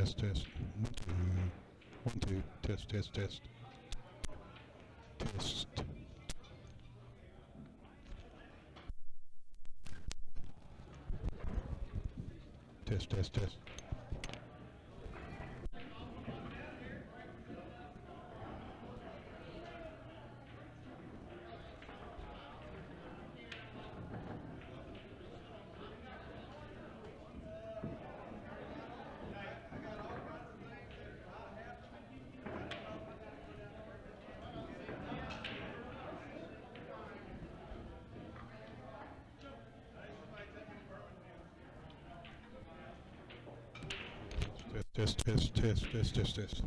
test, test. 1, 2, test, test, test. Test. Test, test, test. Test, test, test, test, test, test.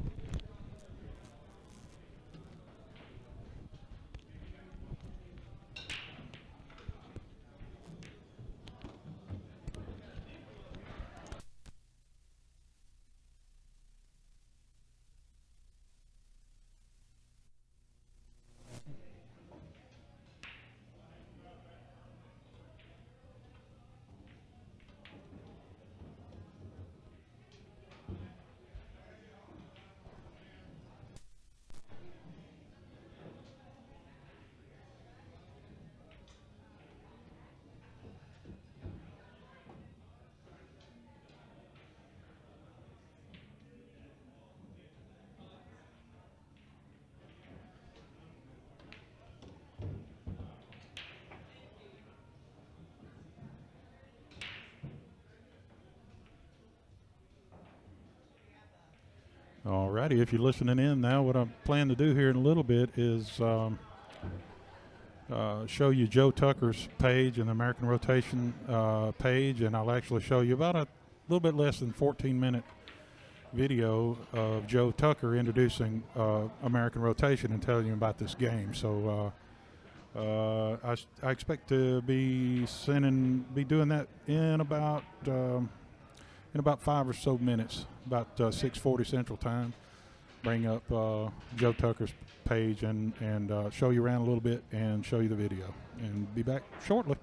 Alrighty, if you're listening in now, what I plan to do here in a little bit is show you Joe Tucker's page and the American Rotation page, and I'll actually show you about a little bit less than 14-minute video of Joe Tucker introducing American Rotation and telling you about this game. So I expect to be doing that in about 5 or so minutes, about 6:40 Central Time. Bring up Joe Tucker's page and show you around a little bit and show you the video, and be back shortly.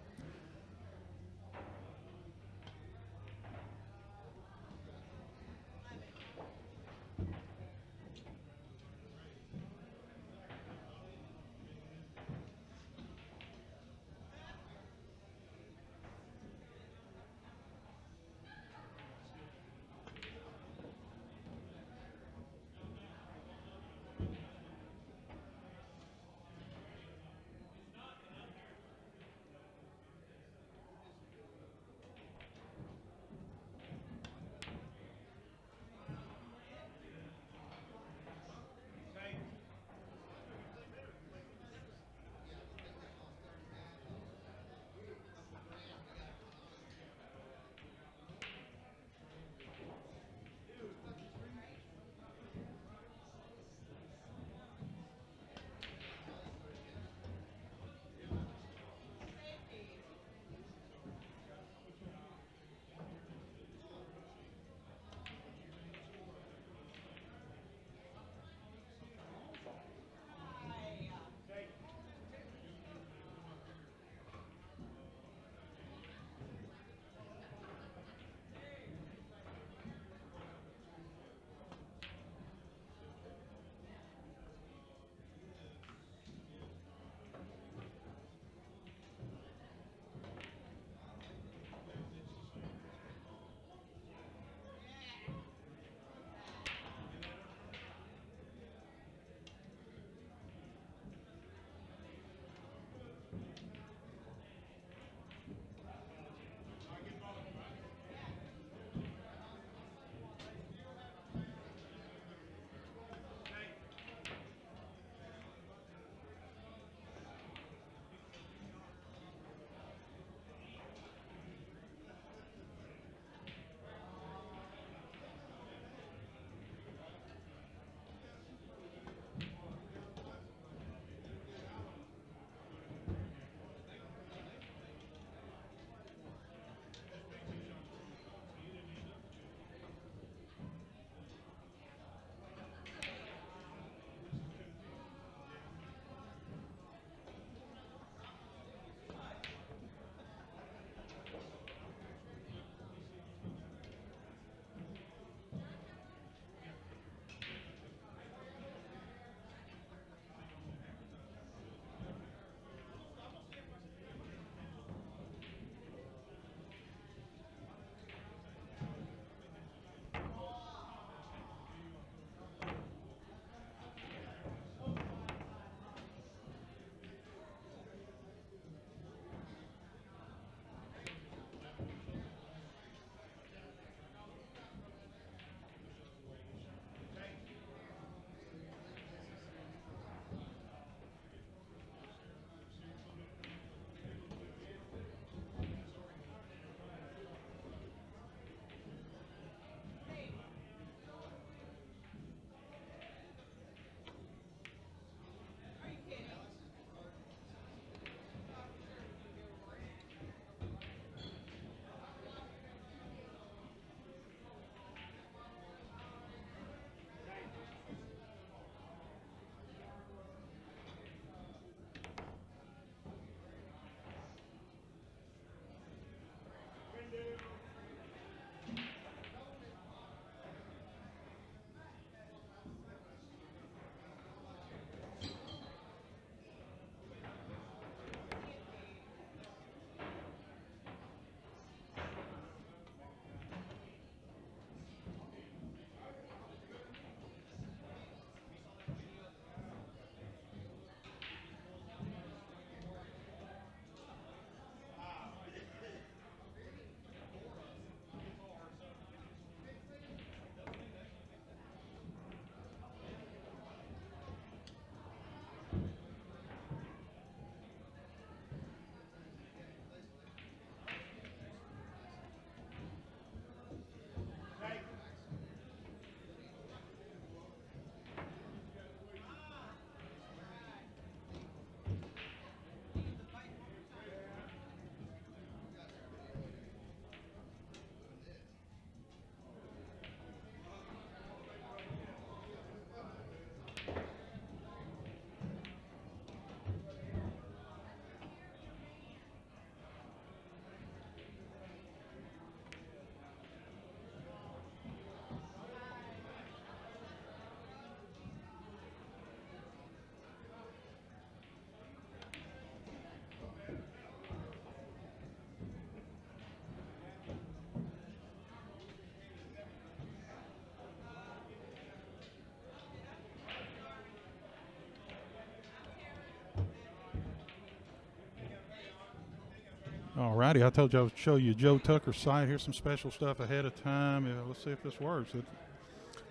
Alrighty, I told you I would show you Joe Tucker's site. Here's some special stuff ahead of time. Yeah, let's see if this works.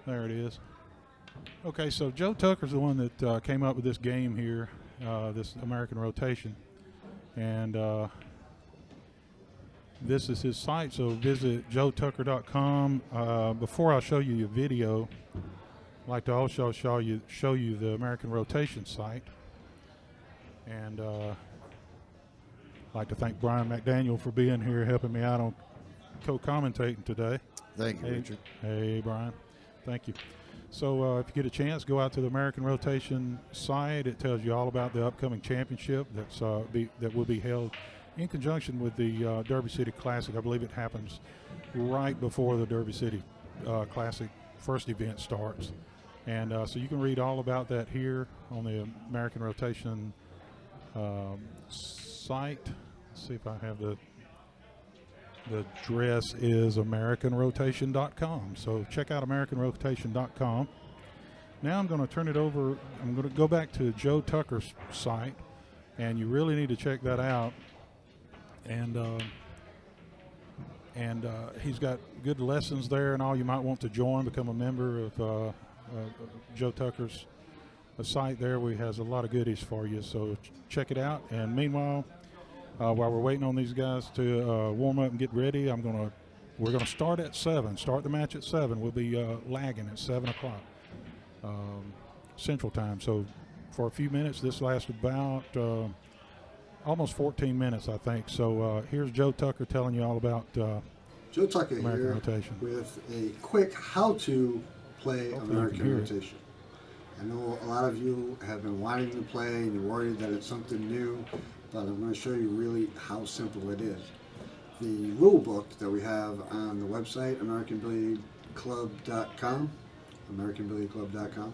There it is. Okay, so Joe Tucker's the one that came up with this game here, this American rotation. And this is his site, so visit joetucker.com. Before I show you a video, I'd like to also show you the American rotation site. And I'd like to thank Brian McDaniel for being here, helping me out on co-commentating today. Thank you, Richard. Hey, Brian. Thank you. So if you get a chance, go out to the American Rotation site. It tells you all about the upcoming championship that will be held in conjunction with the Derby City Classic. I believe it happens right before the Derby City Classic first event starts. And so you can read all about that here on the American Rotation site. Let's see if I have the address is AmericanRotation.com. So check out AmericanRotation.com. Now I'm going to turn it over. I'm going to go back to Joe Tucker's site, and you really need to check that out. And he's got good lessons there and all. You might want to join, become a member of Joe Tucker's site there, where he has a lot of goodies for you. So check it out. And meanwhile, while we're waiting on these guys to warm up and get ready, we're gonna start at 7. Start the match at 7. We'll be lagging at 7 o'clock Central Time. So for a few minutes, this lasts about almost 14 minutes, I think. So here's Joe Tucker telling you all about Joe Tucker American here Rotation with a quick how-to play American Rotation. I know a lot of you have been wanting to play and you're worried that it's something new, but I'm going to show you really how simple it is. The rule book that we have on the website, AmericanBilliardClub.com, AmericanBilliardClub.com,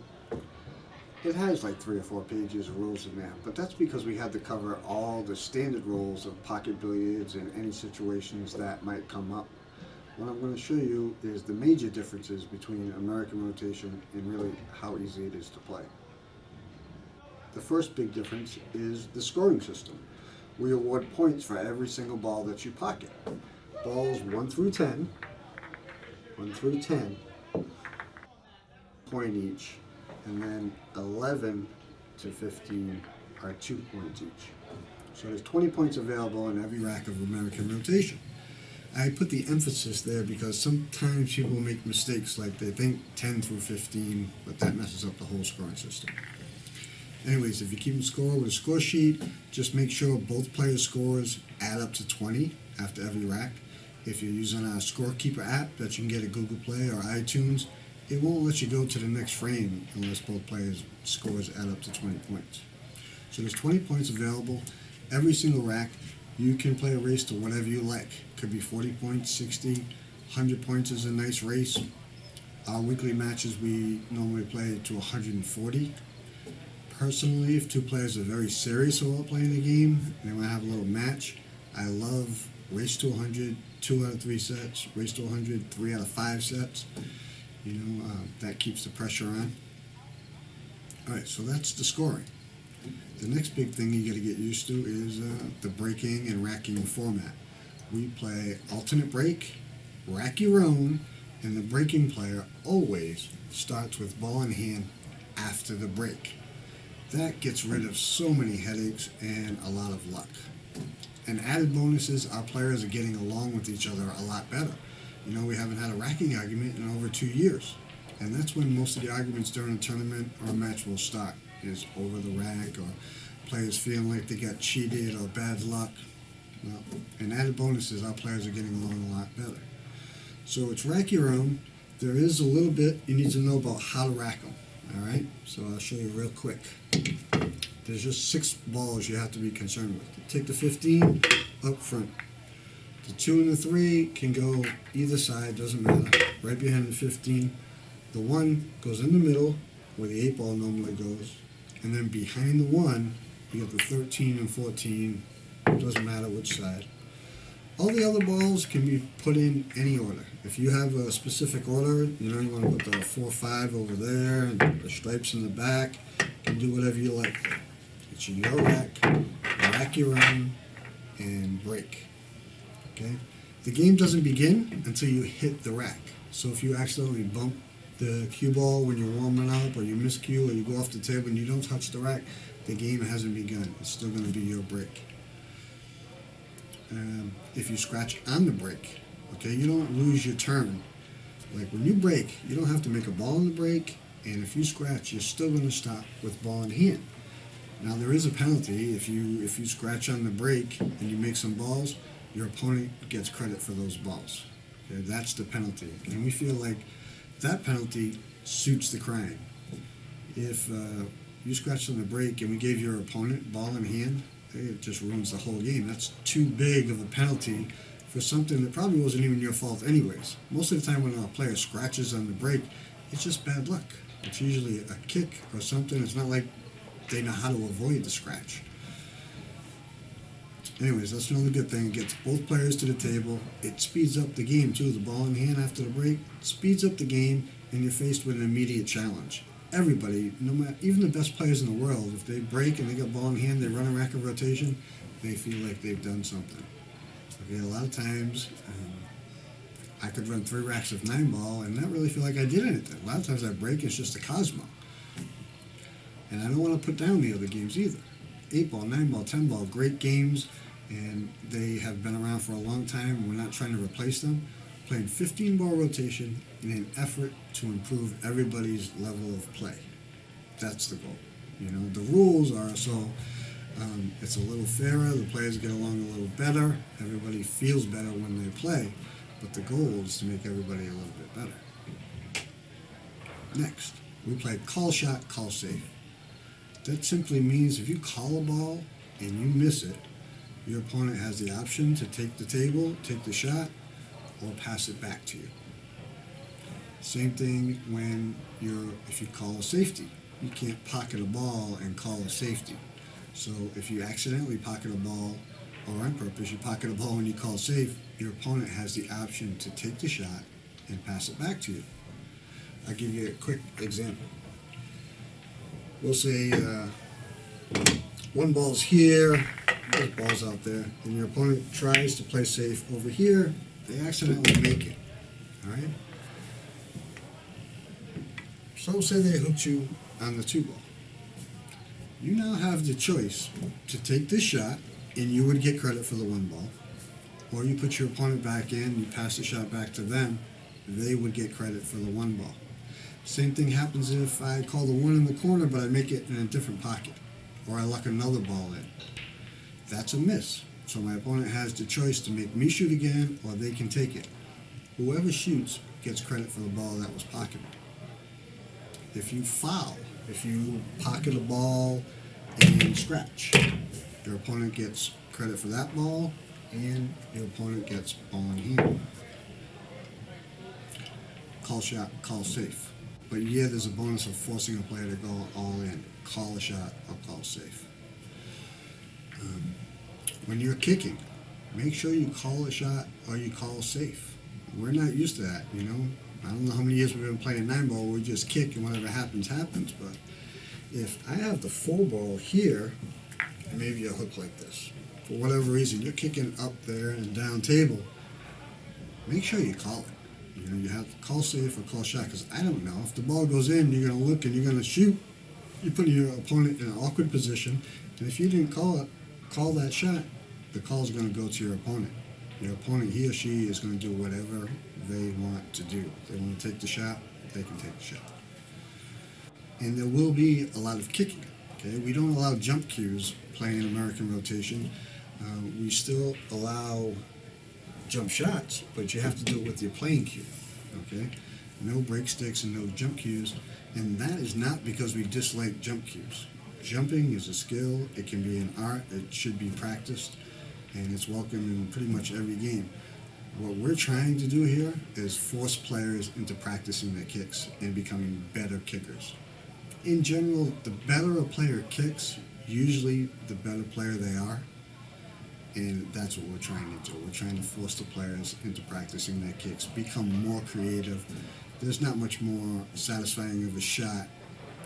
it has like 3 or 4 pages of rules in there, but that's because we had to cover all the standard rules of pocket billiards and any situations that might come up. What I'm going to show you is the major differences between American Rotation and really how easy it is to play. The first big difference is the scoring system. We award points for every single ball that you pocket. Balls 1 through 10, point each, and then 11 to 15 are 2 points each. So there's 20 points available in every rack of American Rotation. I put the emphasis there because sometimes people make mistakes, like they think 10 through 15, but that messes up the whole scoring system. Anyways, if you keep score with a score sheet, just make sure both players' scores add up to 20 after every rack. If you're using a Scorekeeper app that you can get at Google Play or iTunes, it won't let you go to the next frame unless both players' scores add up to 20 points. So there's 20 points available. Every single rack, you can play a race to whatever you like. Could be 40 points, 60, 100 points is a nice race. Our weekly matches, we normally play to 140. Personally, if 2 players are very serious about playing the game and they want to have a little match, I love race to 100, 2 out of 3 sets, race to 100, 3 out of 5 sets. You know, that keeps the pressure on. All right, so that's the scoring. The next big thing you got to get used to is the breaking and racking format. We play alternate break, rack your own, and the breaking player always starts with ball in hand after the break. That gets rid of so many headaches and a lot of luck. And added bonuses, our players are getting along with each other a lot better. You know, we haven't had a racking argument in over 2 years. And that's when most of the arguments during a tournament or a match will start, is over the rack or players feeling like they got cheated or bad luck. Well, and added bonuses, our players are getting along a lot better. So it's rack your own. There is a little bit you need to know about how to rack them. All right, so I'll show you real quick. There's just 6 balls you have to be concerned with. Take the 15 up front. The 2 and the 3 can go either side, doesn't matter. Right behind the 15. The 1 goes in the middle, where the 8 ball normally goes. And then behind the 1, you get the 13 and 14. Doesn't matter which side. All the other balls can be put in any order. If you have a specific order, you know, you want to put the 4-5 over there and the stripes in the back, you can do whatever you like. It's your rack, rack your own, and break. Okay? The game doesn't begin until you hit the rack. So if you accidentally bump the cue ball when you're warming up, or you miss cue, or you go off the table and you don't touch the rack, the game hasn't begun. It's still going to be your break. If you scratch on the break, okay, you don't lose your turn. Like when you break, you don't have to make a ball in the break, and if you scratch, you're still going to stop with ball in hand. Now there is a penalty if you scratch on the break and you make some balls, your opponent gets credit for those balls. Okay, that's the penalty, and we feel like that penalty suits the crime. If you scratched on the break and we gave your opponent ball in hand, it just ruins the whole game. That's too big of a penalty for something that probably wasn't even your fault anyways. Most of the time when a player scratches on the break, it's just bad luck. It's usually a kick or something. It's not like they know how to avoid the scratch. Anyways, that's another good thing. It gets both players to the table. It speeds up the game too. The ball in hand after the break speeds up the game, and you're faced with an immediate challenge. Everybody, no matter, even the best players in the world, if they break and they got ball in hand, they run a rack of rotation, they feel like they've done something. Okay, a lot of times I could run 3 racks of 9-ball and not really feel like I did anything. A lot of times I break, it's just a Cosmo. And I don't want to put down the other games either. 8-ball, 9-ball, 10-ball, great games, and they have been around for a long time. We're not trying to replace them. Playing 15-ball rotation in an effort to improve everybody's level of play. That's the goal. You know, the rules are so it's a little fairer, the players get along a little better, everybody feels better when they play, but the goal is to make everybody a little bit better. Next, we play call shot, call safe. That simply means if you call a ball and you miss it, your opponent has the option to take the table, take the shot, or pass it back to you. Same thing when if you call a safety. You can't pocket a ball and call a safety. So if you accidentally pocket a ball, or on purpose you pocket a ball when you call safe, your opponent has the option to take the shot and pass it back to you. I'll give you a quick example. We'll say one ball's here, there's balls out there, and your opponent tries to play safe over here, they accidentally make it, all right? So say they hooked you on the 2-ball. You now have the choice to take this shot, and you would get credit for the 1-ball, or you put your opponent back in, you pass the shot back to them, they would get credit for the 1-ball. Same thing happens if I call the 1 in the corner, but I make it in a different pocket, or I luck another ball in. That's a miss. So my opponent has the choice to make me shoot again, or they can take it. Whoever shoots gets credit for the ball that was pocketed. If you foul, if you pocket a ball and scratch, your opponent gets credit for that ball, and your opponent gets ball in hand. Call shot, call safe. But yeah, there's a bonus of forcing a player to go all in. Call a shot or call safe. When you're kicking, make sure you call a shot or you call safe. We're not used to that, you know. I don't know how many years we've been playing 9-ball, we just kick and whatever happens, happens. But if I have the 4-ball here, and maybe a hook like this, for whatever reason, you're kicking up there and down table, make sure you call it. You know, you have to call safe or call shot, because I don't know. If the ball goes in, you're going to look and you're going to shoot, you're putting your opponent in an awkward position, and if you didn't call that shot, the call is going to go to your opponent. Your opponent, he or she, is going to do whatever they want to do. If they want to take the shot, they can take the shot. And there will be a lot of kicking. Okay, we don't allow jump cues playing American rotation. We still allow jump shots, but you have to do it with your playing cue. Okay, no break sticks and no jump cues, and that is not because we dislike jump cues. Jumping is a skill. It can be an art. It should be practiced, and it's welcome in pretty much every game. What we're trying to do here is force players into practicing their kicks and becoming better kickers. In general, the better a player kicks, usually the better player they are, and that's what we're trying to do. We're trying to force the players into practicing their kicks, become more creative. There's not much more satisfying of a shot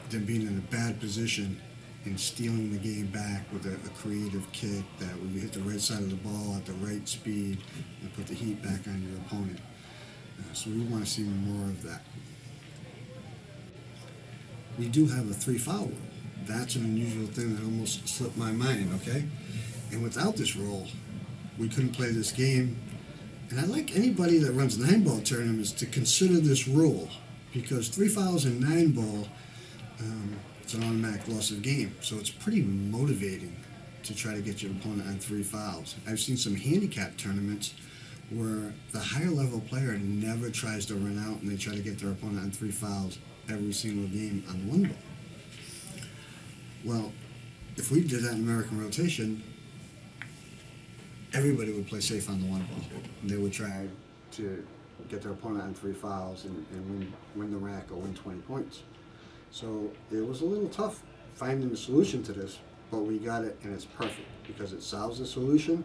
than being in a bad position and stealing the game back with a creative kick that when you hit the right side of the ball at the right speed and put the heat back on your opponent. So we want to see more of that. We do have a 3-foul rule. That's an unusual thing that almost slipped my mind, okay? And without this rule, we couldn't play this game. And I'd like anybody that runs 9-ball tournaments to consider this rule, because 3 fouls in 9-ball, it's an automatic loss of game. So it's pretty motivating to try to get your opponent on 3 fouls. I've seen some handicap tournaments where the higher level player never tries to run out and they try to get their opponent on 3 fouls every single game on 1 ball. Well, if we did that in American rotation, everybody would play safe on the 1 ball. They would try to get their opponent on 3 fouls and win the rack or win 20 points. So it was a little tough finding a solution to this, but we got it, and it's perfect because it solves the solution,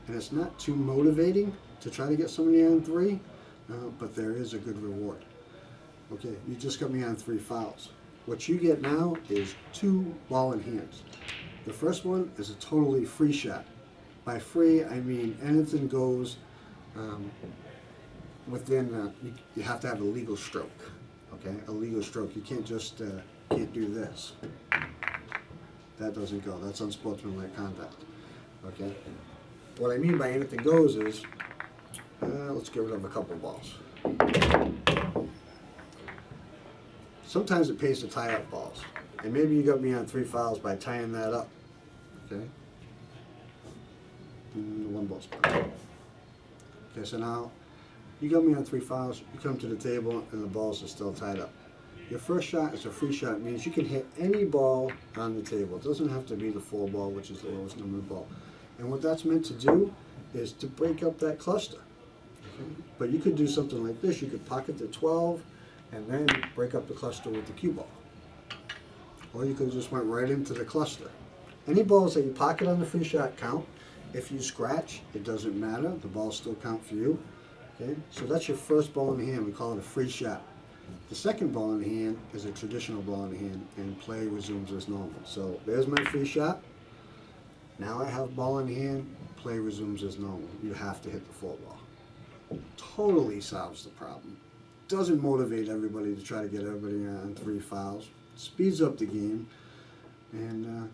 and it's not too motivating to try to get somebody on 3, but there is a good reward. Okay, you just got me on 3 fouls. What you get now is 2 ball in hands. The first one is a totally free shot. By free, I mean anything goes within, you have to have a legal stroke, okay? A legal stroke. You can't just, can't do this. That doesn't go. That's unsportsmanlike conduct, okay? What I mean by anything goes is, let's get rid of a couple balls. Sometimes it pays to tie up balls. And maybe you got me on 3 fouls by tying that up, okay? In the 1 ball spot. Okay, so now you got me on 3 fouls, you come to the table and the balls are still tied up. Your first shot is a free shot. It means you can hit any ball on the table. It doesn't have to be the 4 ball, which is the lowest number of ball. And what that's meant to do is to break up that cluster. Okay? But you could do something like this. You could pocket the 12 and then break up the cluster with the cue ball. Or you could just went right into the cluster. Any balls that you pocket on the free shot count. If you scratch, it doesn't matter. The balls still count for you. Okay? So that's your first ball in the hand. We call it a free shot. The second ball in the hand is a traditional ball in the hand, and play resumes as normal. So there's my free shot. Now I have ball in hand, play resumes as normal. You have to hit the 4 ball. Totally solves the problem. Doesn't motivate everybody to try to get everybody on 3 fouls. Speeds up the game. And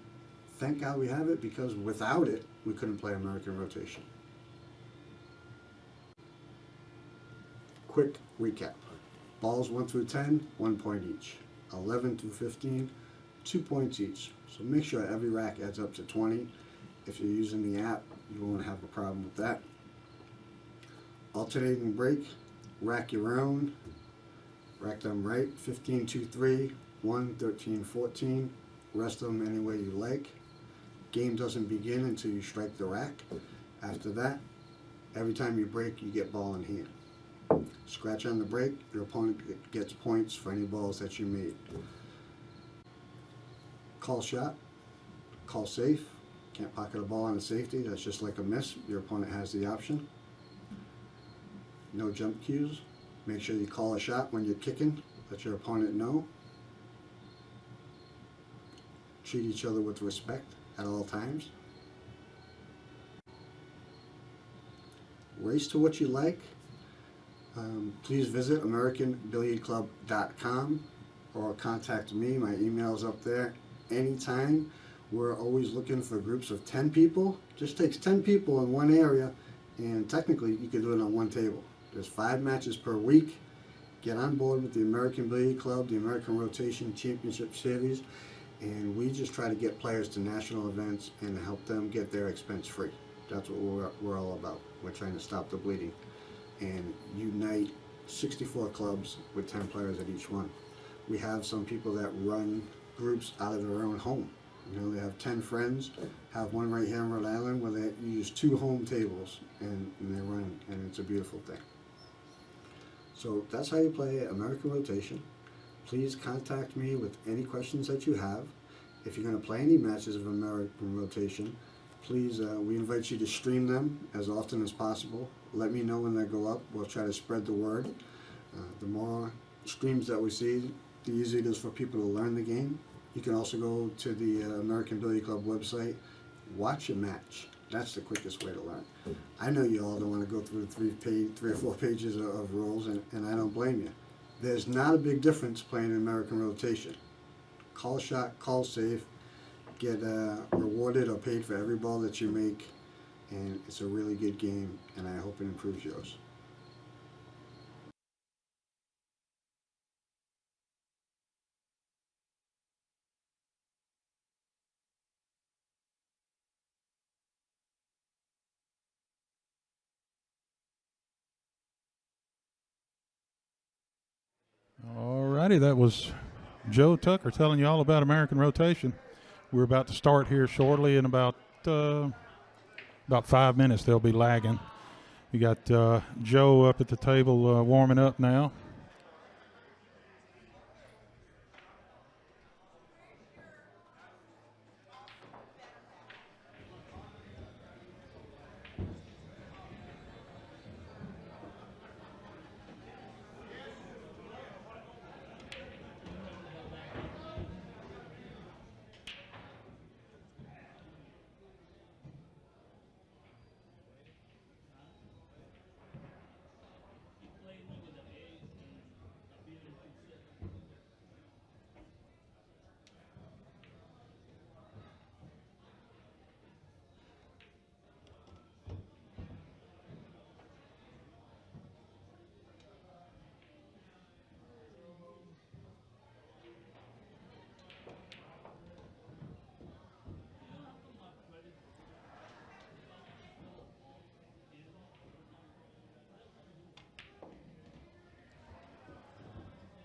thank God we have it, because without it, we couldn't play American rotation. Quick recap. Balls 1 through 10, 1 point each. 11 through 15, 2 points each. So make sure every rack adds up to 20. If you're using the app, you won't have a problem with that. Alternating break, rack your own. Rack them right, 15, 2, 3, 1, 13, 14. Rest of them any way you like. Game doesn't begin until you strike the rack. After that, every time you break, you get ball in hand. Scratch on the break, your opponent gets points for any balls that you made. Call shot, call safe. Can't pocket a ball on a safety, that's just like a miss. Your opponent has the option. No jump cues. Make sure you call a shot when you're kicking, let your opponent know. Treat each other with respect at all times. Race to what you like. Please visit AmericanBilliardClub.com or contact me. My email is up there anytime. We're always looking for groups of 10 people. Just takes 10 people in one area, and technically you can do it on 1 table. There's 5 matches per week. Get on board with the American Billiard Club, the American Rotation Championship Series, and we just try to get players to national events and help them get their expense free. That's what we're all about. We're trying to stop the bleeding and unite 64 clubs with 10 players at each one. We have some people that run groups out of their own home. You know, they have 10 friends, have one right here in Rhode Island where they use 2 home tables and they run, and it's a beautiful thing. So that's how you play American Rotation. Please contact me with any questions that you have. If you're going to play any matches of American Rotation, please, we invite you to stream them as often as possible. Let me know when they go up. We'll try to spread the word. The more streams that we see, the easier it is for people to learn the game. You can also go to the American Billiard Club website, watch a match. That's the quickest way to learn. I know you all don't want to go through three or four pages of rules, and I don't blame you. There's not a big difference playing American rotation. Call shot, call safe, get rewarded or paid for every ball that you make, and it's a really good game, and I hope it improves yours. All righty, that was Joe Tucker telling you all about American rotation. We're about to start here shortly in about 5 minutes. They'll be lagging. You got Joe up at the table warming up now.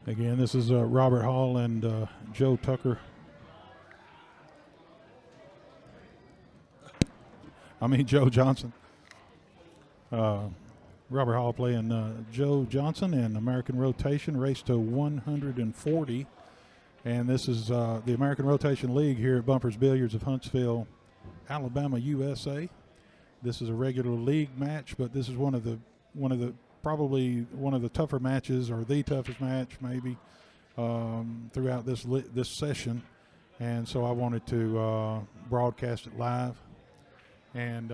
Again, this is Robert Hall and Joe Tucker. Joe Johnson. Robert Hall playing Joe Johnson in American Rotation, race to 140. And this is the American Rotation League here at Bumpers Billiards of Huntsville, Alabama, USA. This is a regular league match, but this is probably one of the tougher matches, or the toughest match maybe throughout this session. And so I wanted to broadcast it live and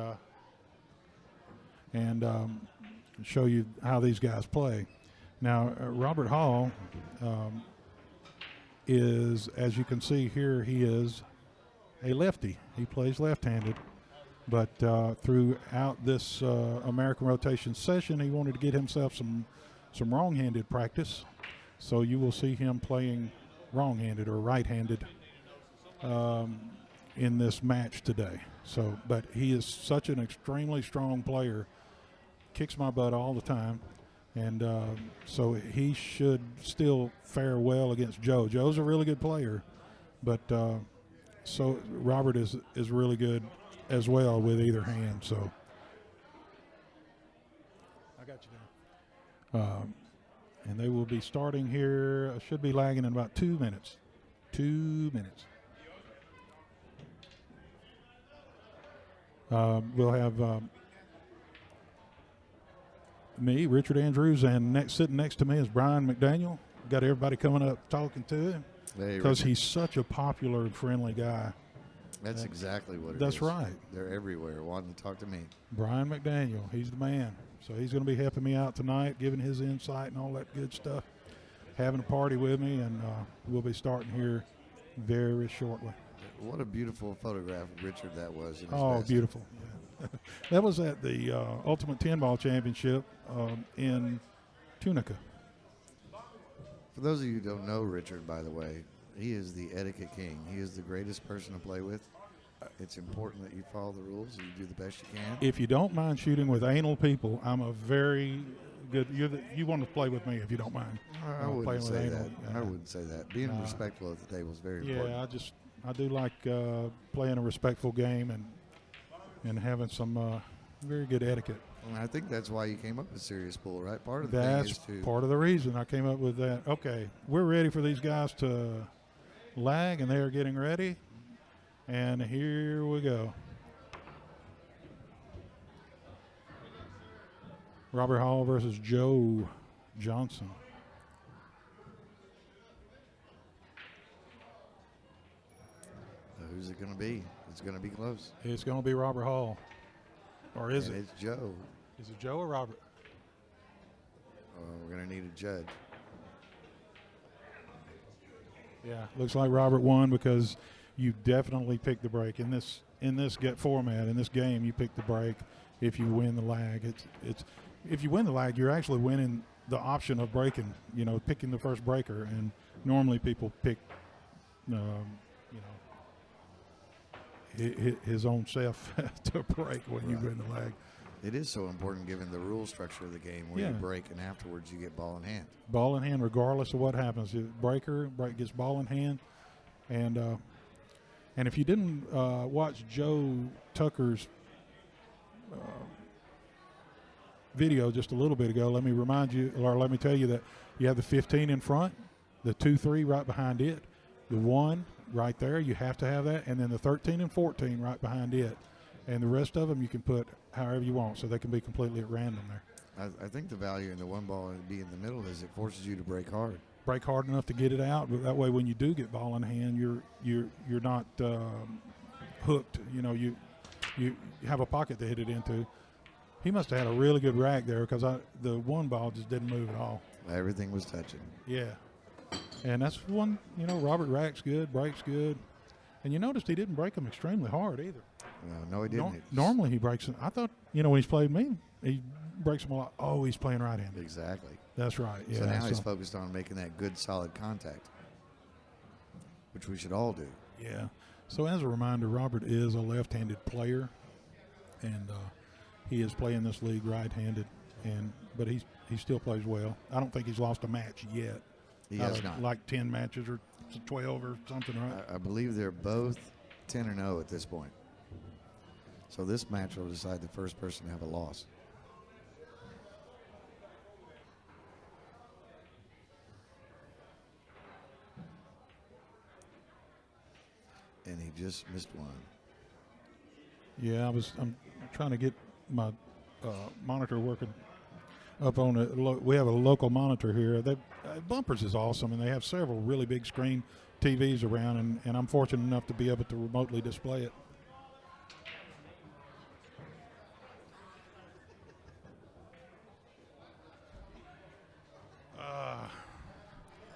show you how these guys play. Now, Robert Hall is, as you can see here, he is a lefty. He plays left-handed. But throughout this American Rotation session, he wanted to get himself some wrong-handed practice. So you will see him playing wrong-handed or right-handed in this match today. So, but he is such an extremely strong player, kicks my butt all the time, and so he should still fare well against Joe. Joe's a really good player, but so Robert is really good as well with either hand. So I got you now. And they will be starting here. Should be lagging in about 2 minutes. 2 minutes. We'll have me, Richard Andrews, and sitting next to me is Brian McDaniel. Got everybody coming up talking to him because he's such a popular and friendly guy. That's exactly what it is. That's right. They're everywhere wanting to talk to me. Brian McDaniel, he's the man. So he's going to be helping me out tonight, giving his insight and all that good stuff, having a party with me, and we'll be starting here very shortly. What a beautiful photograph of Richard that was. Beautiful. Yeah. That was at the Ultimate 10-Ball Championship in Tunica. For those of you who don't know Richard, by the way, he is the etiquette king. He is the greatest person to play with. It's important that you follow the rules and you do the best you can. If you don't mind shooting with anal people, I'm a very good. You want to play with me if you don't mind. I wouldn't say that. I wouldn't say that. Being respectful at the table is very important. Yeah, I do like playing a respectful game and having some very good etiquette. And I think that's why you came up with Serious Pool, right? Part of that's part of the reason I came up with that. Okay, we're ready for these guys to lag, and they are getting ready. And here we go. Robert Hall versus Joe Johnson. Who's it going to be? It's going to be close. It's going to be Robert Hall. Or is And it? it's Joe. Is it Joe or Robert? We're going to need a judge. Yeah, looks like Robert won because you definitely picked the break in this format. In this game, you pick the break if you win the lag. It's if you win the lag, you're actually winning the option of breaking. You know, picking the first breaker, and normally people pick, his own self to break when you win the lag. It is so important given the rule structure of the game where you break and afterwards you get ball in hand. Ball in hand, regardless of what happens. The break gets ball in hand, and if you didn't watch Joe Tucker's video just a little bit ago, let me remind you, or let me tell you that you have the 15 in front, the 2-3 right behind it, the 1 right there. You have to have that, and then the 13 and 14 right behind it. And the rest of them you can put however you want, so they can be completely at random there. I think the value in the one ball and be in the middle is it forces you to break hard. Break hard enough to get it out, but that way when you do get ball in hand, you're not hooked. You know, you have a pocket to hit it into. He must have had a really good rack there because the one ball just didn't move at all. Everything was touching. Yeah, and that's one. You know, Robert racks good, breaks good, and you noticed he didn't break them extremely hard either. No, he didn't. Normally he breaks them. I thought, when he's played me, he breaks them a lot. Oh, he's playing right-handed. Exactly. That's right. Yeah. So now he's focused on making that good, solid contact, which we should all do. Yeah. So as a reminder, Robert is a left-handed player, and he is playing this league right-handed, but he still plays well. I don't think he's lost a match yet. He has not. Like 10 matches or 12 or something, right? I believe they're both 10-0 at this point. So this match will decide the first person to have a loss. And he just missed one. Yeah, I'm trying to get my monitor working up on it. We have a local monitor here. Bumpers is awesome, and they have several really big screen TVs around, and I'm fortunate enough to be able to remotely display it.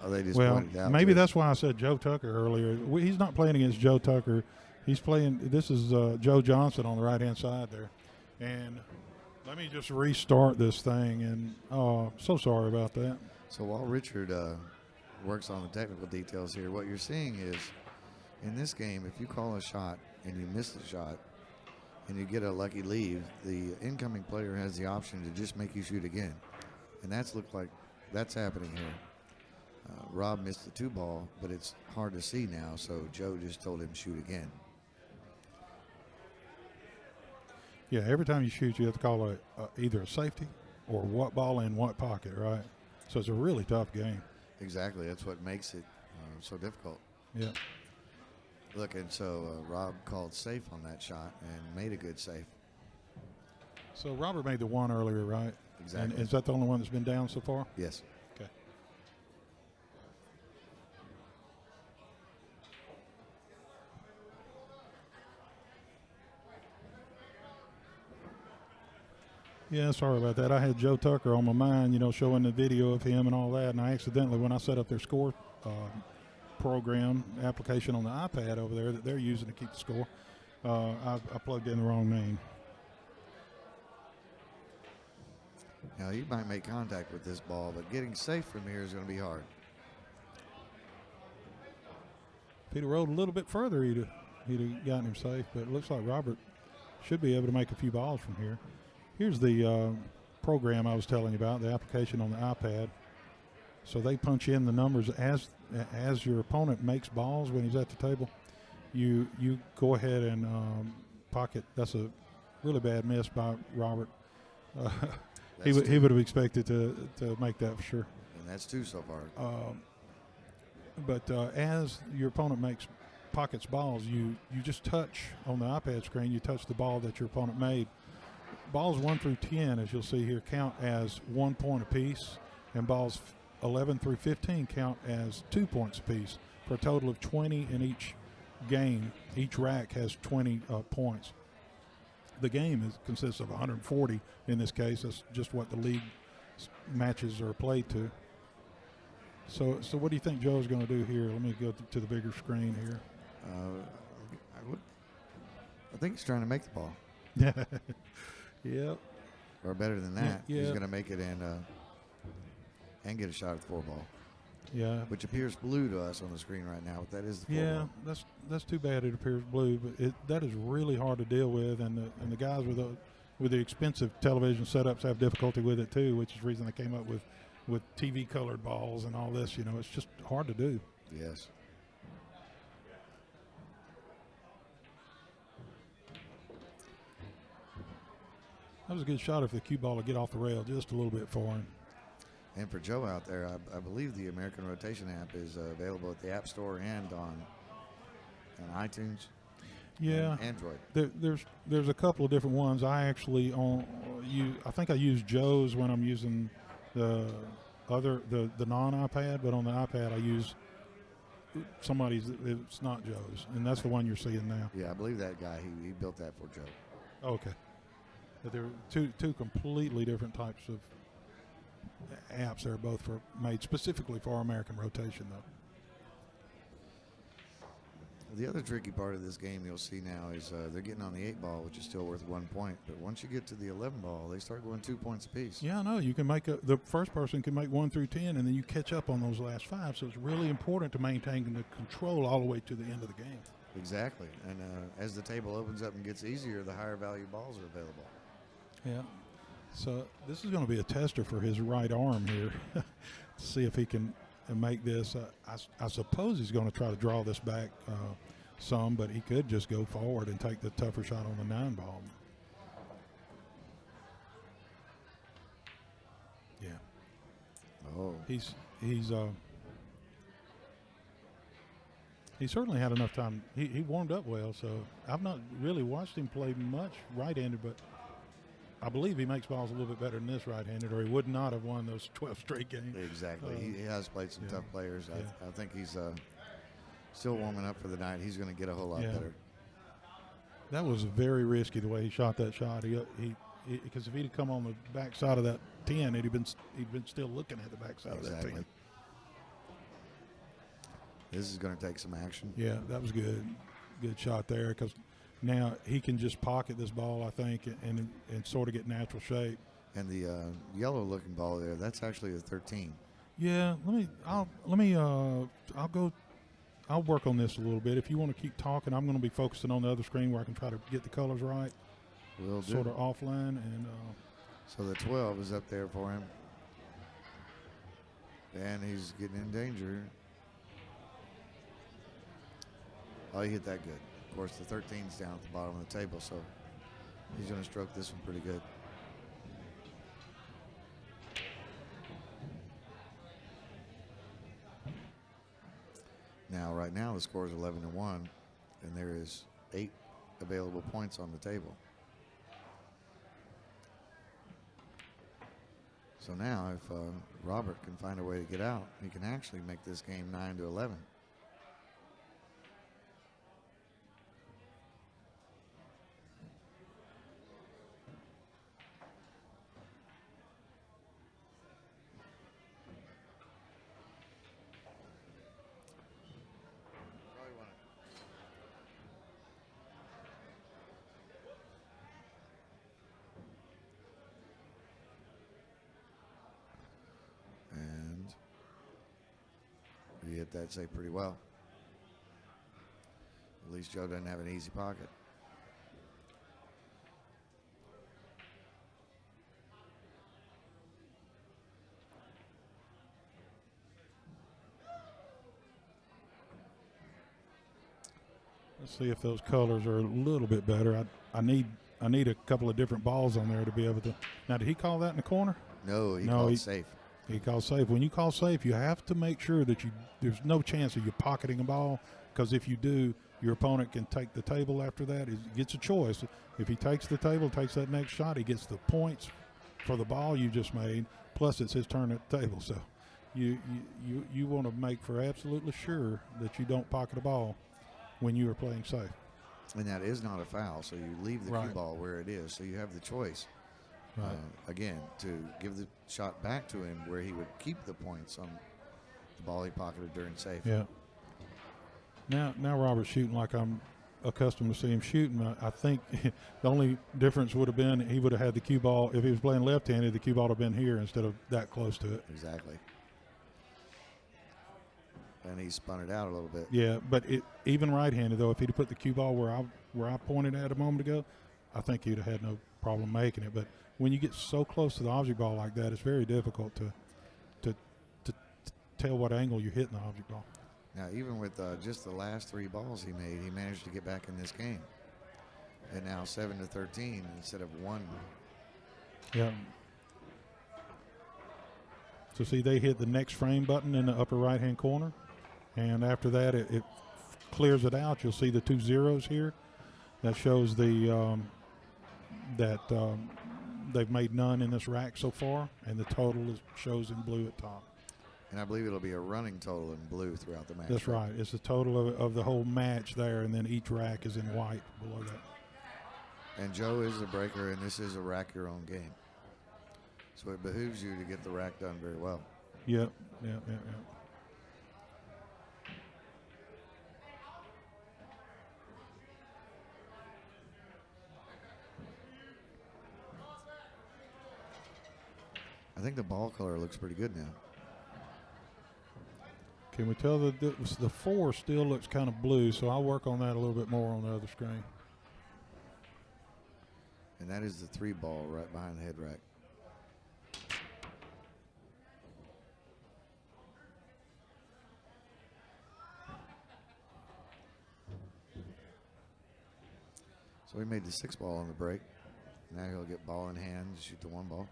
They just well, pointed out maybe that's why I said Joe Tucker earlier. He's not playing against Joe Tucker. He's playing. This is Joe Johnson on the right-hand side there. And let me just restart this thing. And so sorry about that. So while Richard works on the technical details here, what you're seeing is in this game, if you call a shot and you miss the shot and you get a lucky leave, the incoming player has the option to just make you shoot again. And that's happening here. Rob missed the 2-ball, but it's hard to see now, so Joe just told him shoot again. Yeah, every time you shoot, you have to call either a safety or what ball in what pocket, right? So it's a really tough game. Exactly. That's what makes it so difficult. Yeah. Look, and so Rob called safe on that shot and made a good save. So Robert made the 1 earlier, right? Exactly. And is that the only one that's been down so far? Yes. Okay. Yeah, sorry about that. I had Joe Tucker on my mind, showing the video of him and all that, and I accidentally, when I set up their score program application on the iPad over there that they're using to keep the score, I plugged in the wrong name. Now, you might make contact with this ball, but getting safe from here is going to be hard. If he'd have rolled a little bit further, he'd have gotten him safe, but it looks like Robert should be able to make a few balls from here. Here's the program I was telling you about, the application on the iPad. So they punch in the numbers as your opponent makes balls when he's at the table. You go ahead and pocket. That's a really bad miss by Robert. He would have expected to make that for sure. And that's 2 so far. But as your opponent pockets balls, you just touch on the iPad screen. You touch the ball that your opponent made. Balls 1 through 10, as you'll see here, count as 1 point apiece, and balls 11 through 15 count as 2 points apiece, for a total of 20 in each game, each rack has 20 points. The game consists of 140 in this case. That's just what the league matches are played to. So what do you think Joe's going to do here? Let me go to the bigger screen here. I think he's trying to make the ball. Yep. Or better than that, Yeah. he's going to make it and get a shot at the 4-ball. Yeah. Which appears blue to us on the screen right now, but that is the 4-ball. Yeah, that's too bad. It appears blue, but that is really hard to deal with, and the guys with the expensive television setups have difficulty with it too, which is the reason they came up with TV colored balls and all this. It's just hard to do. Yes. That was a good shot if the cue ball would get off the rail just a little bit for him. And for Joe out there, I believe the American Rotation app is available at the App Store and on iTunes. Yeah, and Android. There's a couple of different ones. I actually I think I use Joe's when I'm using the non-iPad, but on the iPad I use somebody's. It's not Joe's, and that's the one you're seeing now. Yeah, I believe that guy. He built that for Joe. Okay, but they're two completely different types of apps. They're both made specifically for American Rotation, though. The other tricky part of this game you'll see now is they're getting on the 8-ball, which is still worth 1 point. But once you get to the 11-ball, they start going 2 points apiece. Yeah, I know. You can the first person can make 1 through 10, and then you catch up on those last 5. So it's really important to maintain the control all the way to the end of the game. Exactly. And as the table opens up and gets easier, the higher value balls are available. Yeah. So this is going to be a tester for his right arm here to see if he can make this. I suppose he's going to try to draw this back some, but he could just go forward and take the tougher shot on the 9-ball. Yeah. Oh. He certainly had enough time. He warmed up well, so I've not really watched him play much right-handed, but I believe he makes balls a little bit better than this right-handed, or he would not have won those 12 straight games. Exactly. He has played some tough players. Yeah. I think he's still warming up for the night. He's going to get a whole lot better. That was very risky the way he shot that shot. He because if he'd come on the back side of that 10, he'd been still looking at the back side of that 10. This is going to take some action. Yeah, that was good. Good shot there, because now he can just pocket this ball, I think, and sort of get natural shape. And the yellow-looking ball there, that's actually a 13. Yeah, I'll work on this a little bit. If you want to keep talking, I'm going to be focusing on the other screen where I can try to get the colors right. Will do. Sort of offline. And so the 12 is up there for him. And he's getting in danger. Oh, he hit that good. Of course, the 13's down at the bottom of the table, so he's going to stroke this one pretty good. Now, right now, the score is 11-1, and there is 8 available points on the table. So now, if Robert can find a way to get out, he can actually make this game 9-11. He hit that safe pretty well. At least Joe doesn't have an easy pocket. let's see if those colors are a little bit better. I need a couple of different balls on there to be able to. Now, did he call that in the corner? No, he called safe. He calls safe. When you call safe, you have to make sure that there's no chance of you pocketing a ball, because if you do, your opponent can take the table after that. He gets a choice. If he takes the table, takes that next shot, he gets the points for the ball you just made, plus it's his turn at the table. So you want to make for absolutely sure that you don't pocket a ball. when you are playing safe. And that is not a foul, so you leave the cue ball where it is. So you have the choice, again, to give the shot back to him where he would keep the points on the ball he pocketed during safe. Yeah. Now Robert's shooting like I'm accustomed to see him shooting. I think the only difference would have been he would have had the cue ball. If he was playing left-handed, the cue ball would have been here instead of that close to it. Exactly. And he spun it out a little bit. Yeah, but even right-handed, though, if he'd have put the cue ball where I pointed at a moment ago, I think he'd have had no problem making it. But when you get so close to the object ball like that, it's very difficult to tell what angle you're hitting the object ball. Now, even with just the last 3 balls he made, he managed to get back in this game. And now 7-13 instead of 1. Yeah. So see, they hit the next frame button in the upper right-hand corner. And after that, it clears it out. You'll see the 2 zeros here. That shows the they've made none in this rack so far, and the total shows in blue at top. And I believe it'll be a running total in blue throughout the match. That's right. It's the total of the whole match there, and then each rack is in white below that. And Joe is the breaker, and this is a rack your own game. So it behooves you to get the rack done very well. Yep. I think the ball color looks pretty good now. Can we tell that the 4 still looks kind of blue, so I'll work on that a little bit more on the other screen. And that is the 3 ball right behind the head rack. So he made the 6 ball on the break. Now he'll get ball in hand to shoot the 1 ball.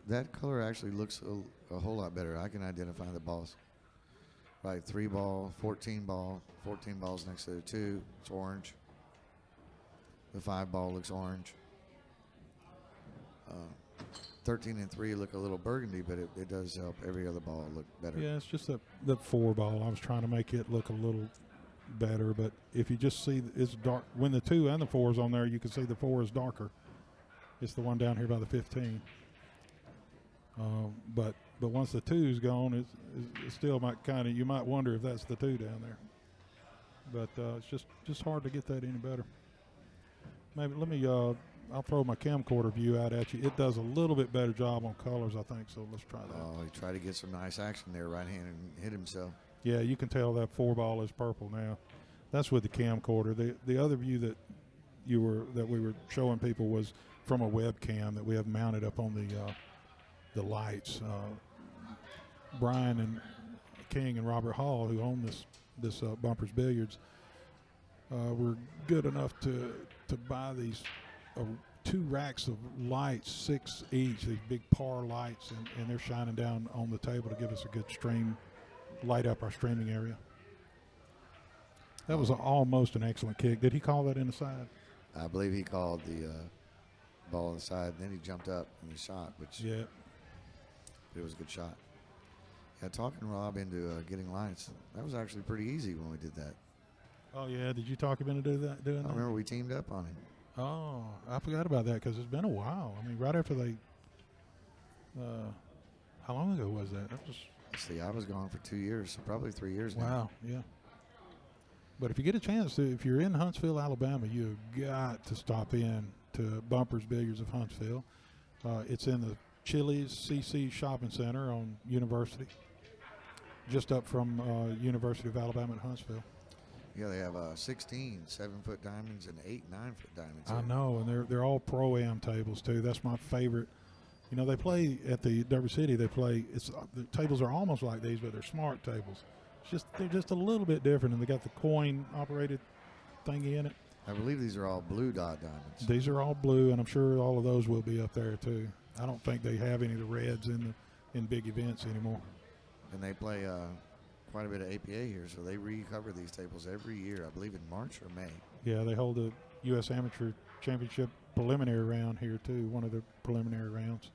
That color actually looks a whole lot better. I can identify the balls. Right, 3 ball, 14 ball, 14 balls next to the 2. It's orange. The 5 ball looks orange. 13 and 3 look a little burgundy, but it does help every other ball look better. Yeah, it's just the 4 ball. I was trying to make it look a little better, but if you just see it's dark, when the 2 and the 4 is on there, you can see the 4 is darker. It's the one down here by the 15. But once the 2 is gone, it still might you might wonder if that's the 2 down there. But it's just hard to get that any better. Maybe let me. I'll throw my camcorder view out at you. It does a little bit better job on colors, I think. So let's try that. Oh, he tried to get some nice action there, right-handed, and hit himself. Yeah, you can tell that 4 ball is purple now. That's with the camcorder. The other view that we were showing people was from a webcam that we have mounted up on the lights. Brian and King and Robert Hall, who own this Bumpers Billiards, were good enough to buy these 2 racks of lights, 6 each, these big par lights, and they're shining down on the table to give us a good light up our streaming area. That was almost an excellent kick. Did he call that in the side? I believe he called the ball on the side, and then he jumped up and he shot, which it was a good shot. Yeah, talking Rob into getting lights, that was actually pretty easy when we did that. Oh, yeah. Did you talk him into doing that? I remember we teamed up on him. Oh, I forgot about that because it's been a while. I mean, right after they how long ago was that? That was. Let's see, I was gone for 2 years, so probably 3 years now. Wow, yeah. But if you get a chance to, if you're in Huntsville, Alabama, you've got to stop in to Bumpers Billiards of Huntsville. It's in the Chili's CC Shopping Center on University, just up from University of Alabama at Huntsville. Yeah, they have 16 7-foot diamonds and 8 9-foot diamonds. I know, and they're all Pro-Am tables too. That's my favorite. You know, they play at the Derby City. They play. The tables are almost like these, but they're smart tables. They're just a little bit different, and they got the coin operated thingy in it. I believe these are all blue dot diamonds. These are all blue, and I'm sure all of those will be up there too. I don't think they have any of the reds in big events anymore. And they play quite a bit of APA here, so they recover these tables every year. I believe in March or May. Yeah, they hold the U.S. Amateur Championship preliminary round here too. One of the preliminary rounds.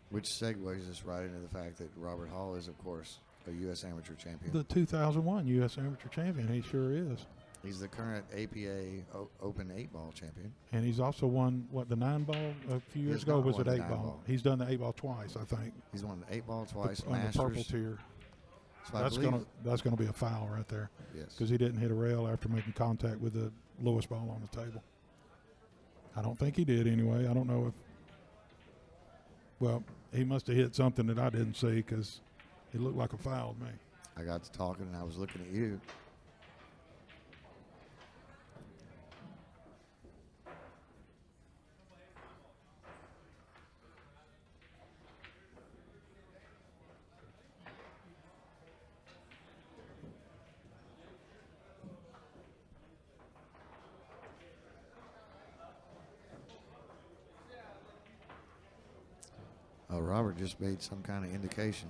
Which segues us right into the fact that Robert Hall is, of course, a U.S. Amateur champion. The 2001 U.S. Amateur champion. He sure is. He's the current APA Open 8-ball champion. And he's also won, the 9-ball a few years ago? Was it 8-ball? He's done the 8-ball twice, I think. He's won the 8-ball twice, on Masters. the purple tier. So that's gonna be a foul right there. Yes. Because he didn't hit a rail after making contact with the lowest ball on the table. I don't think he did anyway. I don't know if. Well, he must have hit something that I didn't see because it looked like a foul to me. I got to talking and I was looking at you. Robert just made some kind of indication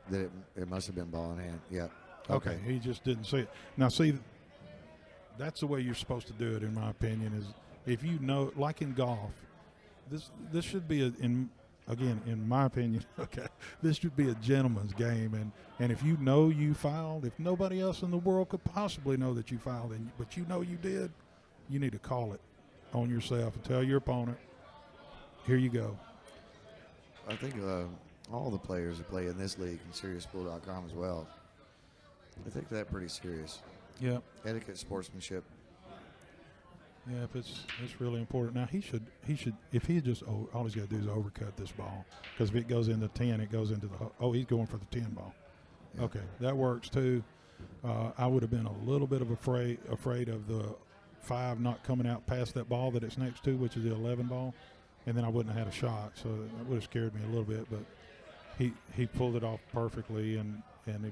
that it must have been ball in hand. Yeah. Okay. He just didn't see it. Now, see, that's the way you're supposed to do it, in my opinion, is if you know, like in golf, this should be, in my opinion, okay, this should be a gentleman's game. And if you know you fouled, if nobody else in the world could possibly know that you fouled, but you know you did, you need to call it on yourself and tell your opponent, here you go. I think all the players who play in this league and SeriousPool.com as well, I think they're pretty serious. Yeah. Etiquette, sportsmanship. Yeah, it's really important. Now he should if he just all he's got to do is overcut this ball, because if it goes into 10, it goes into he's going for the 10 ball. Yeah. Okay, that works too. I would have been a little bit of afraid of the 5 not coming out past that ball that it's next to, which is the 11 ball. And then I wouldn't have had a shot, so that would have scared me a little bit. But he pulled it off perfectly, and he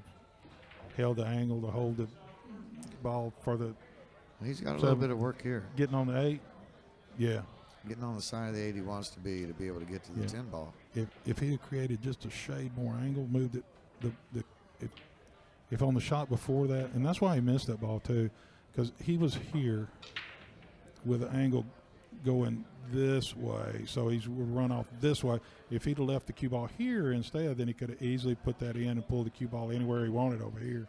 held the angle to hold the ball for the. He's got a little bit of work here. Getting on the 8, yeah. Getting on the side of the 8 he wants to be able to get to the 10 ball. If he had created just a shade more angle, moved it, if on the shot before that, and that's why he missed that ball too, because he was here with an angle going this way, so he's run off this way. If he'd have left the cue ball here instead, then he could have easily put that in and pulled the cue ball anywhere he wanted over here.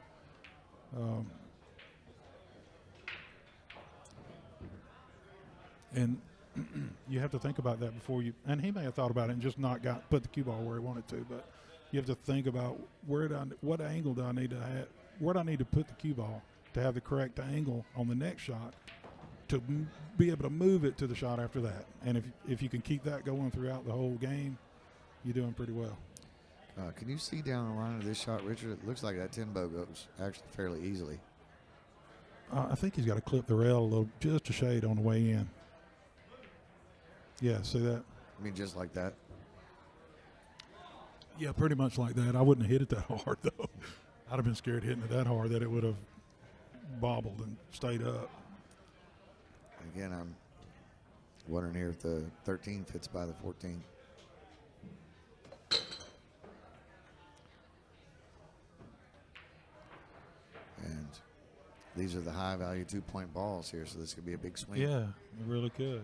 And you have to think about that before you. And he may have thought about it and just not put the cue ball where he wanted to, but you have to think about what angle do I need to have? Where do I need to put the cue ball to have the correct angle on the next shot, to be able to move it to the shot after that. And if you can keep that going throughout the whole game, you're doing pretty well. Can you see down the line of this shot, Richard? It looks like that 10 bow goes actually fairly easily. I think he's got to clip the rail a little, just a shade on the way in. Yeah, see that? I mean, just like that? Yeah, pretty much like that. I wouldn't have hit it that hard, though. I'd have been scared hitting it that hard that it would have bobbled and stayed up. Again, I'm wondering here if the 13 fits by the 14. And these are the high-value 2-point balls here, so this could be a big swing. Yeah, it really could.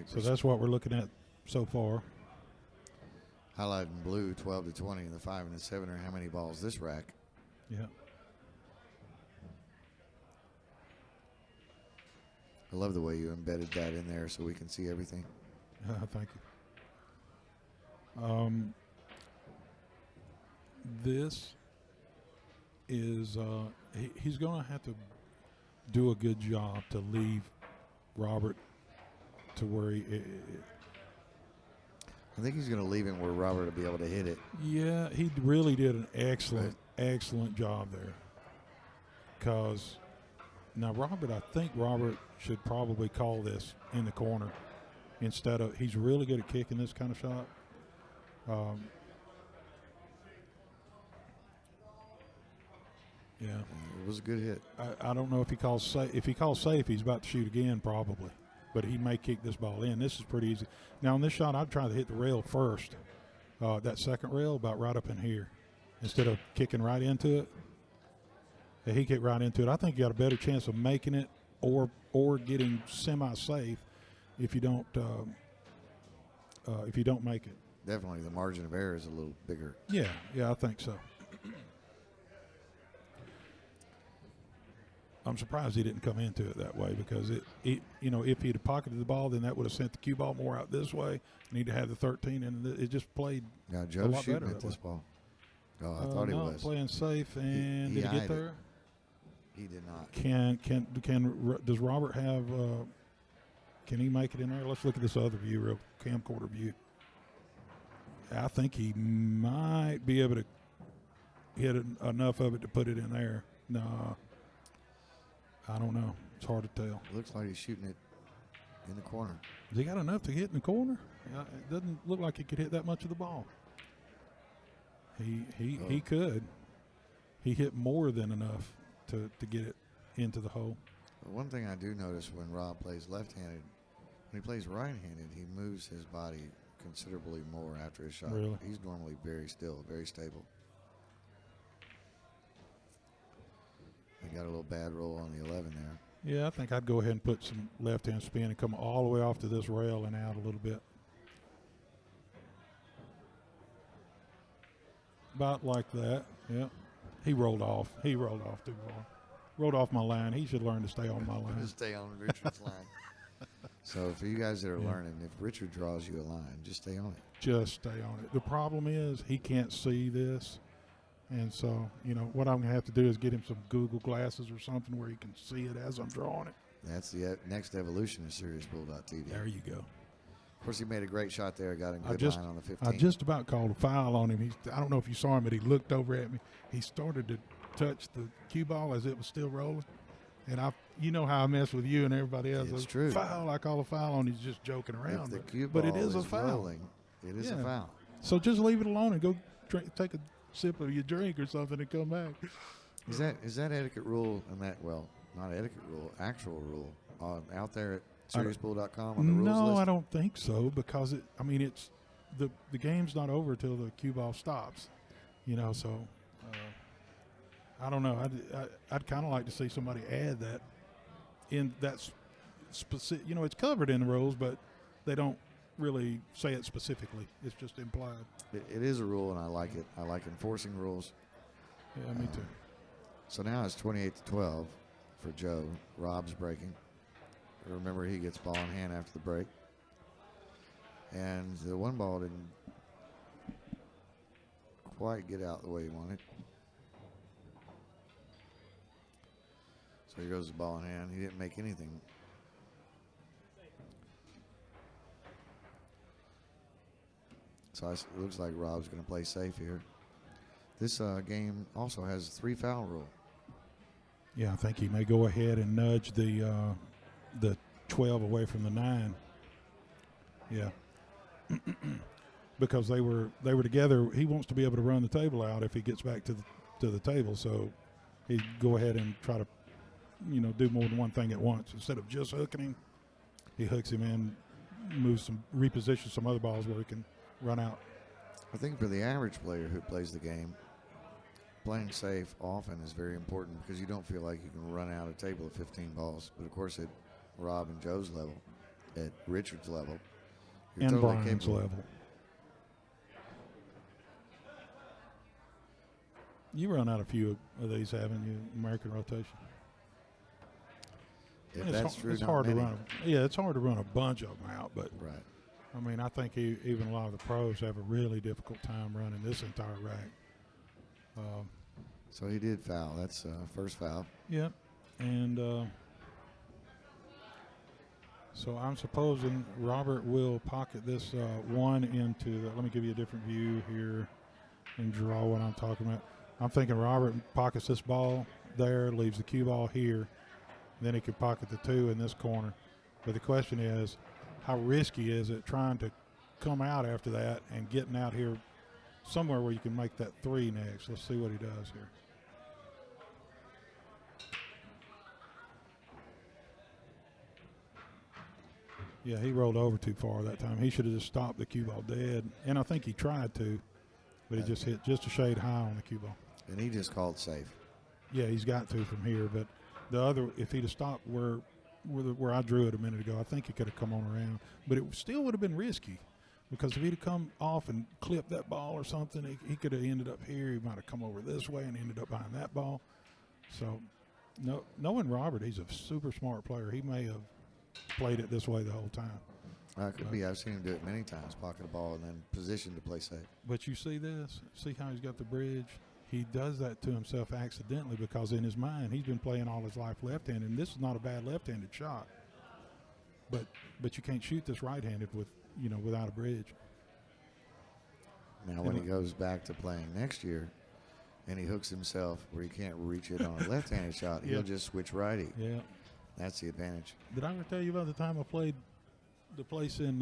So that's what we're looking at so far. Highlighted in blue, 12 to 20, and the 5 and the 7 are how many balls this rack? Yeah. I love the way you embedded that in there so we can see everything. Thank you. This is he's going to have to do a good job to leave Robert to where I think he's going to leave him where Robert will be able to hit it. Yeah, he really did an excellent job there. Because now I think Robert should probably call this in the corner instead of, he's really good at kicking this kind of shot. Yeah, it was a good hit. I don't know if he calls safe. If he calls safe, he's about to shoot again probably. But he may kick this ball in. This is pretty easy. Now on this shot, I'd try to hit the rail first That second rail about right up in here. Instead of kicking right into it, he kicked right into it. I think you got a better chance of making it or getting semi-safe if you don't make it. Definitely, the margin of error is a little bigger. Yeah, I think so. I'm surprised he didn't come into it that way because if he'd have pocketed the ball, then that would have sent the cue ball more out this way. Need to have the 13, and it just played Now a Joe's lot shooting better at that this way. ball. Oh, I thought he No, was. playing safe, and He did he eyed get there? He did not. Does Robert have? Can he make it in there? Let's look at this other view, real camcorder view. I think he might be able to hit enough of it to put it in there. No, I don't know. It's hard to tell. It looks like he's shooting it in the corner. Has he got enough to hit in the corner? It doesn't look like he could hit that much of the ball. He could. He hit more than enough to get it into the hole. But one thing I do notice when Rob plays left-handed, when he plays right-handed, he moves his body considerably more after his shot. Really? He's normally very still, very stable. He got a little bad roll on the 11 there. Yeah, I think I'd go ahead and put some left-hand spin and come all the way off to this rail and out a little bit. About like that, yeah. He rolled off too far. Rolled off my line. He should learn to stay on my line. Just stay on Richard's line. So for you guys that are learning, if Richard draws you a line, just stay on it. Just stay on it. The problem is he can't see this. And so, what I'm going to have to do is get him some Google glasses or something where he can see it as I'm drawing it. That's the next evolution of SeriousBull.tv. There you go. Of course, he made a great shot there. Got a good line on the 15. I just about called a foul on him. I don't know if you saw him, but he looked over at me. He started to touch the cue ball as it was still rolling. And you know how I mess with you and everybody else. It's true. Foul, I call a foul on. He's just joking around. If the cue ball but it is a foul. rolling, it is a foul. So just leave it alone and go take a sip of your drink or something and come back. Is that etiquette rule and that, well, not etiquette rule, actual rule out there at SeriousBull.com on the rules list? No, I don't think so because it's the game's not over till the cue ball stops. So I don't know. I'd kind of like to see somebody add that in that specific. It's covered in the rules, but they don't really say it specifically. It's just implied. It is a rule, and I like it. I like enforcing rules. Yeah, me too. So now it's 28-12 for Joe. Rob's breaking. Remember, he gets ball in hand after the break. And the one ball didn't quite get out the way he wanted. So here goes the ball in hand. He didn't make anything. So it looks like Rob's going to play safe here. This game also has a 3-foul rule. Yeah, I think he may go ahead and nudge the 12 away from the 9. Yeah. Because they were together. He wants to be able to run the table out if he gets back to the table. So he'd go ahead and try to, do more than one thing at once. Instead of just hooking him, he hooks him in, repositions some other balls where he can run out. I think for the average player who plays the game, playing safe often is very important because you don't feel like you can run out a table of 15 balls. But of course, at Rob and Joe's level, at Richard's level, you're and totally Brian's capable. level. You run out a few of these, haven't you? American rotation. If that's true, it's not hard many. to run. It's hard to run a bunch of them out, but Right. I think even a lot of the pros have a really difficult time running this entire rack. So he did foul. That's first foul. Yeah, and so I'm supposing Robert will pocket this one into the. Let me give you a different view here and draw what I'm talking about. I'm thinking Robert pockets this ball there, leaves the cue ball here, then he could pocket the 2 in this corner. But the question is, how risky is it trying to come out after that and getting out here somewhere where you can make that 3 next? Let's see what he does here. Yeah, he rolled over too far that time. He should have just stopped the cue ball dead, and I think he tried to, but he just hit just a shade high on the cue ball. And he just called safe. Yeah, he's got to from here, but the other, if he'd have stopped where I drew it a minute ago, I think he could have come on around, but it still would have been risky, because if he'd have come off and clipped that ball or something, he could have ended up here. He might have come over this way and ended up behind that ball. So, knowing Robert, he's a super smart player. He may have played it this way the whole time. Could be. I've seen him do it many times, pocket a ball and then position to play safe. But you see this? See how he's got the bridge? He does that to himself accidentally, because in his mind he's been playing all his life left-handed, and this is not a bad left-handed shot. But you can't shoot this right-handed without a bridge. Now, when he goes back to playing next year, and he hooks himself where he can't reach it on a left-handed shot, he'll just switch righty. Yeah. That's the advantage. Did I ever tell you about the time I played the place in?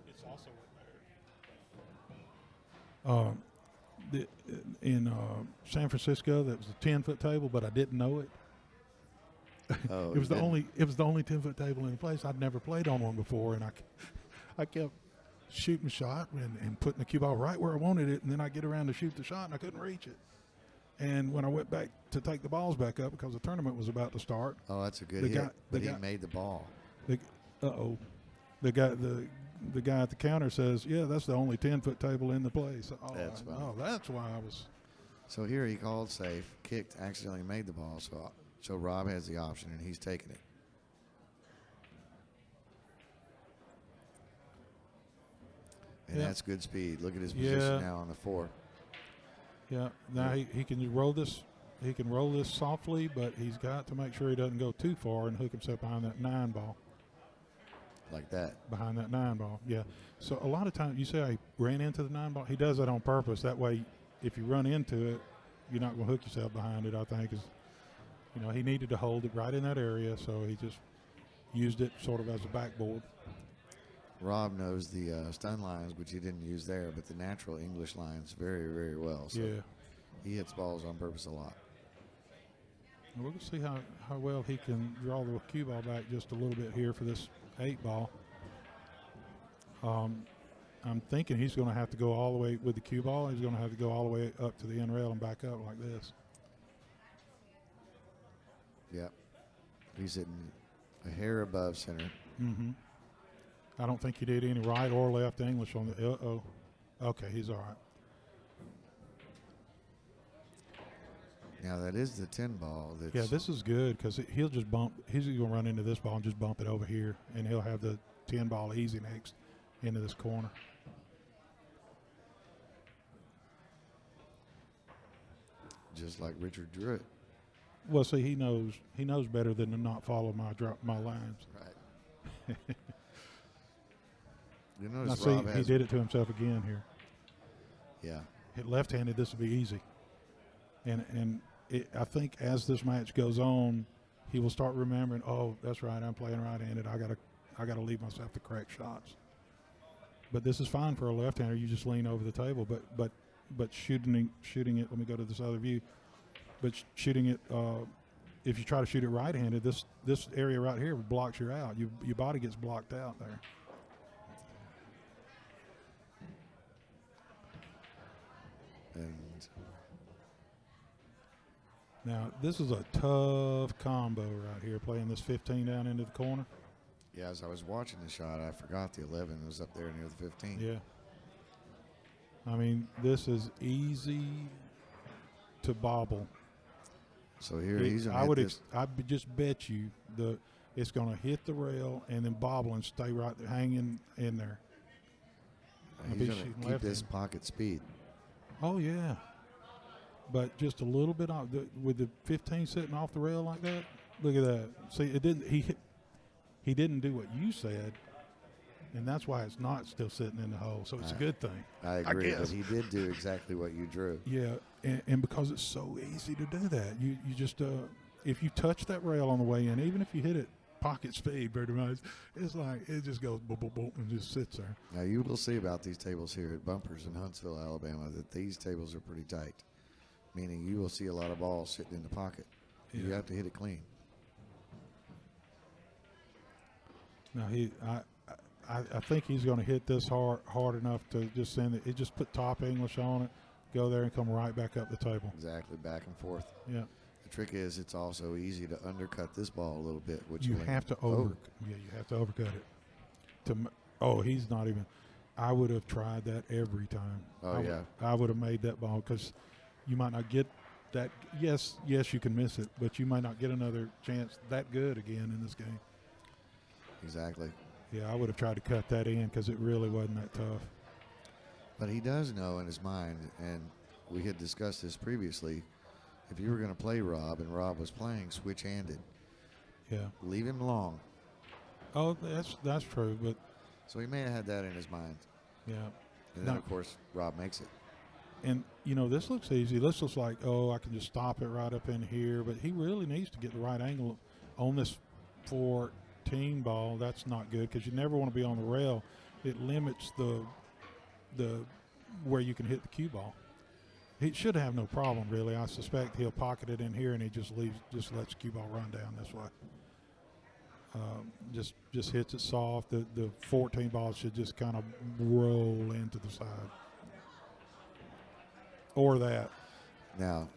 It's also in San Francisco. That was a 10-foot table, but I didn't know it. Oh, It was the only 10-foot table in the place. I'd never played on one before, and I kept shooting a shot and putting the cue ball right where I wanted it, and then I get around to shoot the shot, and I couldn't reach it. And when I went back to take the balls back up, because the tournament was about to start. Oh, that's a good hit. But he made the ball. The guy at the counter says, "Yeah, that's the only 10-foot table in the place." Oh, That's funny. Oh, that's why I was. So here he called safe, kicked, accidentally made the ball. So Rob has the option, and he's taking it. And that's good speed. Look at his position now on the 4. Yeah. Now he can roll this. He can roll this softly, but he's got to make sure he doesn't go too far and hook himself behind that 9 ball. Like that. Behind that 9 ball, yeah. So a lot of times, you say I ran into the 9 ball. He does that on purpose. That way, if you run into it, you're not going to hook yourself behind it. I think he needed to hold it right in that area, so he just used it sort of as a backboard. Rob knows the stun lines, which he didn't use there, but the natural English lines very, very well. So Yeah. he hits balls on purpose a lot. And we're going to see how well he can draw the cue ball back just a little bit here for this 8 ball. I'm thinking he's going to have to go all the way with the cue ball. He's going to have to go all the way up to the end rail and back up like this. Yep. He's hitting a hair above center. Mm-hmm. I don't think he did any right or left English on the. Okay, he's all right. Now that is the 10 ball. Yeah, this is good, because he'll just bump. He's going to run into this ball and just bump it over here, and he'll have the 10 ball easy next into this corner. Just like Richard drew it. Well, see, he knows better than to not follow my lines. Right. You Now, notice see, Rob has. he did it to himself again here. Yeah. Hit left-handed, this will be easy. And I think as this match goes on, he will start remembering, oh, that's right, I'm playing right-handed. I gotta leave myself the correct shots. But this is fine for a left-hander. You just lean over the table. But shooting it. Let me go to this other view. But shooting it, if you try to shoot it right-handed, this area right here blocks you out. Your body gets blocked out there. And Now, this is a tough combo right here, playing this 15 down into the corner. yeah, as I was watching the shot, I forgot the 11 was up there near the 15. Yeah. I mean, this is easy to bobble. So here he's I gonna would hit this. I would just bet you it's going to hit the rail and then bobble and stay right there, hanging in there. He's going to keep this pocket speed. Oh yeah, but just a little bit off with the 15 sitting off the rail like that. Look at that. See, it didn't. He didn't do what you said, and that's why it's not still sitting in the hole. So it's a good thing. I agree, but guess. he did do exactly what you drew. Yeah, and because it's so easy to do that, you just if you touch that rail on the way in, even if you hit it pocket speed pretty much, it's like it just goes boom, boom, boom, and just sits there. Now you will see about these tables here at Bumpers in Huntsville, Alabama, that these tables are pretty tight, meaning you will see a lot of balls sitting in the pocket. You Yeah. have to hit it clean. No, I think he's going to hit this hard enough to just send it. He just put top English on it, go there and come right back up the table. Exactly, back and forth. Yeah. The trick is it's also easy to undercut this ball a little bit, which You will- have to oh, you have to overcut it. He's not even. I would have tried that every time. I would have made that ball because you might not get that. Yes, you can miss it, but you might not get another chance that good again in this game. exactly. Yeah, I would have tried to cut that in because it really wasn't that tough. But he does know in his mind, and we had discussed this previously, if you were going to play Rob and Rob was playing switch-handed, Yeah. leave him long. Oh, that's true, but So he may have had that in his mind. yeah. And then, No. of course, Rob makes it. And, this looks easy. This looks like, I can just stop it right up in here. But he really needs to get the right angle on this 14 ball. That's not good because you never want to be on the rail. It limits the where you can hit the cue ball. He should have no problem, really. I suspect he'll pocket it in here and he just lets the cue ball run down this way. Just hits it soft. The 14 ball should just kind of roll into the side. Or that. Now,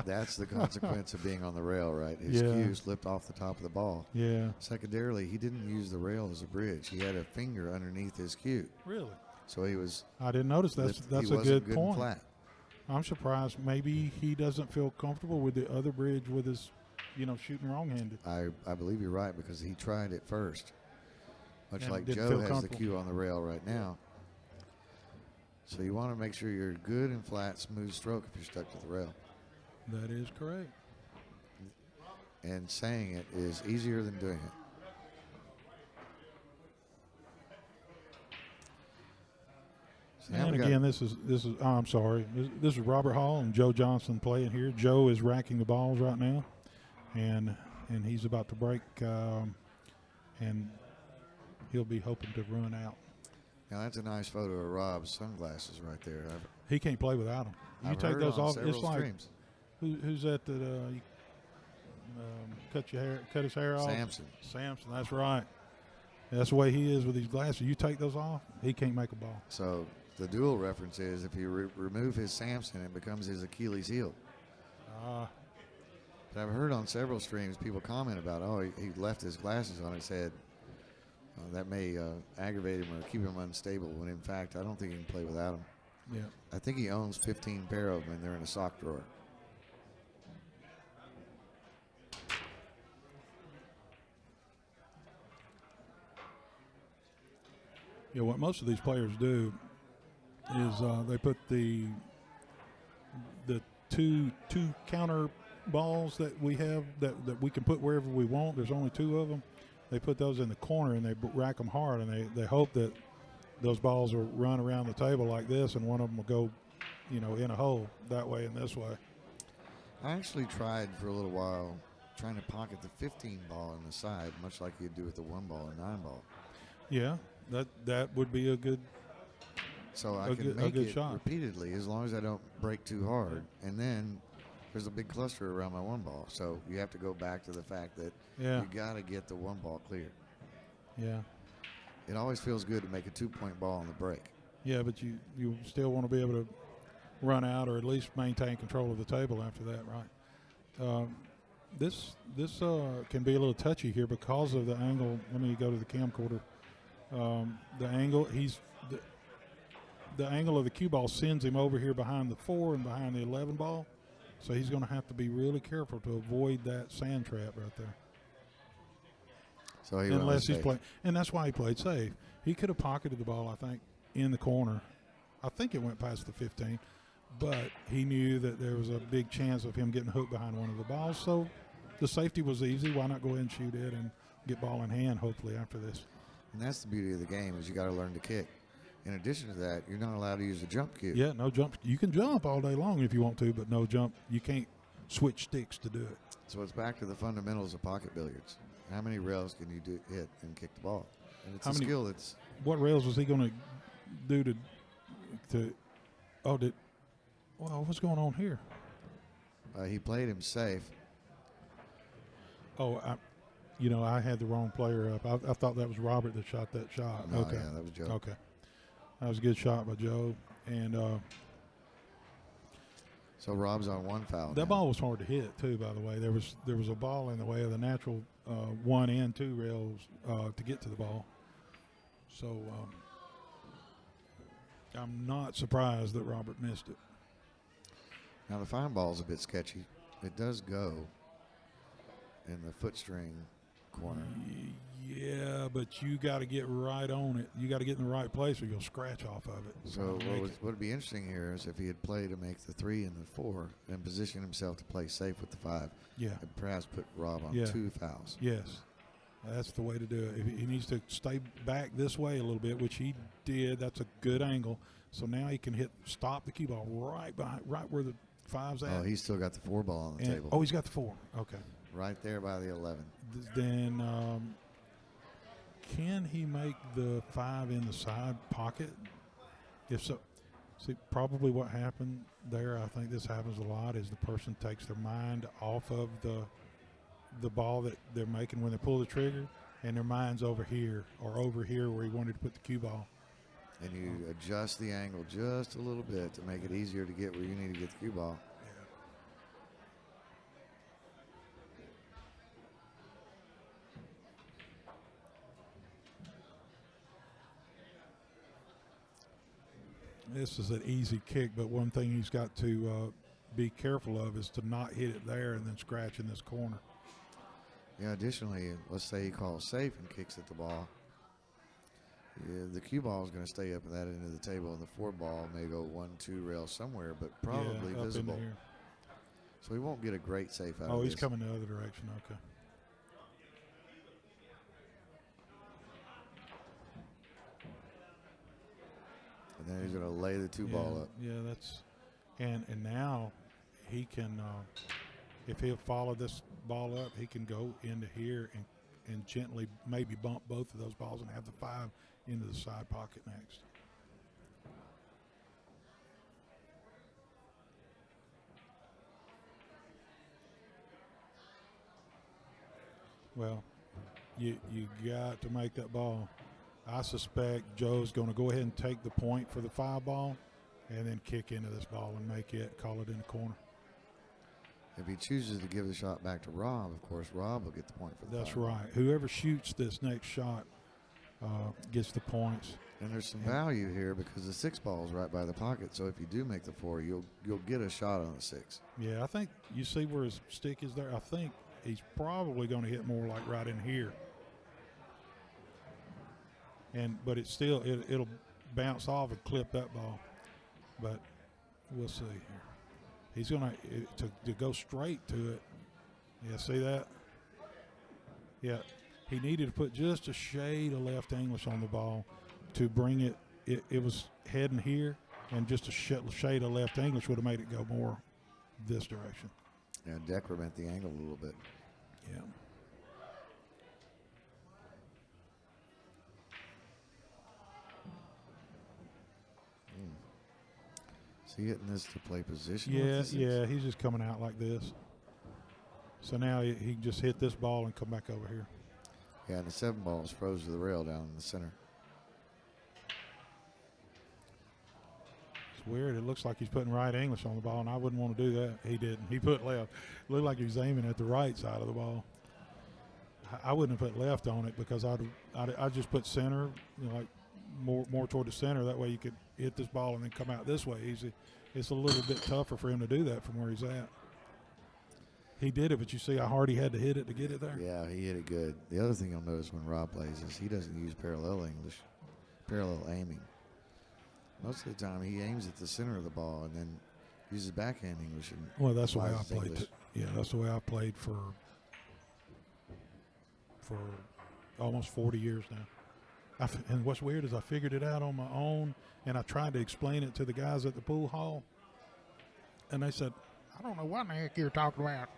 that's the consequence of being on the rail, right? His Yeah. cue slipped off the top of the ball. Yeah. Secondarily, he didn't use the rail as a bridge. He had a finger underneath his cue. Really? So he was I didn't notice. That's he a wasn't good and point. flat. I'm surprised. Maybe he doesn't feel comfortable with the other bridge with his, shooting wrong-handed. I believe you're right because he tried it first. Much And like didn't Joe feel has the comfortable. cue on the rail right now. So you want to make sure you're good and flat, smooth stroke if you're stuck to the rail. That is correct. And saying it is easier than doing it. So now And we got- again, this is. I'm sorry. This is Robert Hall and Joe Johnson playing here. Joe is racking the balls right now, and he's about to break, and he'll be hoping to run out. now that's a nice photo of Rob's sunglasses right there. He can't play without them. You I've take heard those on off. several It's like streams. who's that you, cut his hair off? Samson. Samson. That's right. That's the way he is with these glasses. You take those off, he can't make a ball. So the dual reference is if you remove his Samson, it becomes his Achilles heel. But I've heard on several streams people comment about, he left his glasses on his head. That may aggravate him or keep him unstable, when in fact, I don't think he can play without them. Yeah. I think he owns 15 pair of them, and they're in a sock drawer. Yeah, what most of these players do is they put the two counter balls that we have that we can put wherever we want. There's only two of them. They put those in the corner and they rack them hard, and they hope that those balls will run around the table like this, and one of them will go, in a hole that way and this way. I actually tried for a little while trying to pocket the 15 ball on the side, much like you'd do with the 1 ball and 9 ball. Yeah, that would be a good. So I can a make good it shot. repeatedly as long as I don't break too hard. And then there's a big cluster around my 1 ball. So you have to go back to the fact that Yeah. you got to get the 1 ball clear. Yeah. It always feels good to make a 2-point ball on the break. Yeah, but you still want to be able to run out or at least maintain control of the table after that, right? This can be a little touchy here because of the angle. Let me go to the camcorder. The angle the angle of the cue ball sends him over here behind the 4 and behind the 11 ball, so he's going to have to be really careful to avoid that sand trap right there. So he went Unless he's safe. playing, and that's why he played safe. He could have pocketed the ball, I think, in the corner. I think it went past the 15, but he knew that there was a big chance of him getting hooked behind one of the balls. So the safety was easy. Why not go ahead and shoot it and get ball in hand, hopefully, after this. And that's the beauty of the game is you got to learn to kick. In addition to that, you're not allowed to use the jump cue. Yeah, no jump. You can jump all day long if you want to, but no jump. You can't switch sticks to do it. So it's back to the fundamentals of pocket billiards. How many rails can you hit and kick the ball? And it's How a many- skill that's What rails was he going to do what's going on here? he played him safe. Oh, You know, I had the wrong player up. I thought that was Robert that shot that shot. No, Okay. yeah, that was Joe. Okay. That was a good shot by Joe. And So Rob's on one foul. that now. ball was hard to hit, too, by the way. There was a ball in the way of the natural 1 and 2 rails to get to the ball. So I'm not surprised that Robert missed it. Now the fine ball's a bit sketchy. It does go in the footstring corner. Yeah, but you got to get right on it. You got to get in the right place or you'll scratch off of it. So what would be interesting here is if he had played to make the 3 and the 4 and positioned himself to play safe with the 5. Yeah. And perhaps put Rob on 2 fouls. Yes. That's the way to do it. He needs to stay back this way a little bit, which he did. That's a good angle. So now he can stop the cue ball right where the 5's at. Oh, he's still got the 4 ball on the table. Oh, he's got the 4. Okay. Right there by the 11. Then can he make the 5 in the side pocket? If so, see, probably what happened there, I think this happens a lot, is the person takes their mind off of the ball that they're making when they pull the trigger, and their mind's over here or over here where he wanted to put the cue ball. And you adjust the angle just a little bit to make it easier to get where you need to get the cue ball. This is an easy kick, but one thing he's got to be careful of is to not hit it there and then scratch in this corner. Yeah, additionally, let's say he calls safe and kicks at the ball. Yeah, the cue ball is going to stay up at that end of the table, and the 4 ball may go 1-2 rail somewhere, but probably up visible. in here. So he won't get a great safe out of Oh, this. he's coming the other direction. Okay. And then he's going to lay the 2 ball up. Yeah, that's and now he can if he'll follow this ball up, he can go into here and gently maybe bump both of those balls and have the 5 into the side pocket next. Well, you got to make that ball. I suspect Joe's going to go ahead and take the point for the 5 ball and then kick into this ball and make it, call it in the corner. If he chooses to give the shot back to Rob, of course, Rob will get the point for the 5. That's right. Whoever shoots this next shot gets the points. And there's some value here because the 6 ball is right by the pocket. So if you do make the 4, you'll get a shot on the 6. Yeah, I think you see where his stick is there. I think he's probably going to hit more like right in here. But it's still it'll bounce off and clip that ball. But we'll see here. He's going to go straight to it. Yeah, see that? Yeah, he needed to put just a shade of left English on the ball to bring it. It was heading here, and just a shade of left English would have made it go more this direction. Yeah, decrement the angle a little bit. Yeah. Is he hitting this to play position? Yeah, he's just coming out like this. So now he can just hit this ball and come back over here. Yeah, and the 7 ball is froze to the rail down in the center. It's weird. It looks like he's putting right English on the ball, and I wouldn't want to do that. He didn't. He put left. It looked like he was aiming at the right side of the ball. I wouldn't have put left on it because I'd just put center, like more toward the center. That way you could hit this ball and then come out this way easy. It's a little bit tougher for him to do that from where he's at. He did it, but you see how hard he had to hit it to get it there? Yeah, he hit it good. The other thing you'll notice when Rob plays is he doesn't use parallel aiming. Most of the time he aims at the center of the ball and then uses backhand English. Well, that's the way I applies his played. English. Yeah, that's the way I played for almost 40 years now. And what's weird is I figured it out on my own, and I tried to explain it to the guys at the pool hall, and they said, I don't know what in the heck you're talking about.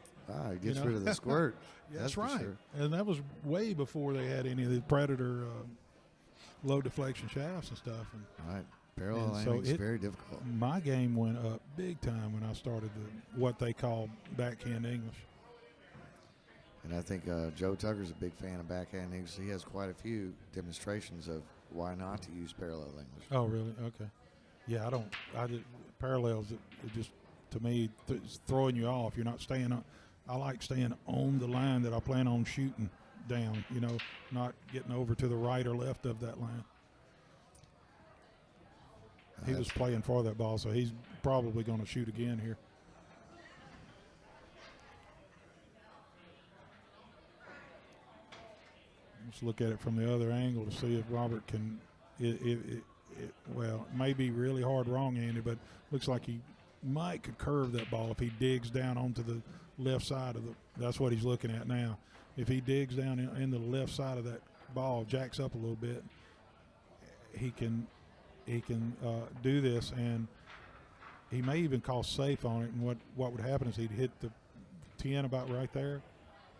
It gets rid of the squirt. That's for right. sure. And that was way before they had any of the Predator low deflection shafts and stuff. And Right. Parallel And so aiming is very difficult. my game went up big time when I started what they call backhand English. And I think Joe Tucker's a big fan of backhand. He has quite a few demonstrations of why not to use parallel English. Oh, really? Okay. Yeah, I don't. Parallels. It just to me it's throwing you off. You're not staying on. I like staying on the line that I plan on shooting down. You know, not getting over to the right or left of that line. He was playing for that ball, so he's probably going to shoot again here. Let's look at it from the other angle to see if Robert can. Well, it may be really hard wrong, Andy, but looks like he might could curve that ball if he digs down onto the left side of the. That's what he's looking at now. If he digs down into the left side of that ball, jacks up a little bit, he can do this, and he may even call safe on it. And what would happen is he'd hit the 10 about right there,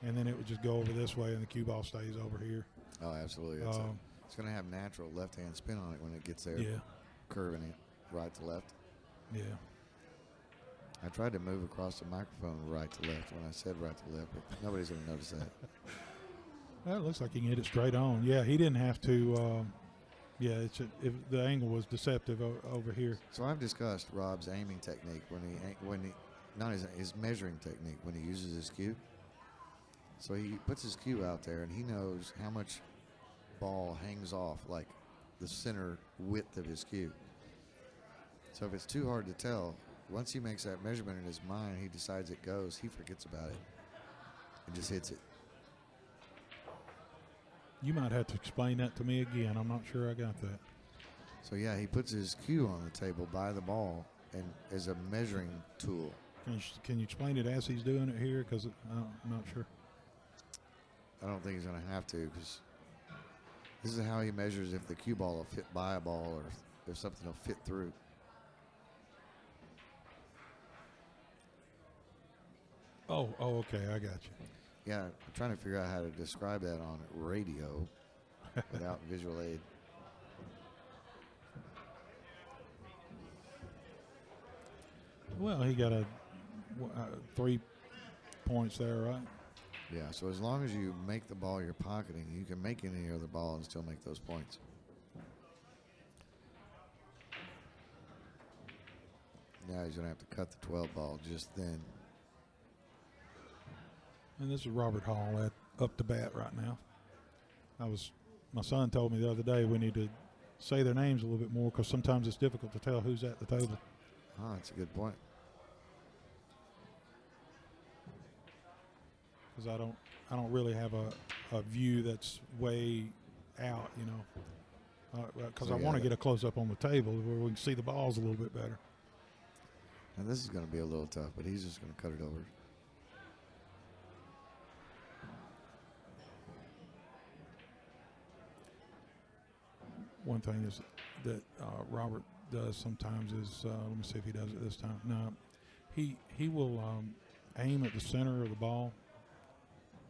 and then it would just go over this way, and the cue ball stays over here. Oh, absolutely. It's going to have natural left-hand spin on it when it gets there, Yeah. curving it right to left. Yeah. I tried to move across the microphone right to left when I said right to left, but nobody's going to notice that. Well, it looks like he can hit it straight on. Yeah, he didn't have to. If the angle was deceptive over here. So I've discussed Rob's aiming technique when he not his measuring technique when he uses his cue. So he puts his cue out there, and he knows how much ball hangs off, like the center width of his cue. So if it's too hard to tell, once he makes that measurement in his mind, he decides it goes, he forgets about it and just hits it. You might have to explain that to me again. I'm not sure I got that. So yeah, he puts his cue on the table by the ball and as a measuring tool. Can you explain it as he's doing it here? Because I'm not sure. I don't think he's going to have to, because this is how he measures if the cue ball will fit by a ball or if something will fit through. Oh, okay, I got you. Yeah, I'm trying to figure out how to describe that on radio without visual aid. Well, he got 3 points there, right? Yeah, so as long as you make the ball you're pocketing, you can make any other ball and still make those points. Now he's going to have to cut the 12 ball just then. And this is Robert Hall up to bat right now. My son told me the other day we need to say their names a little bit more because sometimes it's difficult to tell who's at the table. Oh, that's a good point. Because I don't really have a view that's way out, you know. Because So, I yeah, want to get a close up on the table where we can see the balls a little bit better. And this is going to be a little tough, but he's just going to cut it over. One thing is that Robert does sometimes is let me see if he does it this time. No, he will aim at the center of the ball,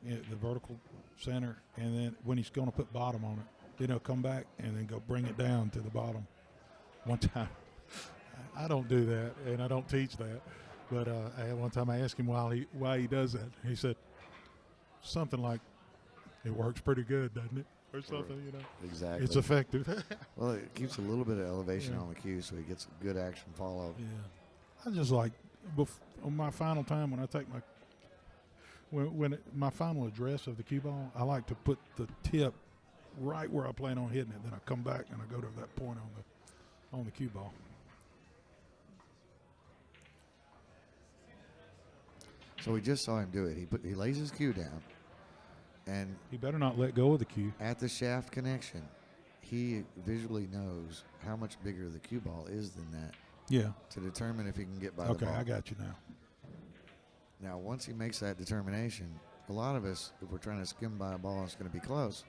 the vertical center, and then when he's going to put bottom on it, then he'll come back and then go bring it down to the bottom. One time, I don't do that, and I don't teach that, but one time I asked him why he does that. He said something like, "It works pretty good, doesn't it?" Or something, you know. Exactly. It's effective. Well, it keeps a little bit of elevation Yeah. on the cue, so he gets a good action follow. Yeah, I just like on my final time when I take my final address of the cue ball, I like to put the tip right where I plan on hitting it. Then I come back and I go to that point on the cue ball. So we just saw him do it. He lays his cue down, and He better not let go of the cue. at the shaft connection, he visually knows how much bigger the cue ball is than that Yeah. to determine if he can get by the Okay, ball. I got you now. Now, once he makes that determination, a lot of us, if we're trying to skim by a ball and it's going to be close,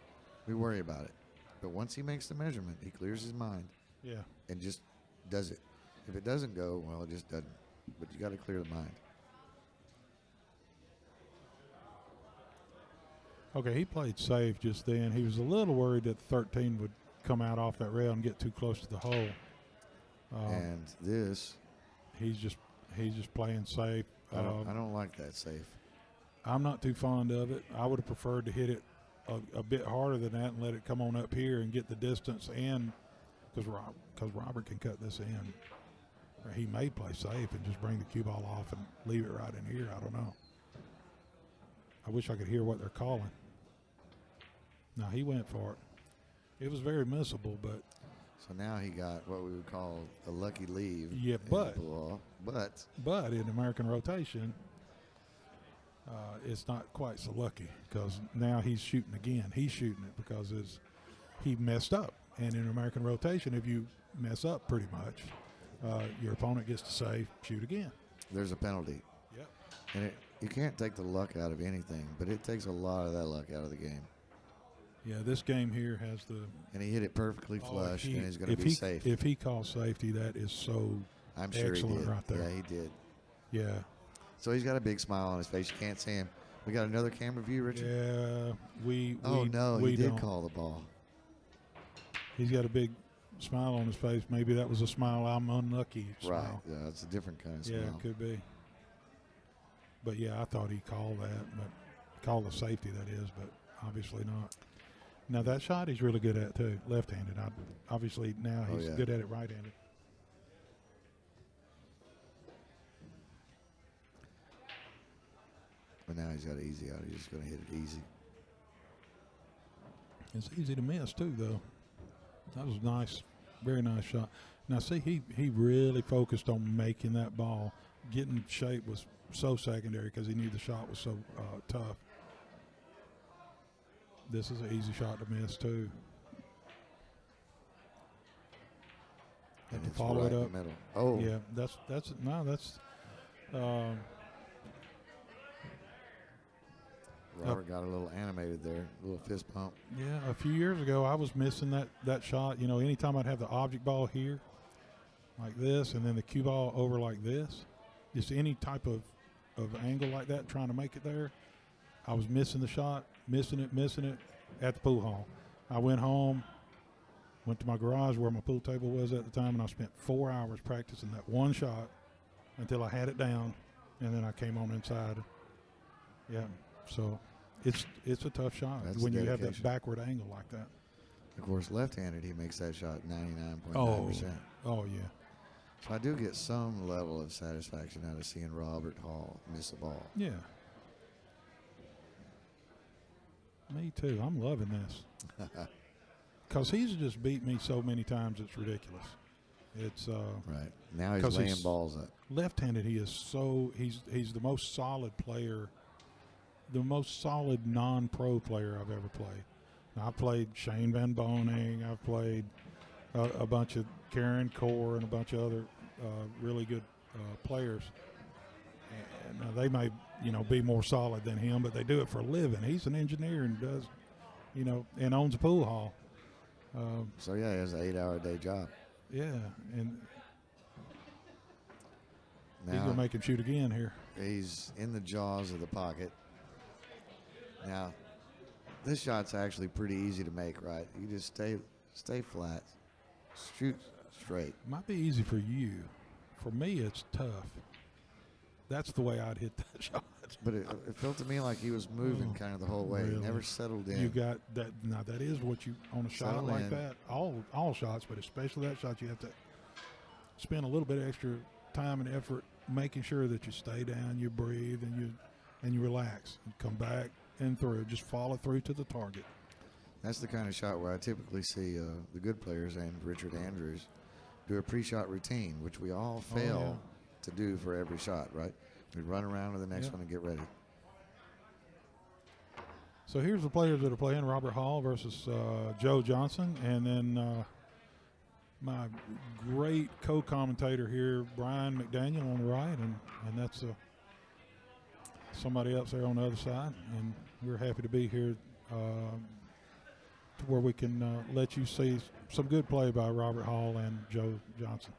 we worry about it. But once he makes the measurement, he clears his mind Yeah. and just does it. If it doesn't go, well, it just doesn't. But you got to clear the mind. Okay, he played safe just then. He was a little worried that 13 would come out off that rail and get too close to the hole. And this, He's just playing safe. I don't like that safe. I'm not too fond of it. I would have preferred to hit it a bit harder than that and let it come on up here and get the distance, and because Robert can cut this in. Or he may play safe and just bring the cue ball off and leave it right in here. I don't know. I wish I could hear what they're calling. No, he went for it. It was very missable, but. So now he got what we would call a lucky leave. Yeah, But in American rotation, it's not quite so lucky because now he's shooting again. He's shooting it because he messed up. And in American rotation, if you mess up pretty much, your opponent gets to say, shoot again. there's a penalty. Yep. And you can't take the luck out of anything, but it takes a lot of that luck out of the game. Yeah, this game here has the. And he hit it perfectly flush, and he's going to be safe. If he calls safety, that is so I'm sure excellent he did. right there. Yeah, he did. Yeah. So he's got a big smile on his face. You can't see him. We got another camera view, Richard? Yeah, we he did don't. call the ball. He's got a big smile on his face. Maybe that was a smile. I'm unlucky. Smile. Right. Yeah, it's a different kind of smile. Yeah, it could be. But yeah, I thought he called that, but called the safety, that is, but obviously not. Now that shot he's really good at too, left-handed. Obviously now he's good at it right-handed. But now he's got it easy out. He's just going to hit it easy. It's easy to miss too, though. That was nice, very nice shot. Now see, he really focused on making that ball. Getting shape was so secondary because he knew the shot was so tough. This is an easy shot to miss too. Have to follow it up. Middle. Oh, yeah, that's. Robert got a little animated there, a little fist pump. Yeah, a few years ago I was missing that shot. You know, anytime I'd have the object ball here, like this, and then the cue ball over like this, just any type of angle like that, trying to make it there, I was missing the shot, missing it at the pool hall. I went home, went to my garage where my pool table was at the time, and I spent 4 hours practicing that one shot until I had it down, and then I came on inside. Yeah, so it's a tough shot when you have that backward angle like that. Of course, left-handed, he makes that shot 99.9%. Oh, yeah. So I do get some level of satisfaction out of seeing Robert Hall miss a ball. Yeah. Me too. I'm loving this. Because he's just beat me so many times, it's ridiculous. It's right. Now he's laying balls up. Left-handed, he's the most solid player, the most solid non-pro player I've ever played. Now, I've played Shane Van Boning. I've played a bunch of Karen Core and a bunch of other really good players. And they may, be more solid than him, but they do it for a living. He's an engineer and does, and owns a pool hall. So yeah, he has an 8-hour day job. Yeah, and now, he's gonna make him shoot again here. He's in the jaws of the pocket. Now, this shot's actually pretty easy to make, right? You just stay flat, shoot straight. Might be easy for you. For me, it's tough. That's the way I'd hit that shot. But it felt to me like he was moving kind of the whole way. Really? He never settled in. You got that. Now, that is what you, on a shot Settle like in. that, all shots, but especially that shot, you have to spend a little bit of extra time and effort making sure that you stay down, you breathe, and you relax. You come back and through. Just follow through to the target. That's the kind of shot where I typically see the good players and Richard Andrews do a pre-shot routine, which we all fail to do for every shot, right? We run around to the next one and get ready. So here's the players that are playing: Robert Hall versus Joe Johnson, and then my great co-commentator here, Brian McDaniel, on the right, and that's somebody else there on the other side. And we're happy to be here to where we can let you see some good play by Robert Hall and Joe Johnson.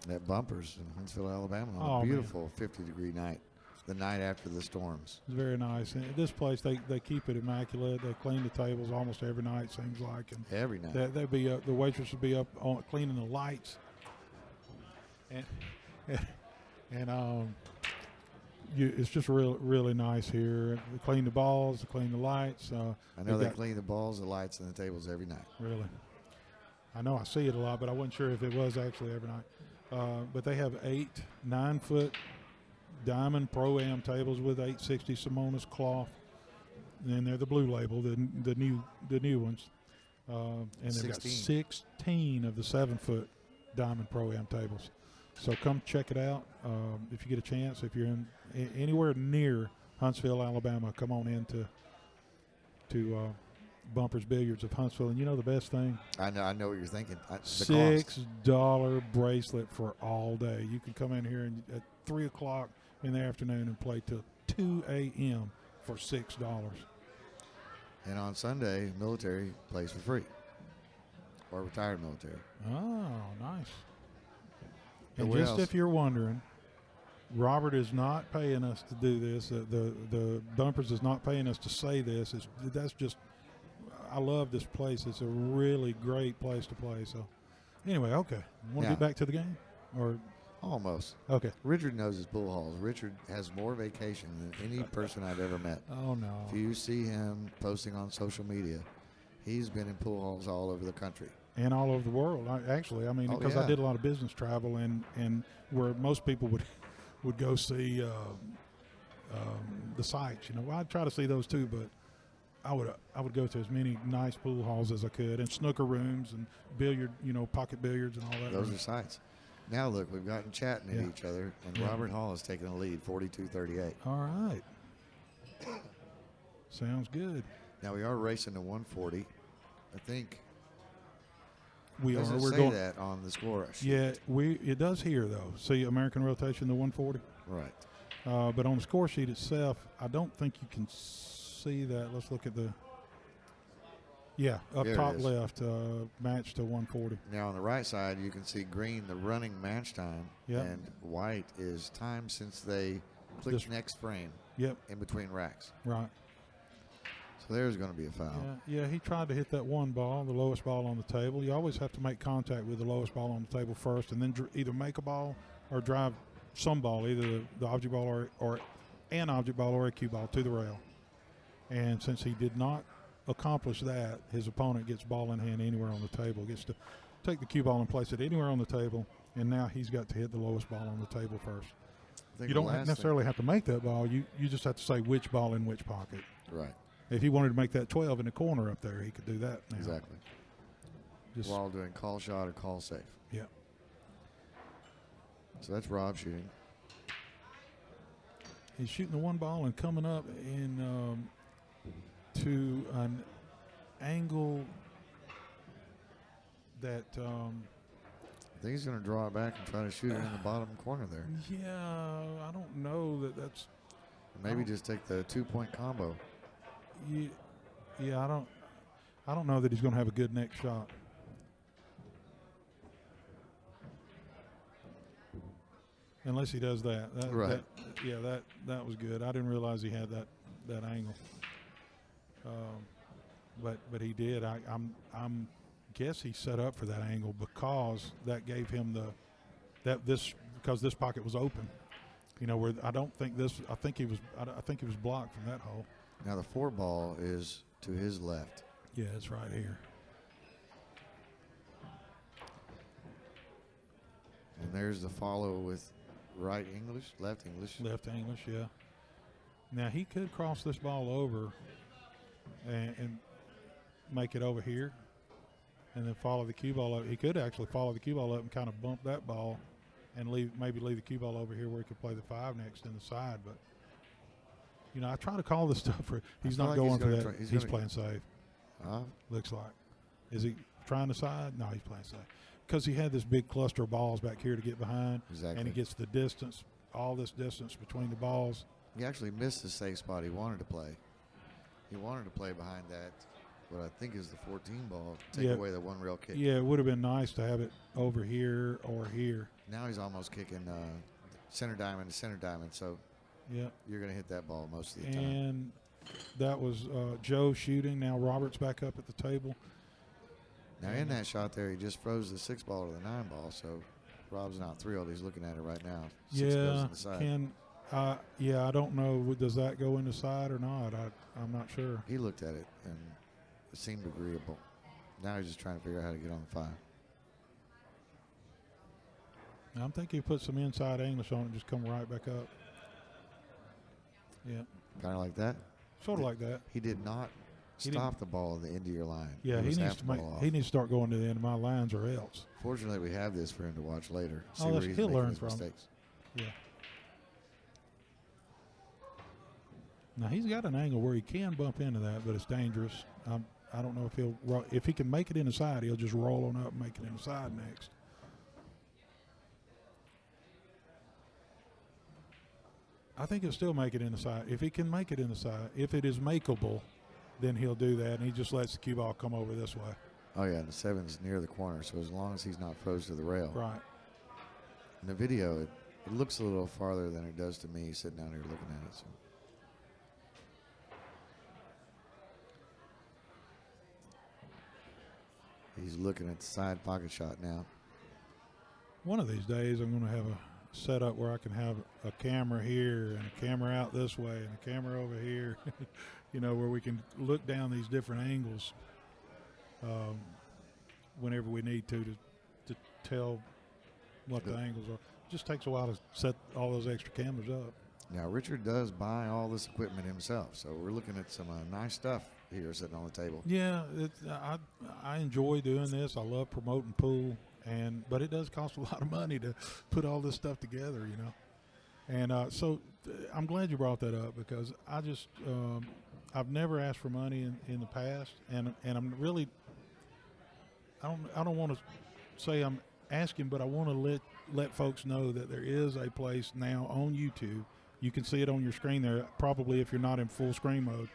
At Bumpers in Huntsville, Alabama, on a beautiful 50-degree night, the night after the storms. It's very nice. And this place, they keep it immaculate. They clean the tables almost every night, seems like. And every night. They'd be the waitress would be up on cleaning the lights. And it's just really nice here. They clean the balls, they clean the lights. I know they clean the balls, the lights, and the tables every night. Really? I know I see it a lot, but I wasn't sure if it was actually every night. But they have 8 9-foot diamond Pro-Am tables with 860 Simonis cloth. And they're the blue label, the new ones. And they've got 16 of the 7-foot diamond Pro-Am tables. So come check it out if you get a chance. If you're in anywhere near Huntsville, Alabama, come on in to Bumpers Billiards of Huntsville. And you know the best thing? I know what you're thinking. $6 bracelet for all day. You can come in here and at 3 o'clock in the afternoon and play till 2 a.m. for $6. And on Sunday, military plays for free, or retired military. Oh, nice. But And just if you're wondering, Robert is not paying us to do this. The Bumpers is not paying us to say this. That's just, I love this place. It's a really great place to play. So, anyway, okay. Want to get back to the game, or almost? Okay. Richard knows his pool halls. Richard has more vacation than any person I've ever met. Oh no! If you see him posting on social media, he's been in pool halls all over the country. And all over the world, actually. I mean, because I did a lot of business travel, and where most people would go see the sites. You know, well, I'd try to see those too, but I would go to as many nice pool halls as I could, and snooker rooms and billiard, pocket billiards and all that. Those are sites. Now look, we've gotten chatting at each other, and Robert Hall has taken the lead, 42-38. All right. Sounds good. Now we are racing to 140. I think. We're say going that on the score sheet. Yeah, it does here though. See, American rotation, the 140. Right. But on the score sheet itself, I don't think you can see that. Let's look at the. Yeah, up there top left, match to 140. Now on the right side, you can see green, the running match time, and white is time since they clicked next frame. Yep. In between racks. Right. So there's going to be a foul. Yeah, he tried to hit that one ball, the lowest ball on the table. You always have to make contact with the lowest ball on the table first, and then either make a ball or drive some ball, either the object ball or an object ball or a cue ball to the rail. And since he did not accomplish that, his opponent gets ball in hand anywhere on the table, gets to take the cue ball and place it anywhere on the table, and now he's got to hit the lowest ball on the table first. You don't necessarily have to make that ball. You just have to say which ball in which pocket. Right. If he wanted to make that 12 in the corner up there, he could do that now. Exactly. We're all doing call shot or call safe. Yeah. So that's Rob shooting. He's shooting the one ball and coming up in to an angle that I think he's going to draw it back and try to shoot it in the bottom corner there. Yeah, I don't know that's. Maybe just take the 2-point combo. Yeah, I don't know that he's going to have a good next shot. Unless he does that. Right. That was good. I didn't realize he had that angle. But he did. I'm guess he set up for that angle because that gave him because this pocket was open. Where I think he was blocked from that hole. Now the 4 ball is to his left. Yeah, it's right here. And there's the follow with left English. Left English, yeah. Now he could cross this ball over and make it over here and then follow the cue ball up. He could actually follow the cue ball up and kind of bump that ball and maybe leave the cue ball over here where he could play the 5 next in the side. But, I try to call this stuff for he's not going for that. He's playing safe. Looks like. Is he trying to side? No, he's playing safe. Because he had this big cluster of balls back here to get behind. Exactly. And he gets the distance, all this distance between the balls. He actually missed the safe spot he wanted to play. He wanted to play behind that, what I think is the 14 ball, take away the one rail kick. Yeah, it would have been nice to have it over here or here. Now he's almost kicking center diamond to center diamond, so you're going to hit that ball most of the time. And that was Joe shooting. Now Robert's back up at the table. Now in that shot there, he just froze the 6 ball to the 9 ball, so Rob's not thrilled. He's looking at it right now. 6 goes in the side. Yeah, I don't know. Does that go in the side or not? I'm not sure. He looked at it and it seemed agreeable. Now he's just trying to figure out how to get on the 5. I'm thinking he put some inside English on it and just come right back up. Yeah. Kind of like that. Sort of like that. He did not stop the ball at the end of your line. Yeah, he needs to start going to the end of my lines or else. Fortunately, we have this for him to watch later. See Oh, where he's he'll making learn his from it. mistakes. Yeah. Now he's got an angle where he can bump into that, but it's dangerous. I don't know if he can make it inside, he'll just roll on up and make it inside next. I think he'll still make it inside. If he can make it inside, if it is makeable, then he'll do that, and he just lets the cue ball come over this way. Oh, yeah, the 7's near the corner, so as long as he's not froze to the rail. Right. In the video, it looks a little farther than it does to me sitting down here looking at it. So. He's looking at the side pocket shot now. One of these days, I'm going to have a setup where I can have a camera here and a camera out this way and a camera over here, you know, where we can look down these different angles whenever we need to tell what the angles are. It just takes a while to set all those extra cameras up. Now, Richard does buy all this equipment himself, so we're looking at some nice stuff here sitting on the table. Yeah, I enjoy doing this. I love promoting pool, but it does cost a lot of money to put all this stuff together, you know. And so I'm glad you brought that up because I just I've never asked for money in the past, and I'm really I don't want to say I'm asking, but I want to let folks know that there is a place now on YouTube. You can see it on your screen there. Probably if you're not in full screen mode,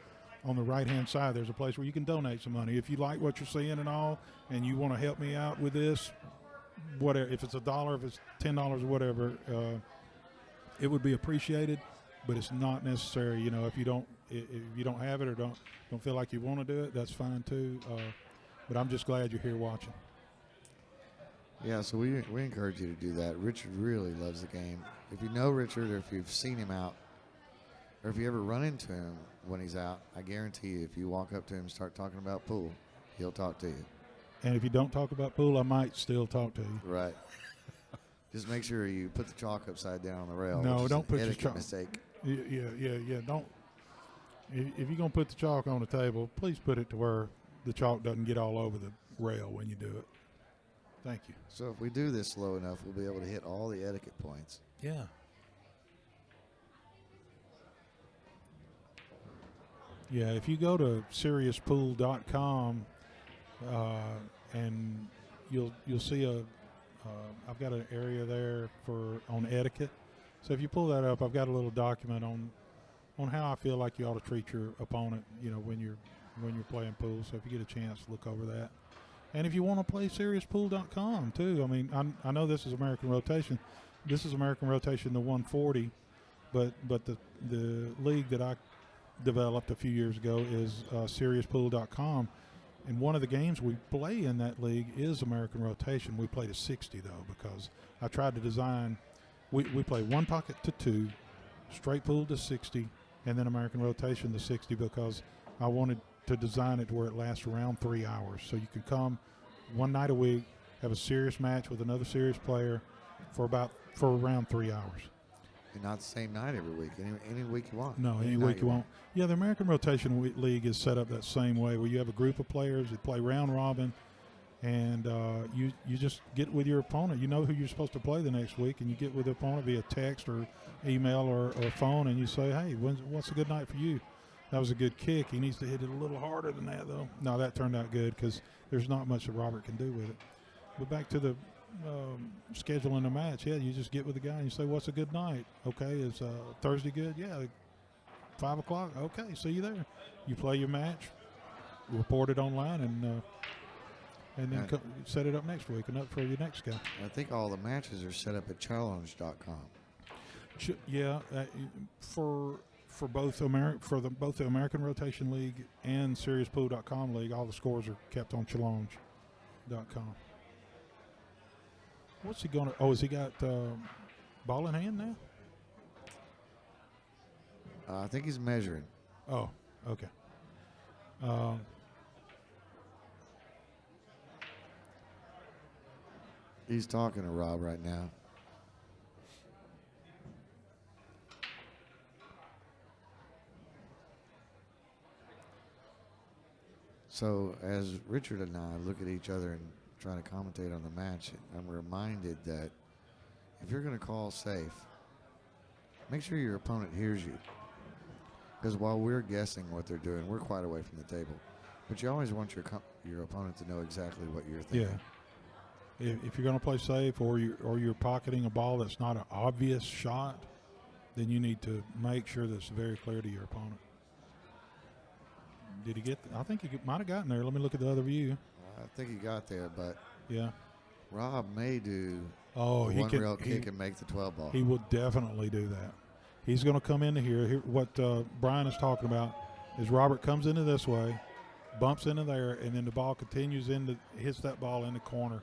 on the right-hand side, there's a place where you can donate some money. If you like what you're seeing and all, and you want to help me out with this, whatever, if it's $1, if it's $10 or whatever, it would be appreciated. But it's not necessary. You know, if you don't have it or don't feel like you want to do it, that's fine too. But I'm just glad you're here watching. Yeah, so we encourage you to do that. Richard really loves the game. If you know Richard or if you've seen him out or if you ever run into him when he's out, I guarantee you if you walk up to him and start talking about pool, he'll talk to you. And if you don't talk about pool, I might still talk to you. Right. Just make sure you put the chalk upside down on the rail. No, don't put your chalk. Mistake. Yeah. Don't. If you're going to put the chalk on the table, please put it to where the chalk doesn't get all over the rail when you do it. Thank you. So if we do this slow enough, we'll be able to hit all the etiquette points. Yeah. Yeah, if you go to seriouspool.com and you'll see I've got an area there on etiquette. So if you pull that up, I've got a little document on how I feel like you ought to treat your opponent, you know, when you're playing pool. So if you get a chance, look over that. And if you want to play seriouspool.com too, I mean, I know this is American Rotation. This is American Rotation the 140, but the league that I developed a few years ago is seriouspool.com. And one of the games we play in that league is American Rotation. We play to 60 though, because I tried to design. We play one pocket to 2, straight pool to 60, and then American Rotation to 60 because I wanted to design it to where it lasts around 3 hours. So you can come one night a week, have a serious match with another serious player for around 3 hours. And not the same night every week. Any week you want. No, any week you want. Yeah, the American Rotation League is set up that same way, where you have a group of players that play round robin, and you just get with your opponent. You know who you're supposed to play the next week, and you get with the opponent via text or email or phone, and you say, hey, what's a good night for you? That was a good kick. He needs to hit it a little harder than that, though. No, that turned out good because there's not much that Robert can do with it. But back to the scheduling a match. Yeah, you just get with the guy and you say, what's a good night? Okay, is Thursday good? Yeah, 5 o'clock. Okay, see you there. You play your match, report it online, and then set it up next week and up for your next guy. I think all the matches are set up at challenge.com. Yeah, for both the American Rotation League and SeriousPool.com League, all the scores are kept on challenge.com. What's he going to? Oh, has he got ball in hand now? I think he's measuring. Oh, okay. He's talking to Rob right now. So as Richard and I look at each other and try to commentate on the match, I'm reminded that if you're going to call safe, make sure your opponent hears you. Because while we're guessing what they're doing, we're quite away from the table. But you always want your opponent to know exactly what you're thinking. Yeah. If you're going to play safe or you're pocketing a ball that's not an obvious shot, then you need to make sure that's very clear to your opponent. Did he get? I think he might have gotten there. Let me look at the other view. I think he got there, but Yeah. Rob may do Oh, one rail kick and make the 12 ball. He will definitely do that. He's going to come into here. What Brian is talking about is Robert comes into this way, bumps into there, and then the ball continues hits that ball in the corner.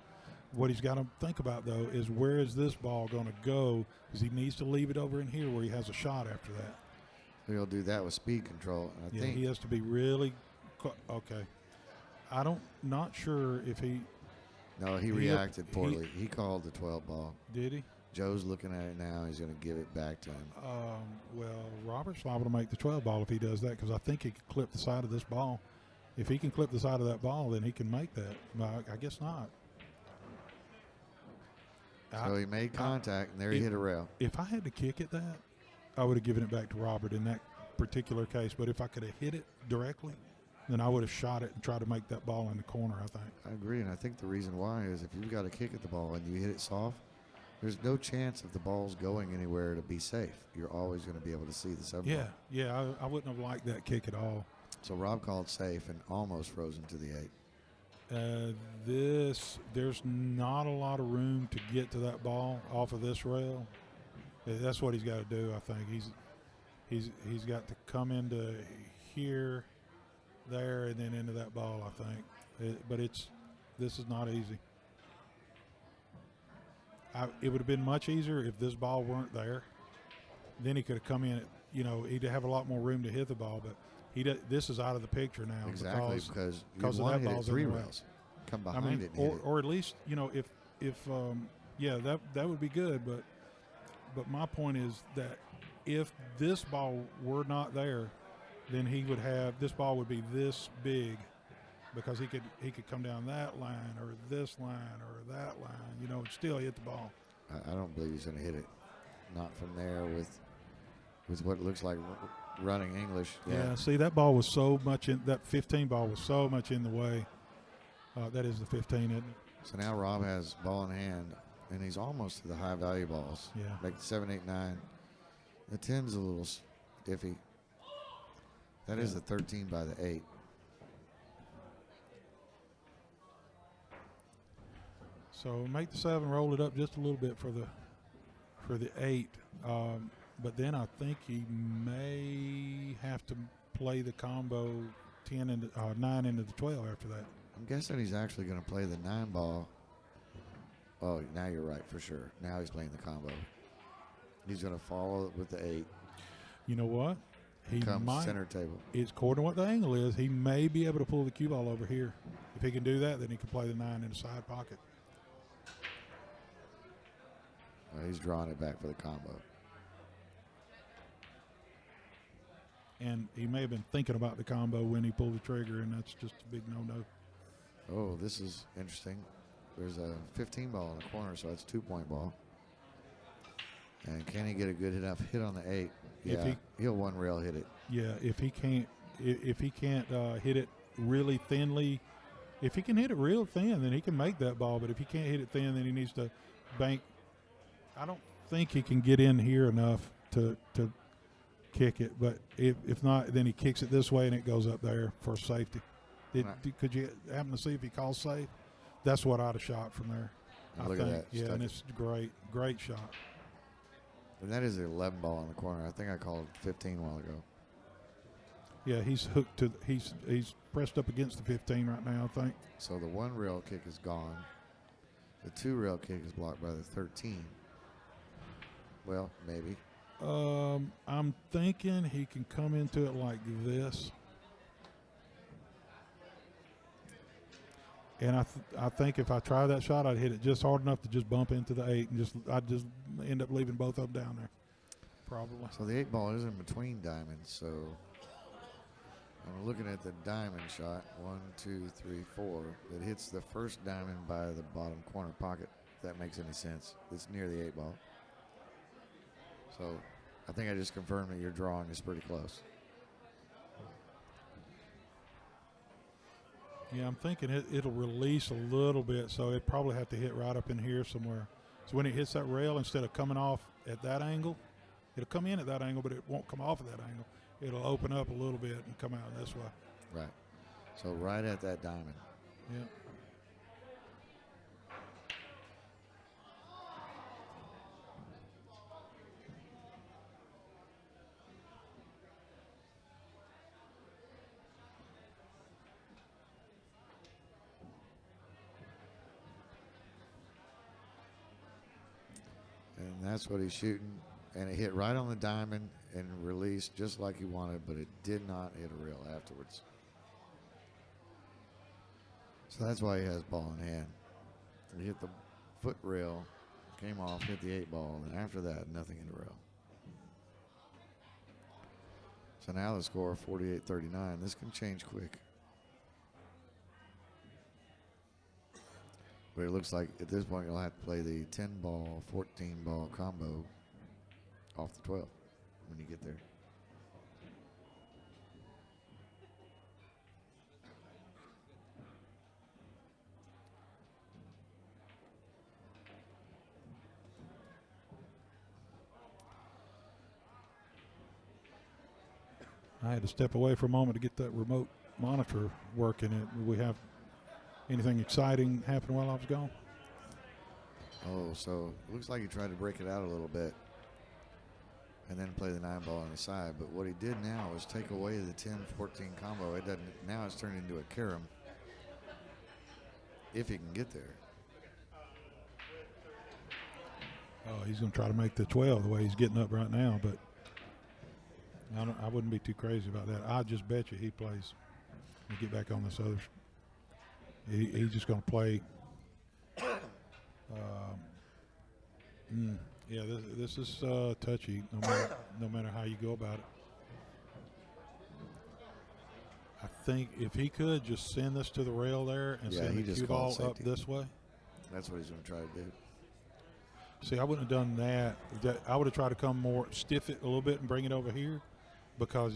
What he's got to think about, though, is where is this ball going to go? Because he needs to leave it over in here where he has a shot after that. He'll do that with speed control. And I think he has to be really okay. Not sure if he. No, he reacted poorly. He called the 12 ball. Did he? Joe's looking at it now. He's going to give it back to him. Well, Robert's liable to make the 12 ball if he does that, because I think he could clip the side of this ball. If he can clip the side of that ball, then he can make that. But I guess not. So he made contact, and there he hit a rail. If I had to kick at that, I would have given it back to Robert in that particular case. But if I could have hit it directly, then I would have shot it and tried to make that ball in the corner, I think. I agree, and I think the reason why is if you've got a kick at the ball and you hit it soft, there's no chance of the ball's going anywhere to be safe. You're always going to be able to see the 7 ball. Yeah, I wouldn't have liked that kick at all. So Rob called safe and almost froze him to the 8. There's not a lot of room to get to that ball off of this rail. That's what he's got to do. I think he's got to come into here, there, and then into that ball. I think, but this is not easy. It would have been much easier if this ball weren't there. Then he could have come in. He'd have a lot more room to hit the ball, but this is out of the picture now. Exactly, because you of want that to hit ball's it 3 in the way. rails. Come behind it and hit it. Or at least if that would be good. But my point is that if this ball were not there, then this ball would be this big, because he could come down that line or this line or that line, and still hit the ball. I don't believe he's going to hit it. Not from there with what looks like running English. Yeah. See, that ball was so much in that 15 ball was so much in the way. That is the 15, isn't it? So now Rob has ball in hand, and he's almost to the high value balls. Yeah. Like the 7, 8, 9. The 10's a little iffy. That is the 13 by the 8. So make the 7, roll it up just a little bit for the 8. But then I think he may have to play the combo 9 into the 12 after that. I'm guessing he's actually going to play the 9 ball. Oh, now you're right for sure. Now he's playing the combo. He's going to follow it with the 8. You know what? He comes might, center table. It's according to what the angle is. He may be able to pull the cue ball over here. If he can do that, then he can play the 9 in the side pocket. He's drawing it back for the combo. And he may have been thinking about the combo when he pulled the trigger, and that's just a big no-no. Oh, this is interesting. There's a 15 ball in the corner, so it's 2-point ball. And can he get a good enough hit on the 8? Yeah, he'll 1 rail hit it. Yeah, if he can't hit it really thinly, if he can hit it real thin, then he can make that ball. But if he can't hit it thin, then he needs to bank. I don't think he can get in here enough to kick it. But if not, then he kicks it this way and it goes up there for safety. Could you happen to see if he calls safe? That's what I'd have shot from there. Look at that. Yeah, and it's great shot. And that is the 11 ball in the corner. I think I called 15 a while ago. Yeah, he's hooked to. He's pressed up against the 15 right now, I think. So the 1 rail kick is gone. The 2 rail kick is blocked by the 13. Well, maybe. I'm thinking he can come into it like this. And I think if I try that shot, I'd hit it just hard enough to just bump into the 8, and I'd just end up leaving both of them down there, probably. So the 8 ball is in between diamonds. So I'm looking at the diamond shot. 1, 2, 3, 4. It hits the first diamond by the bottom corner pocket. If that makes any sense. It's near the 8 ball. So I think I just confirmed that your drawing is pretty close. Yeah, I'm thinking it'll release a little bit, so it probably have to hit right up in here somewhere. So when it hits that rail, instead of coming off at that angle, it'll come in at that angle, but it won't come off at that angle. It'll open up a little bit and come out this way. Right. So right at that diamond. Yeah. And that's what he's shooting. And it hit right on the diamond and released just like he wanted, but it did not hit a rail afterwards. So that's why he has ball in hand. He hit the foot rail, came off, hit the 8 ball, and after that, nothing in a rail. So now the score 48-39. This can change quick. But it looks like at this point you'll have to play the 10 ball, 14 ball combo off the 12 when you get there. I had to step away for a moment to get that remote monitor working. We have anything exciting happen while I was gone? Oh, so it looks like he tried to break it out a little bit and then play the 9 ball on the side. But what he did now is take away the 10-14 combo. It doesn't. Now it's turned into a carom if he can get there. Oh, he's going to try to make the 12 the way he's getting up right now, but I wouldn't be too crazy about that. I just bet you he plays. We'll get back on this other. He's just going to play. Yeah, this is touchy. No matter how you go about it. I think if he could just send this to the rail there and send the cue ball up this way. That's what he's going to try to do. See, I wouldn't have done that. I would have tried to come more stiff it a little bit and bring it over here, because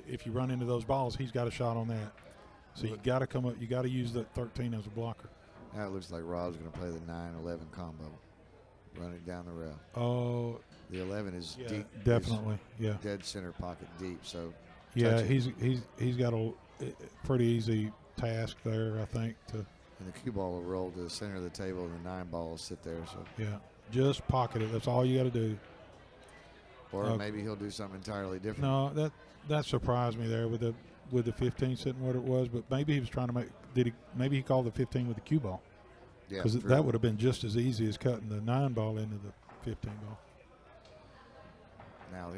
if you run into those balls, he's got a shot on that. So you got to come up. You got to use that 13 as a blocker. Now it looks like Rob's going to play the 9-11 combo, run it down the rail. Oh, the 11 is deep. Definitely, yeah. Dead center pocket deep. So yeah, he's got a pretty easy task there, I think. And the cue ball will roll to the center of the table, and the 9 ball will sit there. So yeah, just pocket it. That's all you got to do. Or maybe he'll do something entirely different. No, that surprised me there with the 15 sitting what it was, but maybe he was trying to make. Maybe he called the 15 with the cue ball. Yeah, because that would have been just as easy as cutting the 9 ball into the 15 ball. Now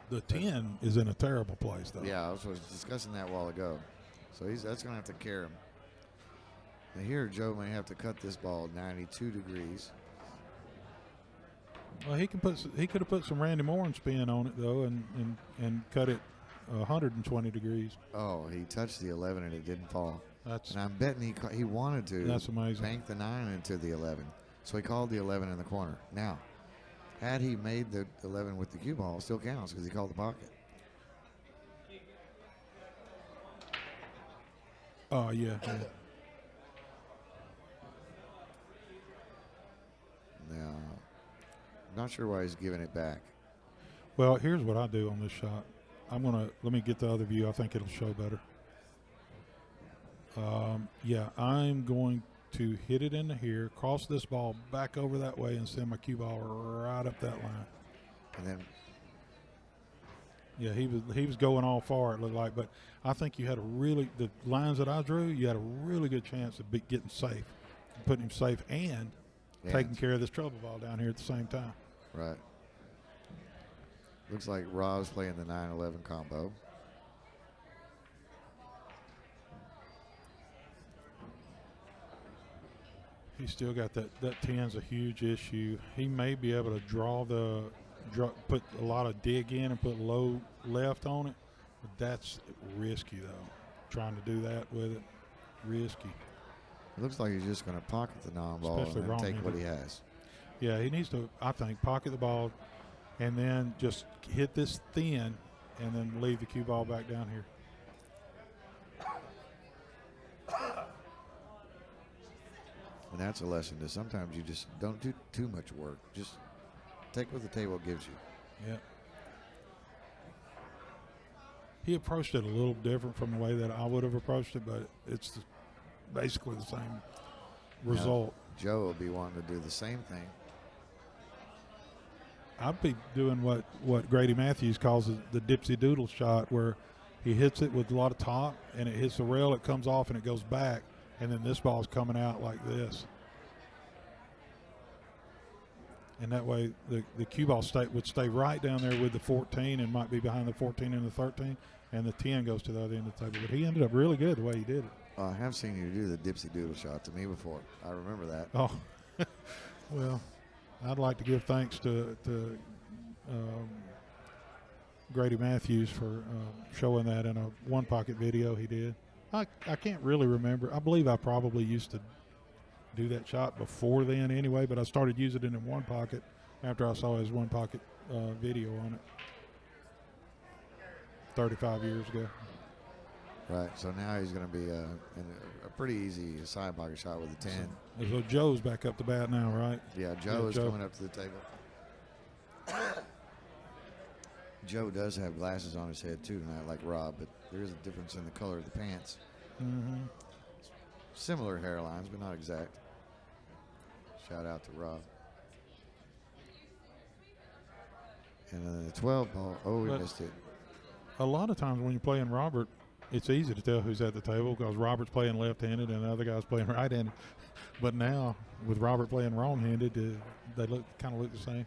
the 10 is in a terrible place though. Yeah, I was discussing that a while ago. So that's going to have to carry him. Now here, Joe may have to cut this ball 92 degrees. Well, he could have put some Randy Morin spin on it though, and cut it 120 degrees. Oh, he touched the 11 and it didn't fall. And I'm betting he wanted to. That's amazing. Bank the 9 into the 11, so he called the 11 in the corner. Now, had he made the 11 with the cue ball, it still counts because he called the pocket. Oh yeah. Now, I'm not sure why he's giving it back. Well, here's what I do on this shot. Let me get the other view. I think it'll show better. Yeah, I'm going to hit it into here, cross this ball back over that way, and send my cue ball right up that line. And then, yeah, he was going all far, it looked like, but I think you had the lines that I drew, you had a really good chance of getting safe, putting him safe, and taking care of this trouble ball down here at the same time. Right. Looks like Rob's playing the 9-11 combo. He's still got that 10's a huge issue. He may be able to put a lot of dig in and put low left on it, but that's risky though. Trying to do that with it, risky. It looks like he's just going to pocket the non-ball Especially and then take wrong-handed. what he has. Yeah, he needs to, I think, pocket the ball and then just hit this thin and then leave the cue ball back down here. And that's a lesson that sometimes you just don't do too much work. Just take what the table gives you. Yeah. He approached it a little different from the way that I would have approached it, but it's basically the same result. Now, Joe will be wanting to do the same thing. I'd be doing what Grady Matthews calls the dipsy doodle shot, where he hits it with a lot of top and it hits the rail, it comes off and it goes back, and then this ball's coming out like this. And that way the cue ball would stay right down there with the 14 and might be behind the 14 and the 13, and the 10 goes to the other end of the table. But he ended up really good the way he did it. I have seen you do the dipsy doodle shot to me before. I remember that. Oh, well, I'd like to give thanks to Grady Matthews for showing that in a one pocket video he did. I can't really remember. I believe I probably used to do that shot before then anyway, but I started using it in one pocket after I saw his one pocket video on it 35 years ago. Right, so now he's going to be in a pretty easy side pocket shot with a 10. So Joe's back up the bat now, right? Yeah, Joe is coming up to the table. Joe does have glasses on his head too tonight, like Rob, but there is a difference in the color of the pants. Mm-hmm. Similar hairlines, but not exact. Shout out to Rob. And then the 12 ball, we missed it. A lot of times when you're playing Robert, it's easy to tell who's at the table because Robert's playing left-handed and the other guy's playing right-handed. But now, with Robert playing wrong-handed, they kind of look the same.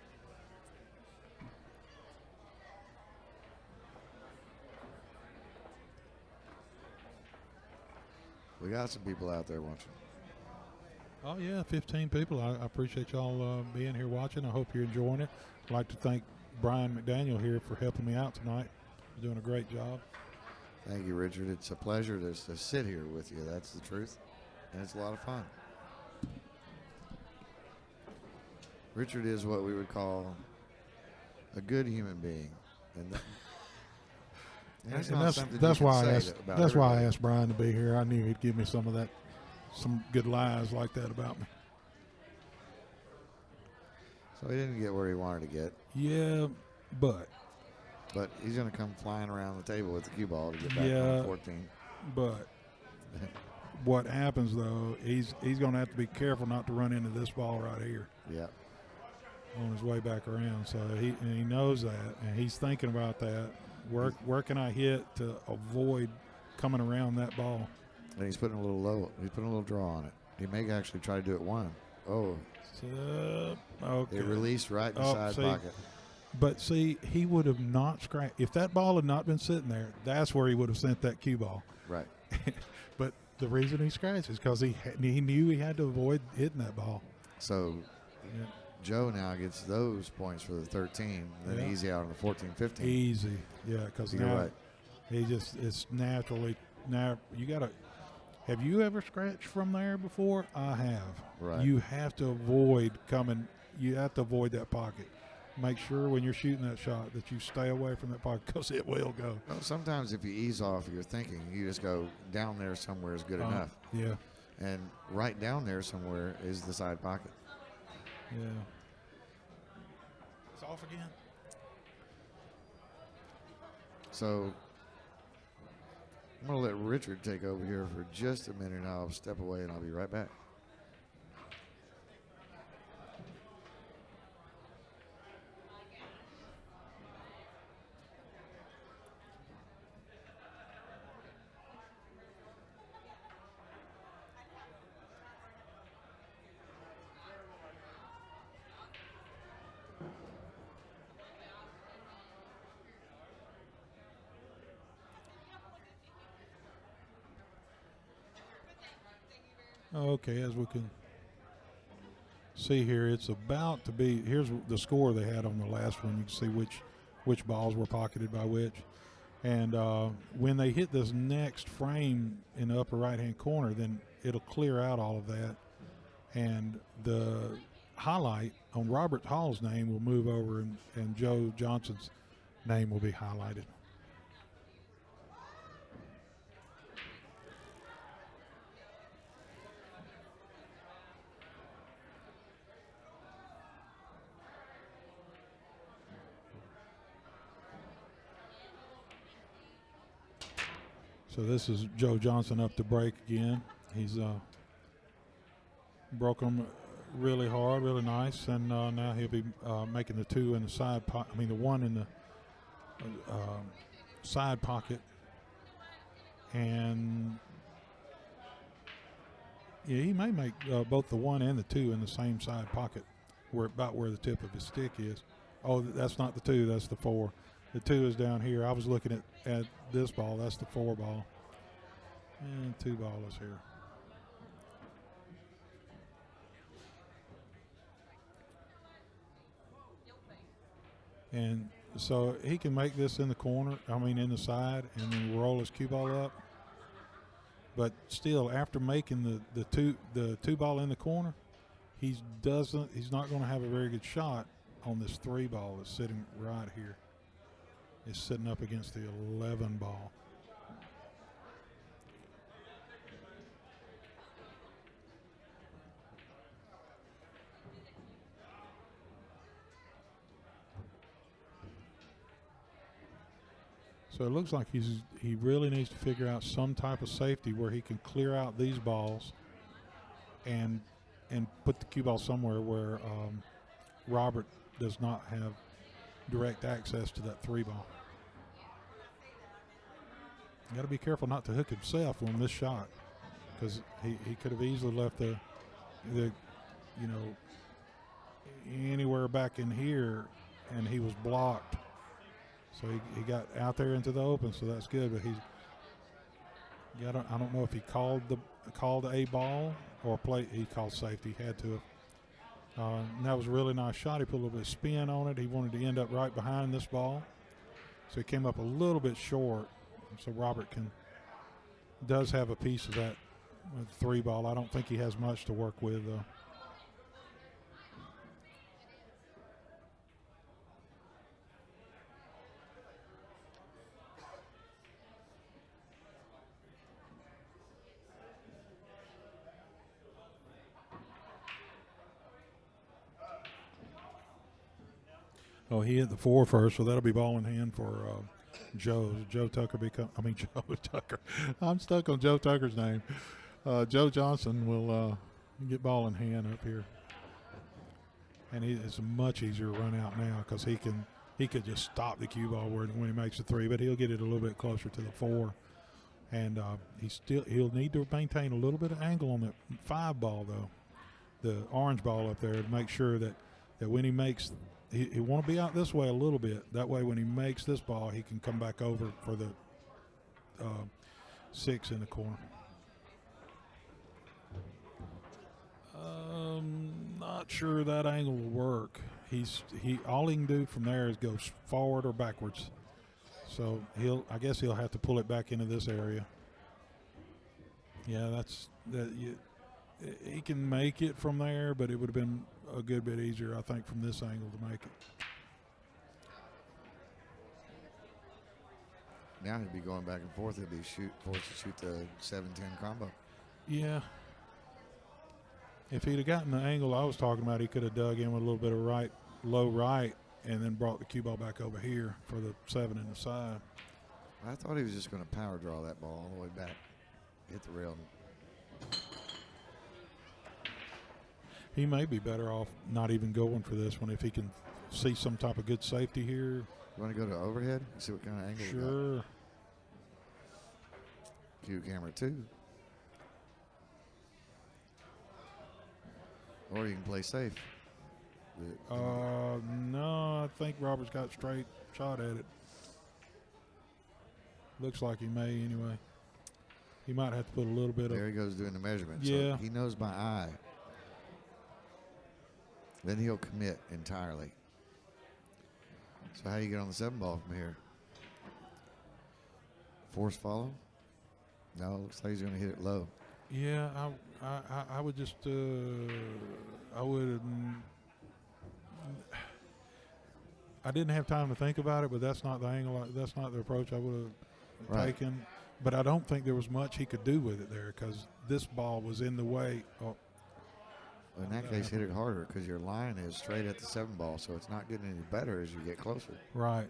We got some people out there watching. Oh, yeah, 15 people. I appreciate y'all being here watching. I hope you're enjoying it. I'd like to thank Brian McDaniel here for helping me out tonight. He's doing a great job. Thank you, Richard. It's a pleasure to sit here with you. That's the truth. And it's a lot of fun. Richard is what we would call a good human being. And that's why I asked Brian to be here. I knew he'd give me some good lies like that about me. So he didn't get where he wanted to get. Yeah, but he's going to come flying around the table with the cue ball to get back on 14. But what happens though, he's going to have to be careful not to run into this ball right here. Yeah. On his way back around, so he knows that, and he's thinking about that. Where can I hit to avoid coming around that ball? And he's putting a little low. He's putting a little draw on it. He may actually try to do it one. Oh. Okay. It released right in the side pocket. But see, he would have not scratched. If that ball had not been sitting there, that's where he would have sent that cue ball. Right. But the reason he scratched is because he knew he had to avoid hitting that ball. So Joe now gets those points for the 13, and then easy out on the 14, 15. Easy, yeah, because now right. he just it's naturally now you got to. Have you ever scratched from there before? I have. Right. You have to avoid coming. You have to avoid that pocket. Make sure when you're shooting that shot that you stay away from that pocket because it will go. Well, sometimes if you ease off your thinking, you just go down there somewhere is good enough. Yeah. And right down there somewhere is the side pocket. Yeah. It's off again. So I'm going to let Richard take over here for just a minute, and I'll step away, and I'll be right back. Okay, as we can see here, it's about to be. Here's the score they had on the last one. You can see which balls were pocketed by which. And when they hit this next frame in the upper right-hand corner, then it'll clear out all of that. And the highlight on Robert Hall's name will move over, and Joe Johnson's name will be highlighted. So this is Joe Johnson up to break again. He's broke them really hard, really nice, and now he'll be making the two in the side pocket. I mean, the one in the side pocket, and yeah, he may make both the one and the two in the same side pocket, about where the tip of his stick is. Oh, that's not the two, that's the four. The two is down here. I was looking at this ball. That's the 4 ball. And 2 ball is here. And so he can make this in the corner, in the side, and then roll his cue ball up. But still, after making the two ball in the corner, he's not going to have a very good shot on this 3 ball that's sitting right here. It's sitting up against the 11 ball. So it looks like he really needs to figure out some type of safety where he can clear out these balls and put the cue ball somewhere where Robert does not have direct access to that 3 ball. You got to be careful not to hook himself on this shot, because he could have easily left the anywhere back in here, and he was blocked. So he got out there into the open, so that's good. But I don't know if he called a ball or play. He called safety. He had to. And that was a really nice shot. He put a little bit of spin on it. He wanted to end up right behind this ball, so he came up a little bit short. So Robert does have a piece of that with 3 ball. I don't think he has much to work with though. Oh, he hit the 4 first, so that'll be ball in hand for Joe. Joe Tucker Joe Tucker. I'm stuck on Joe Tucker's name. Joe Johnson will get ball in hand up here, and it's a much easier run out now because he could just stop the cue ball when he makes the 3, but he'll get it a little bit closer to the 4, and he'll need to maintain a little bit of angle on that 5 ball though, the orange ball up there, to make sure that when he makes. He want to be out this way a little bit. That way when he makes this ball, he can come back over for the 6 in the corner. Not sure that angle will work. All he can do from there is go forward or backwards. So I guess he'll have to pull it back into this area. Yeah, he can make it from there, but it would have been a good bit easier, I think, from this angle to make it. Now he'd be going back and forth. He'd be forced to shoot the 7-10 combo. Yeah. If he'd have gotten the angle I was talking about, he could have dug in with a little bit of low right, and then brought the cue ball back over here for the 7 in the side. I thought he was just going to power draw that ball all the way back, hit the rail. He may be better off not even going for this one if he can see some type of good safety here. You want to go to overhead and see what kind of angle Sure. we got? Cue camera 2. Or you can play safe. No, I think Robert's got straight shot at it. Looks like he may anyway. He might have to put a little bit There of. he goes doing the measurement. Yeah. So he knows my eye. Then he'll commit entirely. So how do you get on the 7 ball from here? Force follow? No, it looks like he's going to hit it low. Yeah, I would just I would. I didn't have time to think about it, but that's not the angle. That's not the approach I would have taken. But I don't think there was much he could do with it there because this ball was in the way. Oh, Well, in that case, hit it harder because your line is straight at the 7 ball, so it's not getting any better as you get closer. right.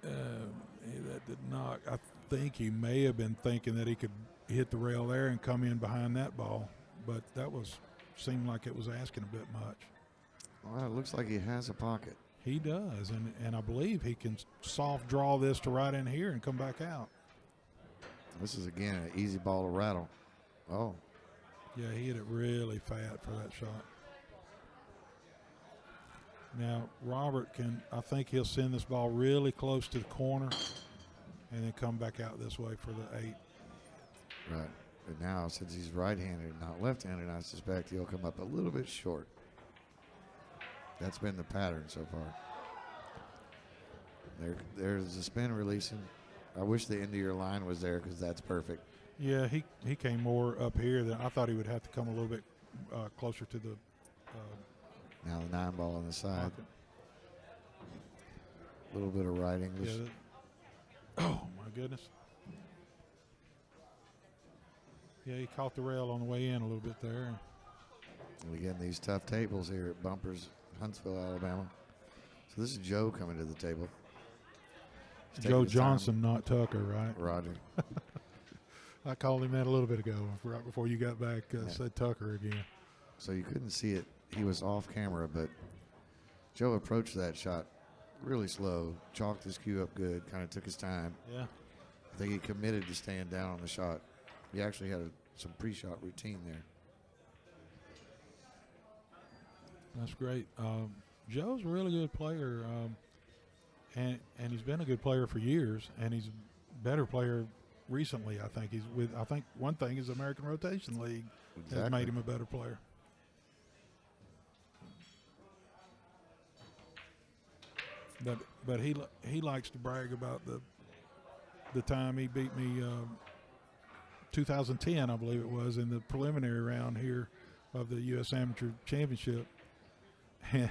That did not. I think he may have been thinking that he could hit the rail there and come in behind that ball, but that seemed like it was asking a bit much. Well, it looks like he has a pocket. He does, and I believe he can soft draw this to right in here and come back out. This is, again, an easy ball to rattle. Oh, Yeah, he hit it really fat for that shot. Now, Robert I think he'll send this ball really close to the corner and then come back out this way for the 8. right. But now, since he's right-handed, not left-handed, I suspect he'll come up a little bit short. That's been the pattern so far. There's the spin releasing. I wish the end of your line was there because that's perfect. Yeah, he came more up here than I thought he would have to come a little bit closer to the Now the 9 ball on the side. pocket. A little bit of right English. Yeah, oh, my goodness. Yeah, he caught the rail on the way in a little bit there. And we get these tough tables here at Bumpers, Huntsville, Alabama. So this is Joe coming to the table. He's taking Joe his time. Johnson, not Tucker, right? Roger. I called him that a little bit ago, right before you got back. Said Tucker again. So you couldn't see it. He was off camera, but Joe approached that shot really slow, chalked his cue up good, kind of took his time. Yeah. I think he committed to staying down on the shot. He actually had some pre-shot routine there. That's great. Joe's a really good player, and he's been a good player for years, and he's a better player recently. I think I think one thing is the American Rotation League has made him a better player. But he likes to brag about the time he beat me 2010, I believe it was, in the preliminary round here of the U.S. Amateur Championship. And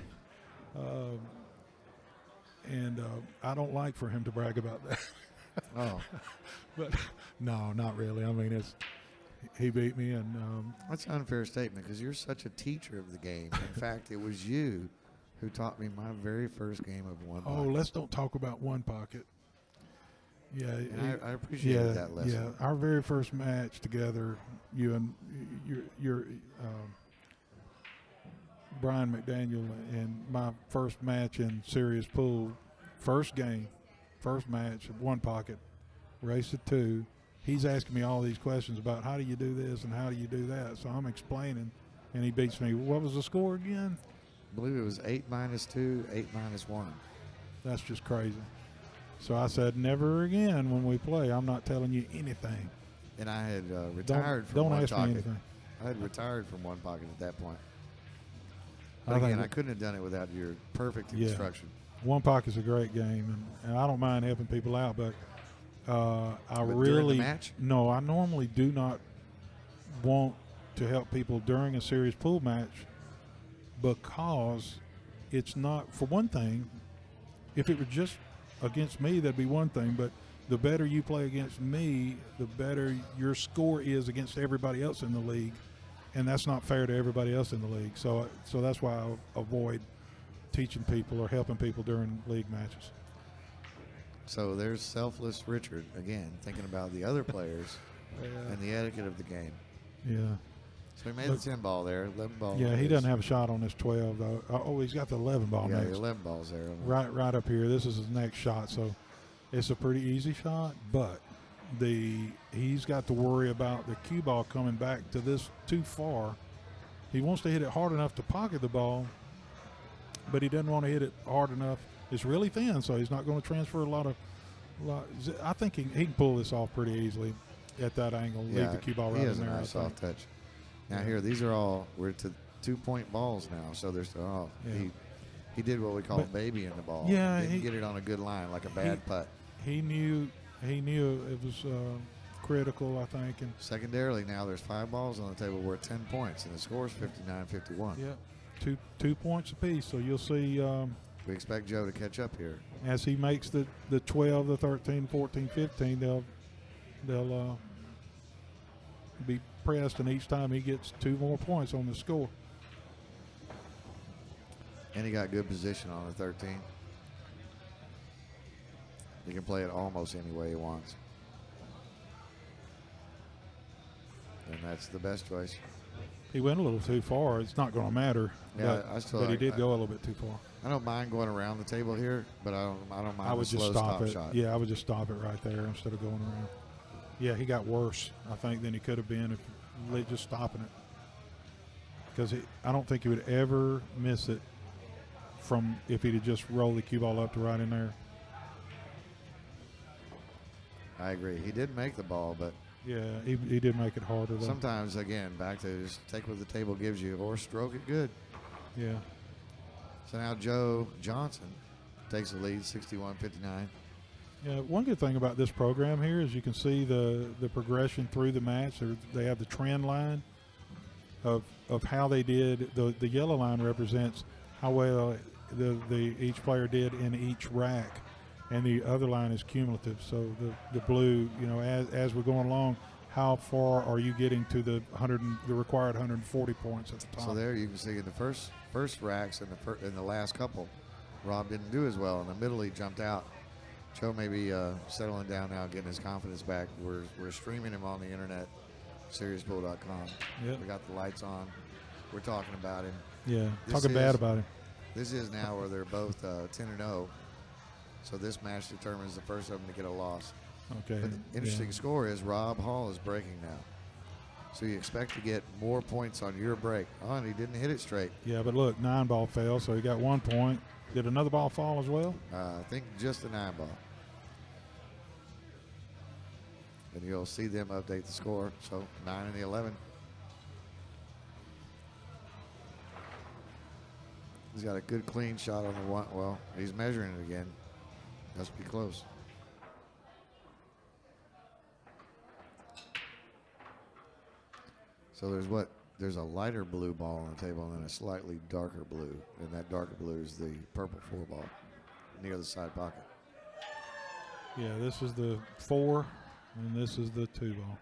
I don't like for him to brag about that. Oh, But no, not really. I mean, he beat me, and that's an unfair statement because you're such a teacher of the game. In fact, it was you who taught me my very first game of one oh, pocket. let's don't talk about one pocket. Yeah, And I appreciated that lesson. Yeah, our very first match together, you and your Brian McDaniel, and my first match in serious pool, first game, first match of one pocket, race at 2. He's asking me all these questions about how do you do this and how do you do that. So I'm explaining, and he beats me. What was the score again? I believe it was 8-2, 8-1. That's just crazy. So I said, never again when we play. I'm not telling you anything. And I had retired from Don't one ask me pocket. anything. I had retired from one pocket at that point. I But think again, that- I couldn't have done it without your perfect Yeah. instruction. One pocket's a great game, and I don't mind helping people out, but I But really during the match? No, I normally do not want to help people during a serious pool match because it's not, for one thing, if it were just against me, that'd be one thing, but the better you play against me, the better your score is against everybody else in the league, and that's not fair to everybody else in the league. So that's why I avoid teaching people or helping people during league matches. So there's selfless Richard, again, thinking about the other players and the etiquette of the game. Yeah. So he made the 10 ball there, 11 ball. Yeah, he doesn't have a shot on this 12 though. Oh, he's got the 11 ball Yeah, next. 11 balls there. Right up here. This is his next shot, so it's a pretty easy shot. But he's got to worry about the cue ball coming back to this too far. He wants to hit it hard enough to pocket the ball, but he doesn't want to hit it hard enough. It's really thin, so he's not going to transfer a lot. I think he can pull this off pretty easily at that angle. Yeah, leave the cue ball right he has in a there. nice soft touch. Now here, these are all, we're to 2-point balls now, so they're still off. Yeah. He did what we call baby in the ball. Yeah, he didn't get it on a good line, like a bad putt. He knew it was critical, I think. And secondarily, now there's 5 balls on the table worth 10 points, and the score is 59-51. yeah, 2 points apiece. So you'll see We expect Joe to catch up here. as he makes the 12, the 13, 14, 15. They'll be pressed, and each time he gets 2 more points on the score. And he got good position on the 13. He can play it almost any way he wants. And that's the best choice. He went a little too far. It's not going to matter. Yeah, but he did go a little bit too far. I don't mind going around the table here, but I don't mind I would the just slow stop it. shot. Yeah, I would just stop it right there instead of going around. Yeah, he got worse, I think, than he could have been if just stopping it. Because I don't think he would ever miss it from if he'd have just rolled the cue ball up to right in there. I agree. He did make the ball, but Yeah, he did make it harder though. sometimes, again, back to just take what the table gives you or stroke it good. Yeah. So now Joe Johnson takes the lead, 61-59. Yeah, one good thing about this program here is you can see the progression through the match. They have the trend line of how they did. The yellow line represents how well each player did in each rack, and the other line is cumulative. So the blue, as we're going along, how far are you getting to the required 140 points at the top? So there you can see in the first racks and in the last couple, Rob didn't do as well. In the middle, he jumped out. Joe may be settling down now, getting his confidence back. We're streaming him on the internet, SeriousPool.com. Yep. We got the lights on. We're talking about him. Yeah, This talking bad about him. This is now where they're both 10-0. So this match determines the first of them to get a loss. Okay. But the interesting score is Rob Hall is breaking now. So you expect to get more points on your break. Oh, and he didn't hit it straight. Yeah, but look, 9 ball fell, so he got 1 point. Did another ball fall as well? I think just a 9 ball. And you'll see them update the score. So 9 and the 11. He's got a good clean shot on the one. Well, he's measuring it again. Must be close. So there's a lighter blue ball on the table and then a slightly darker blue. And that darker blue is the purple 4 ball near the side pocket. Yeah, this is the 4, and this is the 2 ball.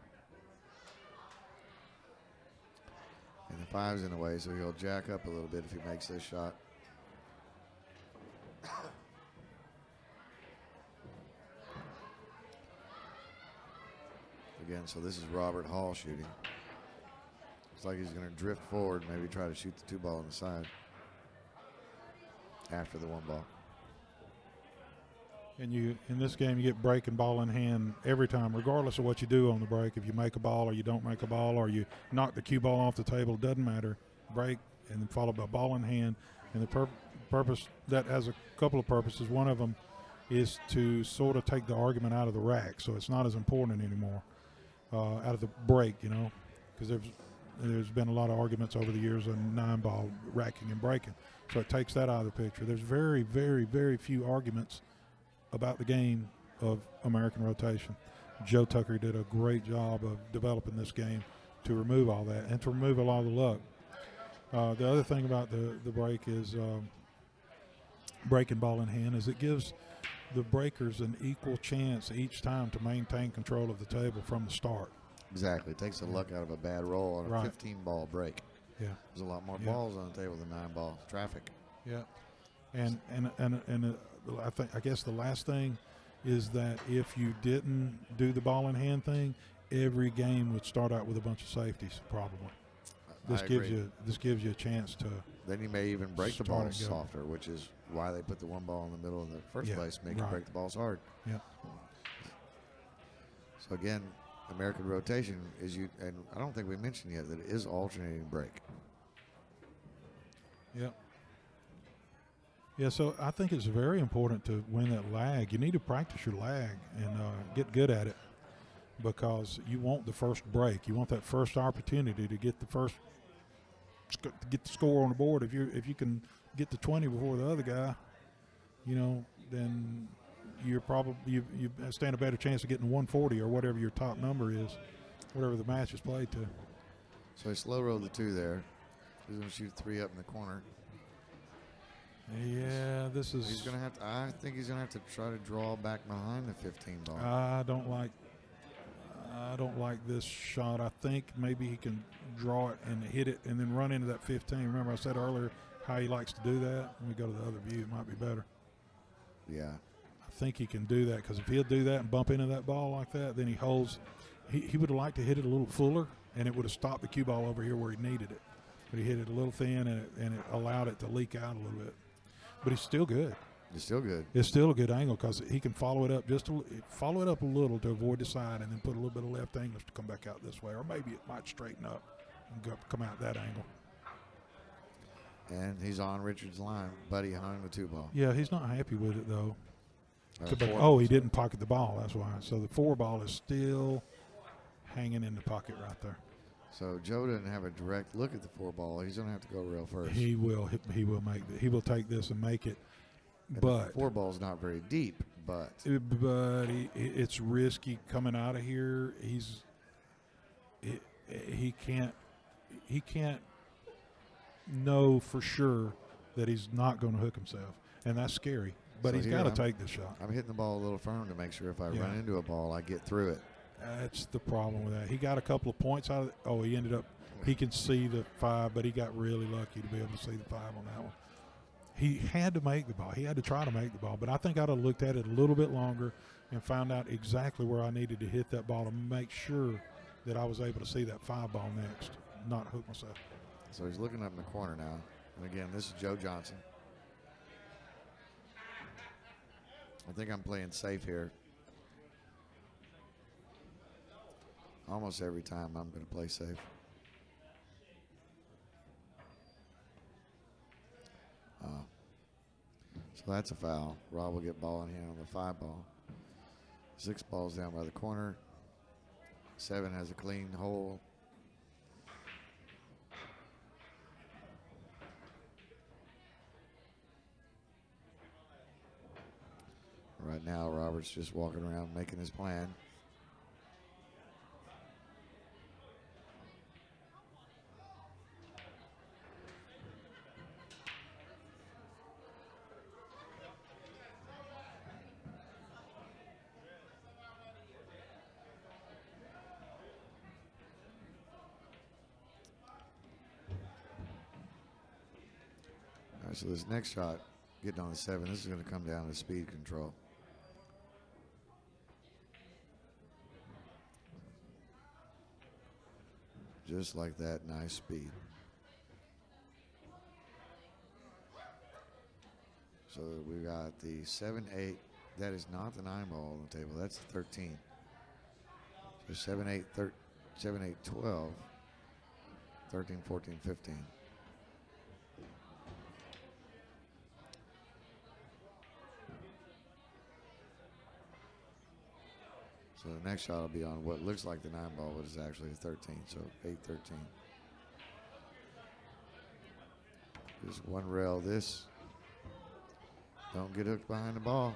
And the 5's in the way, so he'll jack up a little bit if he makes this shot. Again, so this is Robert Hall shooting. Looks like he's going to drift forward, maybe try to shoot the 2 ball on the side after the 1 ball. And in this game, you get break and ball in hand every time, regardless of what you do on the break. If you make a ball or you don't make a ball or you knock the cue ball off the table, it doesn't matter. Break and then followed by ball in hand. And the purpose, that has a couple of purposes. One of them is to sort of take the argument out of the rack, so it's not as important anymore out of the break, because there's been a lot of arguments over the years on 9 ball racking and breaking. So it takes that out of the picture. There's very, very, very few arguments about the game of American rotation. Joe Tucker did a great job of developing this game to remove all that and to remove a lot of the luck. The other thing about the break is breaking ball in hand is it gives the breakers an equal chance each time to maintain control of the table from the start. Exactly. It takes the luck out of a bad roll on a 15 ball break. Yeah. There's a lot more balls on the table than 9 ball traffic. Yeah. And I guess the last thing is that if you didn't do the ball in hand thing, every game would start out with a bunch of safeties, probably. This I gives agree. you a chance to. Then you may even break the Start balls it going. softer, which is why they put the one ball in the middle in the first Yeah, place, make you right. break the balls hard. Yeah. So again, American rotation is and I don't think we mentioned yet that it is alternating break. Yep. Yeah, so I think it's very important to win that lag. You need to practice your lag and get good at it, because you want the first break. You want that first opportunity to get the score on the board. If you can get to 20 before the other guy, then you're probably you stand a better chance of getting 140 or whatever your top number is, whatever the match is played to. So he slow rolled the 2 there. He's going to shoot 3 up in the corner. Yeah, this is. He's going to have to. I think he's going to have to try to draw back behind the 15 ball. I don't like this shot. I think maybe he can draw it and hit it and then run into that 15. Remember I said earlier how he likes to do that? Let me go to the other view. It might be better. Yeah. I think he can do that, because if he'll do that and bump into that ball like that, then he holds. He would have liked to hit it a little fuller, and it would have stopped the cue ball over here where he needed it. But he hit it a little thin, and it allowed it to leak out a little bit. But he's still good. He's still good. It's still a good angle, because he can follow it up follow it up a little to avoid the side, and then put a little bit of left English to come back out this way, or maybe it might straighten up and come out that angle. And he's on Richard's line. Buddy hung the 2 ball. Yeah, he's not happy with it though. 4 He didn't pocket the ball. That's why. So the 4 ball is still hanging in the pocket right there. So Joe didn't have a direct look at the 4 ball. He's going to have to go rail first. He will take this and make it. And But the 4 ball's not very deep, but it's risky coming out of here. He can't know for sure that he's not going to hook himself, and that's scary. But So he's here got to I'm- take the shot. I'm hitting the ball a little firm to make sure if I Yeah. run into a ball, I get through it. That's the problem with that. He got a couple of points out of it. Oh, he ended up. He can see the 5, but he got really lucky to be able to see the 5 on that one. He had to make the ball. He had to try to make the ball. But I think I'd have looked at it a little bit longer and found out exactly where I needed to hit that ball to make sure that I was able to see that 5 ball next, not hook myself. So he's looking up in the corner now. And again, this is Joe Johnson. I think I'm playing safe here. Almost every time I'm going to play safe. So that's a foul. Rob will get ball in hand on the 5 ball. 6 balls down by the corner. 7 has a clean hole. Right now, Robert's just walking around making his plan. All right, so this next shot, getting on the 7, this is going to come down to speed control. Just like that, nice speed. So we got the 7-8. That is not the 9 ball on the table. That's the 13. So 7-8, 7-8, 12, 13, 14, 15. So the next shot will be on what looks like the 9 ball, but is actually a 13. So 8-13. Just one rail this. Don't get hooked behind the ball.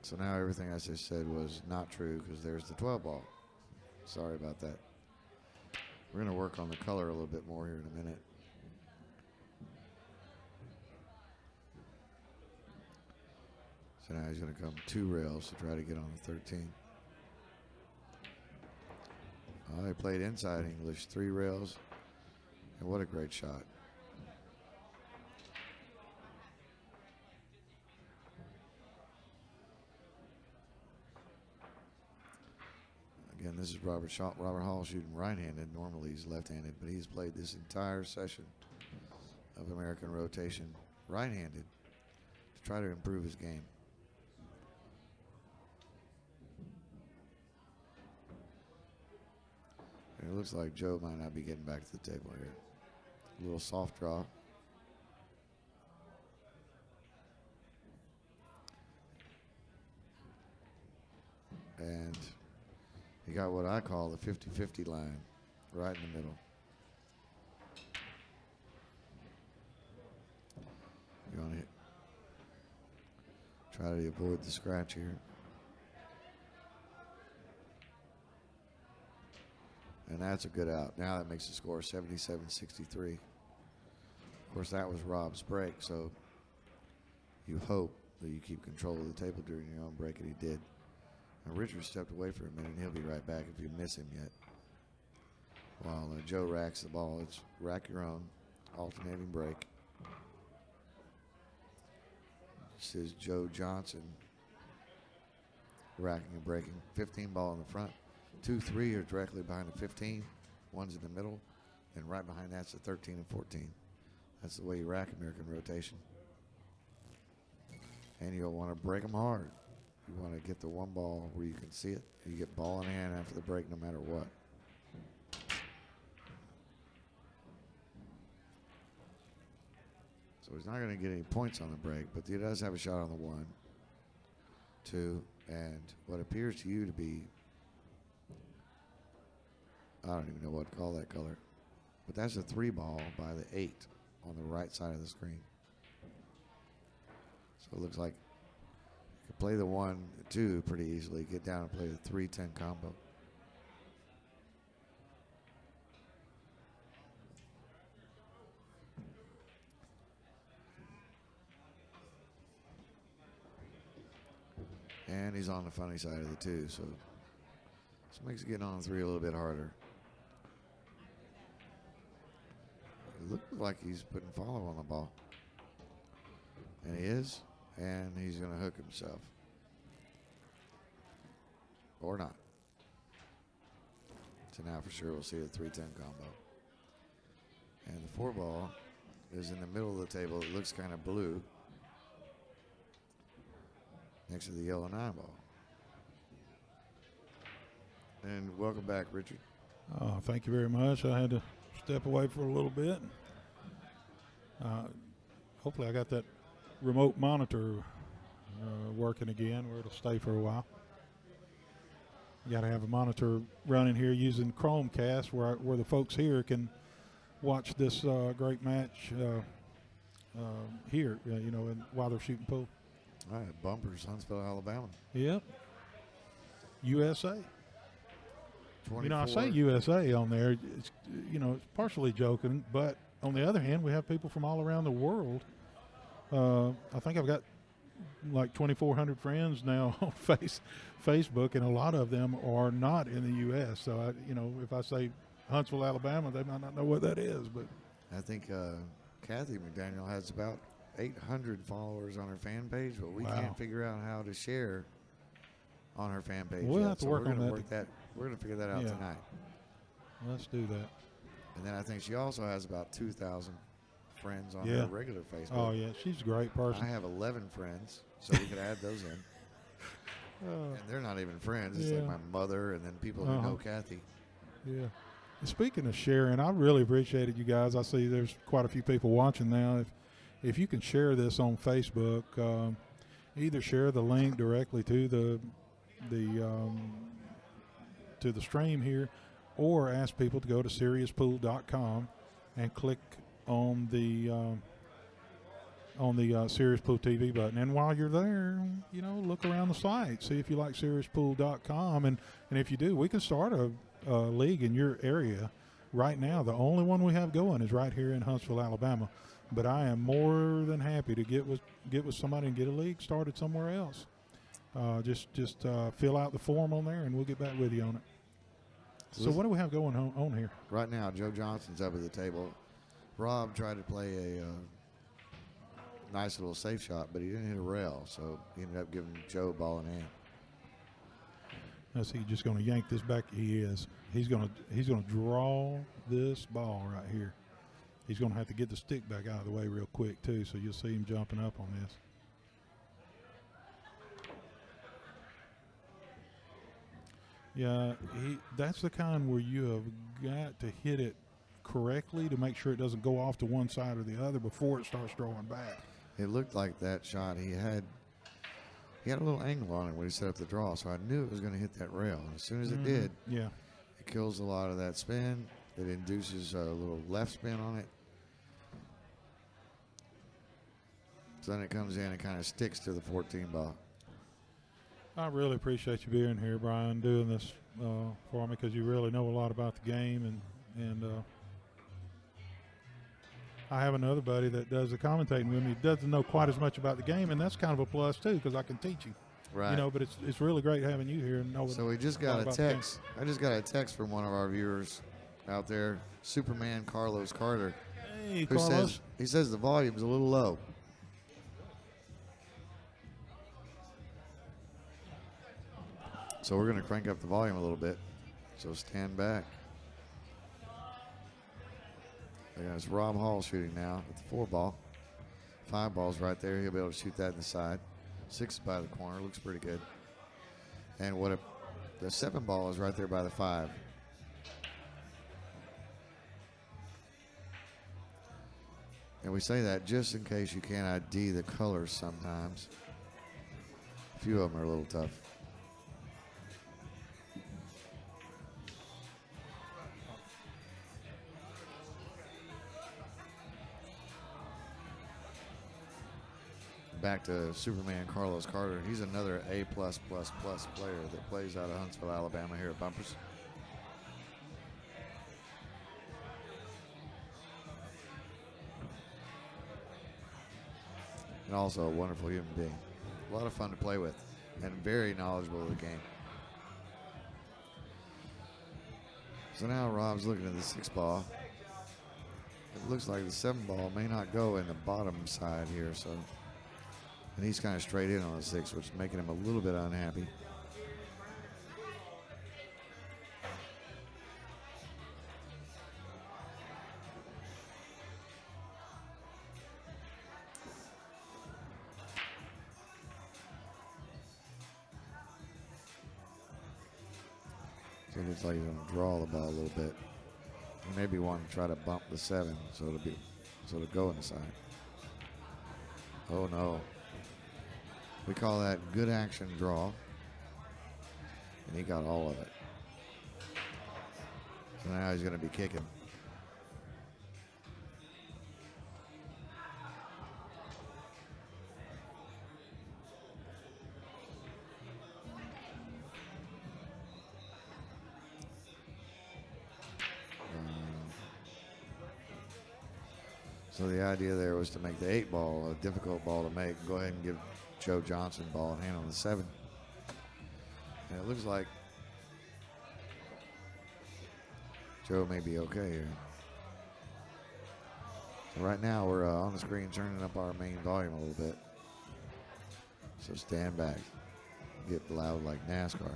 So now everything I just said was not true because there's the 12 ball. Sorry about that. We're going to work on the color a little bit more here in a minute. So now he's going to come 2 rails to try to get on the 13. Oh, he played inside English, 3 rails. And what a great shot. This is Robert Hall shooting right-handed. Normally he's left-handed, but he's played this entire session of American rotation right-handed to try to improve his game. And it looks like Joe might not be getting back to the table here. A little soft draw. And he got what I call the 50-50 line right in the middle. You want to try to avoid the scratch here. And that's a good out. Now that makes the score 77-63. Of course, that was Rob's break, so you hope that you keep control of the table during your own break, and he did. Now, Richard stepped away for a minute, and he'll be right back if you miss him yet. While Joe racks the ball, it's rack your own, alternating break. This is Joe Johnson racking and breaking. 15 ball in the front. 2-3 are directly behind the 15. One's in the middle. And right behind that's the 13 and 14. That's the way you rack American rotation. And you'll want to break them hard. You want to get the one ball where you can see it. You get ball in hand after the break no matter what. So he's not going to get any points on the break, but he does have a shot on the 1, 2, and what appears to you to be, I don't even know what to call that color, but that's a 3 ball by the 8 on the right side of the screen. So it looks like you could play the 1, 2 pretty easily, get down and play the 3-10 combo. And he's on the funny side of the 2, so this makes getting on the 3 a little bit harder. It looks like he's putting follow on the ball. And he is, and he's going to hook himself. Or not. So now for sure we'll see the 3-10 combo. And the 4 ball is in the middle of the table. It looks kind of blue. Next to the yellow 9 ball. And welcome back, Richard. Thank you very much. I had to step away for a little bit. Hopefully I got that remote monitor working again where it'll stay for a while. You got to have a monitor running here using Chromecast where the folks here can watch this great match here, while they're shooting pool. All right, bumpers, Huntsville, Alabama. Yep. USA. 24. I say USA on there. It's, it's partially joking, but on the other hand, we have people from all around the world. I think I've got like 2,400 friends now on Facebook, and a lot of them are not in the U.S. So, if I say Huntsville, Alabama, they might not know what that is. But I think Kathy McDaniel has about 800 followers on her fan page, but we can't figure out how to share on her fan page. We'll have to work on that. We're going to figure that out tonight. Let's do that. And then I think she also has about 2,000 friends on her regular Facebook. Oh, yeah. She's a great person. I have 11 friends, so we could add those in. And they're not even friends. It's like my mother and then people who know Kathy. Yeah. And speaking of sharing, I really appreciated you guys. I see there's quite a few people watching now. If you can share this on Facebook, either share the link directly to the stream here, or ask people to go to SeriousPool.com and click on the Serious Pool TV button. And while you're there, look around the site, see if you like SeriousPool.com, and if you do, we can start a league in your area right now. The only one we have going is right here in Huntsville, Alabama. But I am more than happy to get with somebody and get a league started somewhere else. Just fill out the form on there, and we'll get back with you on it. So what do we have going on here? Right now, Joe Johnson's up at the table. Rob tried to play a nice little safe shot, but he didn't hit a rail, so he ended up giving Joe ball in hand. Is he just going to yank this back? He is. He's going to draw this ball right here. He's going to have to get the stick back out of the way real quick too, so you'll see him jumping up on this. Yeah, that's the kind where you have got to hit it correctly to make sure it doesn't go off to one side or the other before it starts drawing back. It looked like that shot he had a little angle on it when he set up the draw, so I knew it was going to hit that rail. And as soon as it did, yeah, it kills a lot of that spin. It induces a little left spin on it. So then it comes in and kind of sticks to the 14 ball. I really appreciate you being here, Brian, doing this for me, because you really know a lot about the game, and I have another buddy that does the commentating with me. He doesn't know quite as much about the game, and that's kind of a plus too, because I can teach him. Right. You know, but it's really great having you here and know. So we just got a text. I just got a text from one of our viewers out there, Superman Carlos Carter. Hey, who Carlos. says the volume's a little low. So we're going to crank up the volume a little bit. So stand back. It's Rob Hall shooting now with the 4 ball. 5 balls right there. He'll be able to shoot that in the side. 6 is by the corner. Looks pretty good. And the 7 ball is right there by the 5. And we say that just in case you can't ID the colors sometimes. A few of them are a little tough. Back to Superman Carlos Carter. He's another A+++ player that plays out of Huntsville, Alabama here at Bumpers. And also a wonderful human being. A lot of fun to play with and very knowledgeable of the game. So now Rob's looking at the 6 ball. It looks like the 7 ball may not go in the bottom side here, so. And he's kind of straight in on the 6, which is making him a little bit unhappy. So it looks like he's going to draw the ball a little bit. He maybe want to try to bump the 7 so it'll go in the side. Oh no. We call that good action draw. And he got all of it. So now he's going to be kicking. So the idea there was to make the 8 ball a difficult ball to make. Go ahead and give Joe Johnson ball in hand on the 7. And it looks like Joe may be okay here. So right now we're on the screen turning up our main volume a little bit. So stand back. Get loud like NASCAR.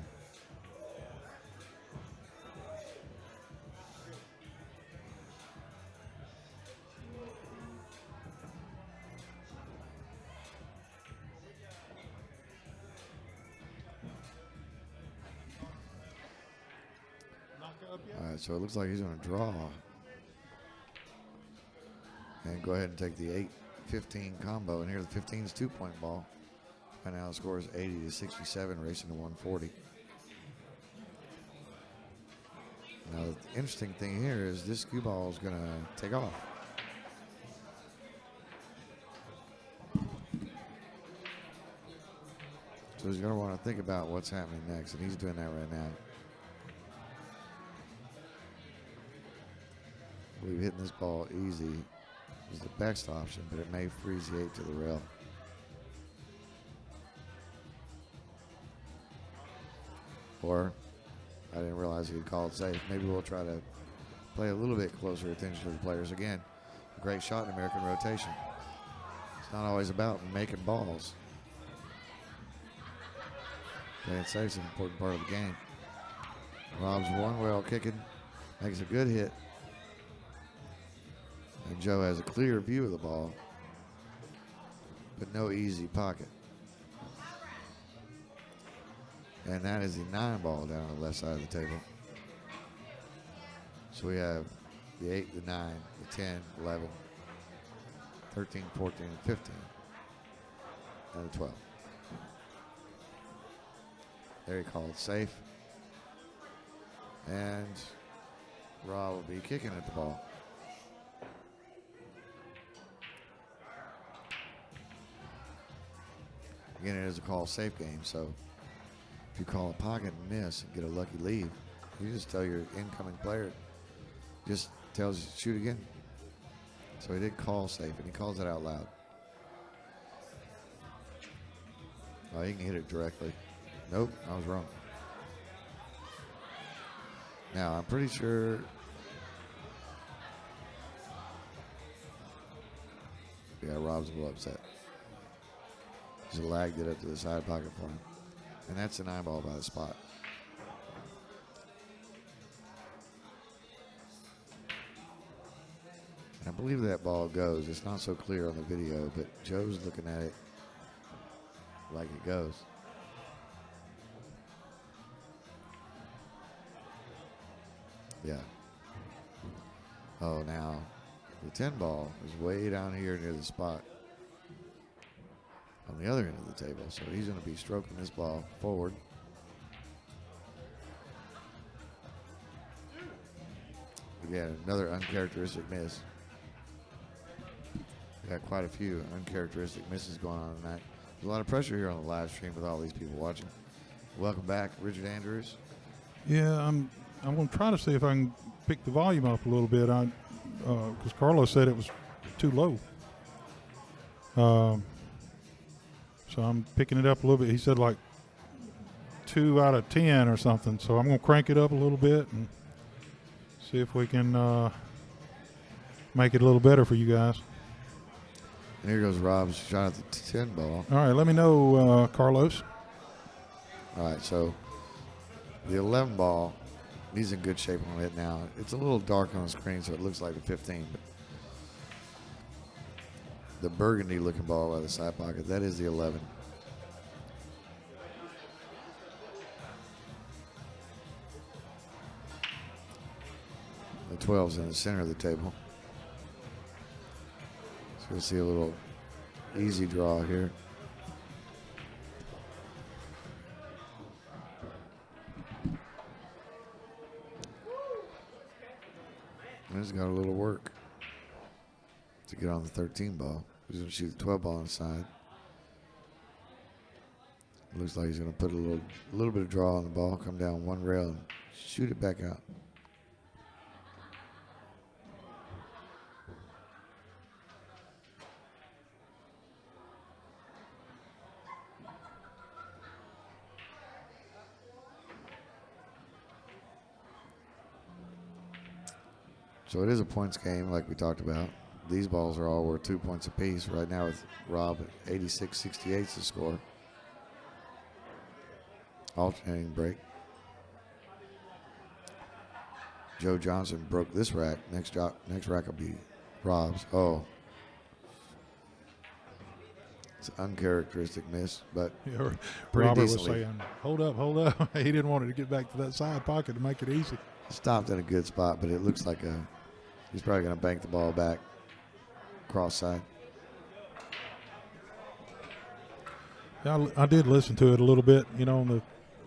All right, so it looks like he's going to draw. And go ahead and take the 8-15 combo. And here the 15 is 2-point ball. And now the score is 80-67, racing to 140. Now the interesting thing here is this cue ball is going to take off. So he's going to want to think about what's happening next, and he's doing that right now. I believe hitting this ball easy is the best option, but it may freeze the 8 to the rail. Or, I didn't realize he had called safe. Maybe we'll try to play a little bit closer attention to the players. Again, a great shot in American rotation. It's not always about making balls. Playing safe is an important part of the game. Rob's one well kicking, makes a good hit. And Joe has a clear view of the ball, but no easy pocket. And that is the 9 ball down on the left side of the table. So we have the 8, the 9, the 10, 11, 13, 14, and 15, and the 12. There he called safe. And Rob will be kicking at the ball. Again, it is a call safe game, so if you call a pocket and miss and get a lucky lead, you just tell your incoming player, just tells you to shoot again. So he did call safe, and he calls it out loud. Oh, he can hit it directly. Nope, I was wrong. Now, I'm pretty sure Rob's a little upset. Just lagged it up to the side pocket for him. And that's an eyeball by the spot. And I believe that ball goes. It's not so clear on the video, but Joe's looking at it like it goes. Yeah. Oh, now the 10 ball is way down here near the spot on the other end of the table. So he's going to be stroking this ball forward. Again, another uncharacteristic miss. We got quite a few uncharacteristic misses going on tonight. There's a lot of pressure here on the live stream with all these people watching. Welcome back, Richard Andrews. Yeah, I'm going to try to see if I can pick the volume up a little bit. Because Carlos said it was too low. So I'm picking it up a little bit. He said like 2 out of 10 or something. So I'm going to crank it up a little bit and see if we can make it a little better for you guys. And here goes Rob's shot at the 10 ball. All right, let me know, Carlos. All right, so the 11 ball, he's in good shape on it now. It's a little dark on the screen, so it looks like a 15. But the burgundy-looking ball by the side pocket, that is the 11. The 12's in the center of the table. So we'll see a little easy draw here. And he's got a little work to get on the 13 ball. He's going to shoot the 12 ball on the side. Looks like he's going to put a little bit of draw on the ball, come down one rail, and shoot it back out. So it is a points game like we talked about. These balls are all worth 2 points apiece. Right now with Rob at 86-68 is the score. Alternating break. Joe Johnson broke this rack. Next rack will be Rob's. Oh. It's an uncharacteristic miss, but Yeah, pretty Robert was decently. saying, hold up. He didn't want it to get back to that side pocket to make it easy. Stopped in a good spot, but it looks like he's probably going to bank the ball back cross side. Yeah, I did listen to it a little bit,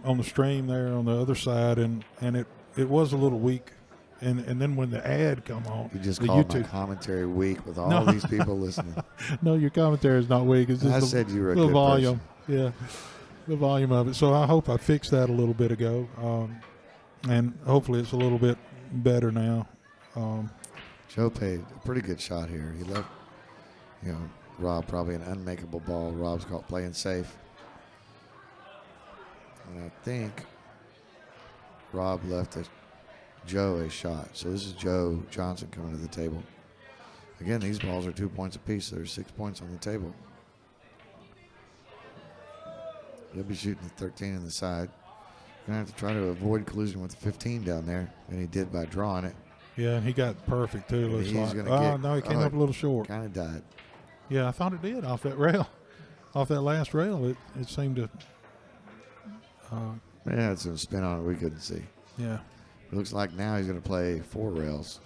on the stream there on the other side, and it was a little weak. And then when the ad come on, You just the called my YouTube, commentary weak with all these people listening. no, your commentary is not weak. It's just I said you were a the good volume. Yeah, the volume of it. So I hope I fixed that a little bit ago, and hopefully it's a little bit better now. Joe paid a pretty good shot here. He left, Rob probably an unmakeable ball. Rob's caught playing safe. And I think Rob left Joe a shot. So this is Joe Johnson coming to the table. Again, these balls are 2 points apiece. So there's 6 points on the table. He'll be shooting the 13 in the side. Gonna have to try to avoid collision with the 15 down there, and he did by drawing it. Yeah, and he got perfect too. Looks He's like. gonna Oh get- no, he came oh, up a little short. Kind of died. Yeah, I thought it did off that rail, off that last rail. It seemed to. It had some spin on it we couldn't see. Yeah. It looks like now he's going to play 4 rails.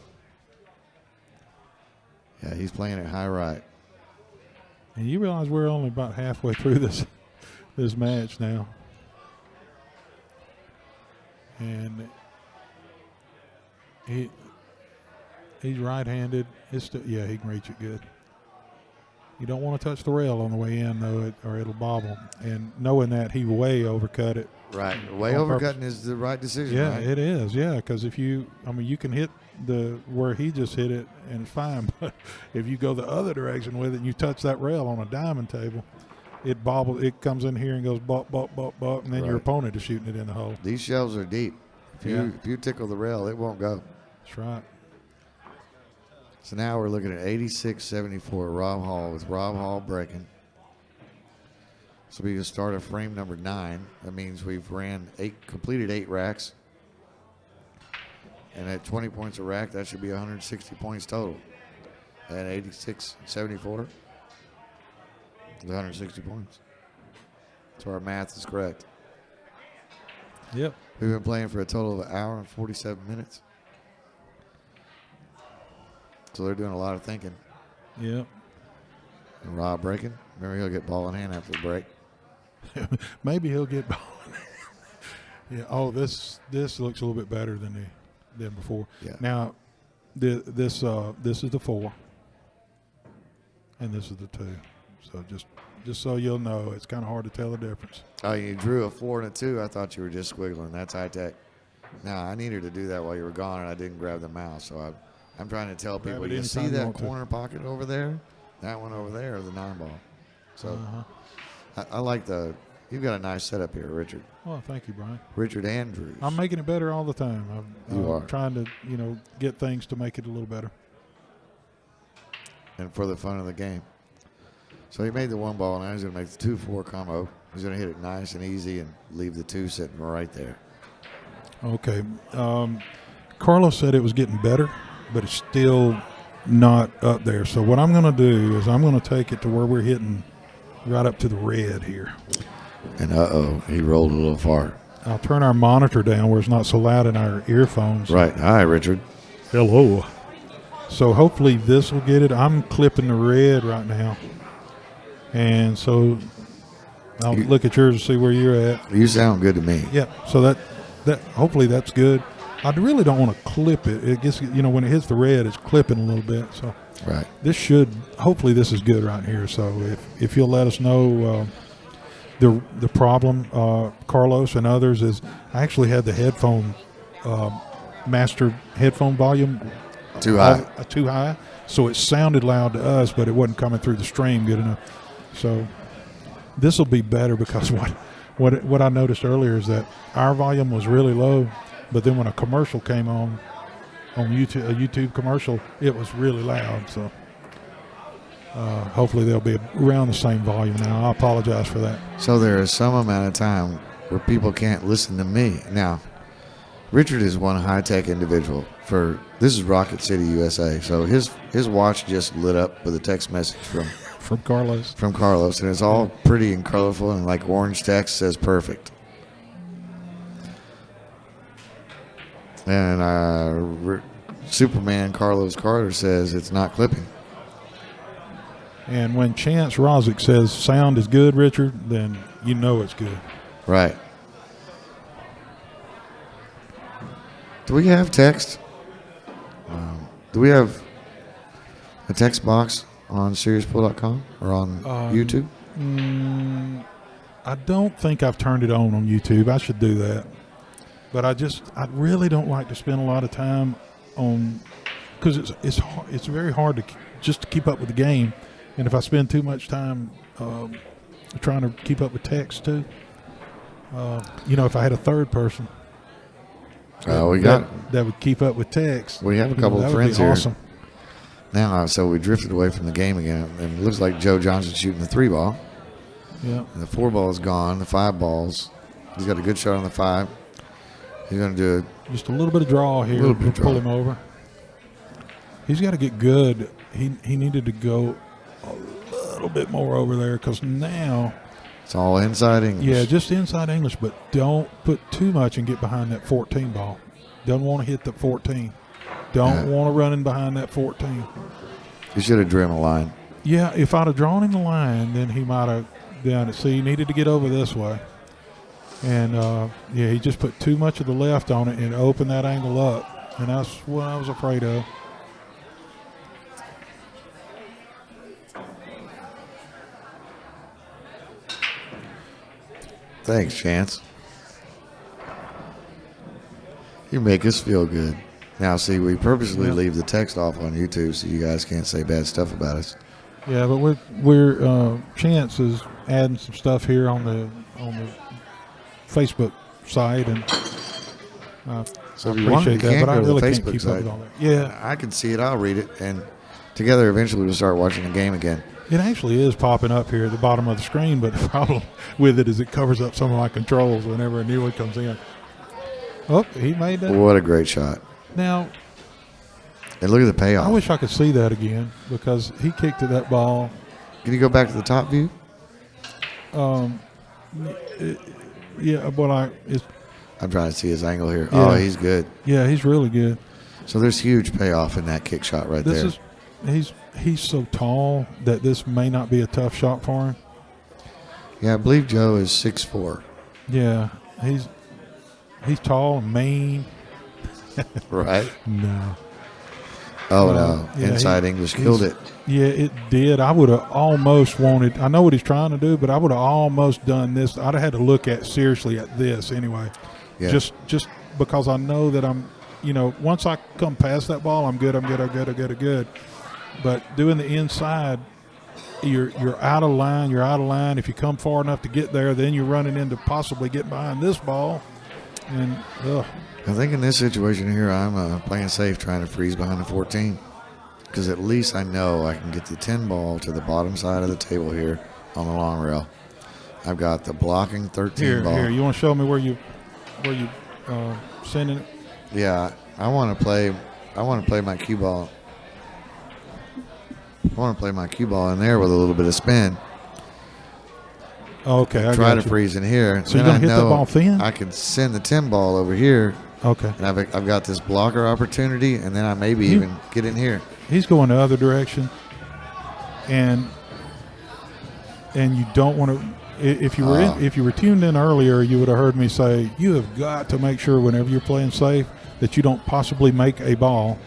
Yeah, he's playing it high right. And you realize we're only about halfway through this match now. And he's right-handed. Yeah, he can reach it good. You don't want to touch the rail on the way in, though, or it'll bobble. And knowing that, he way overcut it. Right. Way On overcutting purpose. is the right decision, Yeah, right? it is. Yeah, because if you can hit where he just hit it and it's fine. But if you go the other direction with it and you touch that rail on a diamond table, it bobbles. It comes in here and goes bop, bop, bop, bop, and then your Right. opponent is shooting it in the hole. These shelves are deep. If you tickle the rail, it won't go. That's right. So now we're looking at 86.74 Rob Hall with Rob Hall breaking. So we can start at frame number 9. That means we've completed 8 racks. And at 20 points a rack, that should be 160 points total. At 86.74, 160 points. So our math is correct. Yep. We've been playing for a total of an hour and 47 minutes. So they're doing a lot of thinking. Yep. And Rob breaking. Remember, he'll get ball in hand after the break. Maybe he'll get ball. Yeah. Oh, this looks a little bit better than before. Yeah. Now, this is the 4, and this is the 2. So just so you'll know, it's kind of hard to tell the difference. Oh, you drew a 4 and a 2. I thought you were just squiggling. That's high tech. Now, I needed to do that while you were gone, and I didn't grab the mouse. So I'm trying to tell Grab people, it you anytime see you that want to. corner pocket over there? That one over there, the 9 ball. So I like you've got a nice setup here, Richard. Well, thank you, Brian. Richard Andrews. I'm making it better all the time. You are. I'm trying to, get things to make it a little better. And for the fun of the game. So he made the 1 ball, now he's going to make the 2-4 combo. He's going to hit it nice and easy and leave the 2 sitting right there. Okay. Carlos said it was getting better, but it's still not up there. So what I'm going to do is I'm going to take it to where we're hitting right up to the red here. And he rolled a little far. I'll turn our monitor down where it's not so loud in our earphones. Right. Hi, Richard. Hello. So hopefully this will get it. I'm clipping the red right now. And so I'll look at yours and see where you're at. You sound good to me. Yeah. So that hopefully that's good. I really don't want to clip it. It gets, when it hits the red, it's clipping a little bit. So Right. Hopefully this is good right here. So if you'll let us know the problem, Carlos and others, is I actually had the headphone, master headphone volume Too high. too high. So it sounded loud to us, but it wasn't coming through the stream good enough. So this will be better because what I noticed earlier is that our volume was really low, but then when a commercial came on YouTube, a YouTube commercial, it was really loud. So hopefully they'll be around the same volume now. I apologize for that. So there is some amount of time where people can't listen to me. Now, Richard is one high-tech individual. This is Rocket City, USA. So his watch just lit up with a text message From Carlos. from Carlos, and it's all pretty and colorful, and like orange text says perfect. And Superman Carlos Carter says it's not clipping. And when Chance Rozick says sound is good, Richard, then you know it's good. Right. Do we have text? Do we have a text box on SeriousPool.com or on YouTube? I don't think I've turned it on YouTube. I should do that. But I really don't like to spend a lot of time on, because it's very hard to keep up with the game. And if I spend too much time trying to keep up with text too, if I had a third person that would keep up with text. We have a couple of that would friends be here. awesome. Now, so we drifted away from the game again, and it looks like Joe Johnson's shooting the 3 ball. Yeah. And the 4 ball is gone, the 5 balls. He's got a good shot on the 5. He's going to do Just a little bit of draw here Little bit to of pull draw. him over. He's got to get good. He needed to go a little bit more over there because now, it's all inside English. yeah, just inside English, but don't put too much and get behind that 14 ball. Don't want to hit the 14. Don't want to run in behind that 14. You should have driven a line. Yeah, if I'd have drawn him the line, then he might have done it. See, he needed to get over this way. And, yeah, he just put too much of the left on it and opened that angle up. And that's what I was afraid of. Thanks, Chance. You make us feel good. Now, see, we purposely leave the text off on YouTube so you guys can't say bad stuff about us. Yeah, but we're Chance is adding some stuff here on the Facebook side, and So I if you want, appreciate you that. can But I go to the really can't Facebook keep up site. with all that. Yeah, I can see it. I'll read it, and together eventually we'll start watching the game again. it actually is popping up here at the bottom of the screen. But the problem with it is it covers up some of my controls whenever a new one comes in. Oh, he made that. What a great shot. Now, And look at the payoff. I wish I could see that again because he kicked at that ball. Can you go back to the top view? Yeah, but I'm trying to see his angle here. Yeah. Oh, he's good. yeah, he's really good. So there's huge payoff in that kick shot right This there. is he's so tall that this may not be a tough shot for him. Yeah, I believe Joe is 6'4". Yeah, he's tall and mean. Right? No. Oh, no. yeah, Inside English killed it. Yeah, it did. I would have almost wanted. I know what he's trying to do, but I would have almost done this. I'd have had to look seriously at this anyway. Yeah. Just because I know that I'm. Once I come past that ball, I'm good. I'm good. But doing the inside, you're out of line. You're out of line. If you come far enough to get there, then you're running into possibly getting behind this ball. And I think in this situation here, I'm playing safe, trying to freeze behind the 14. Because at least I know I can get the 10 ball to the bottom side of the table here on the long rail. I've got the blocking 13 ball. Here. You want to show me where you sending it? Yeah, I want to play my cue ball. I want to play my cue ball in there with a little bit of spin. Okay, I Try got to you. freeze in here. So you're Then gonna hit I that know ball thin? I can send the 10 ball over here, Okay. and I've got this blocker opportunity, and then I maybe You- even get in here. He's going the other direction, and you don't want to. If you were tuned in earlier, you would have heard me say you have got to make sure whenever you're playing safe that you don't possibly make a ball.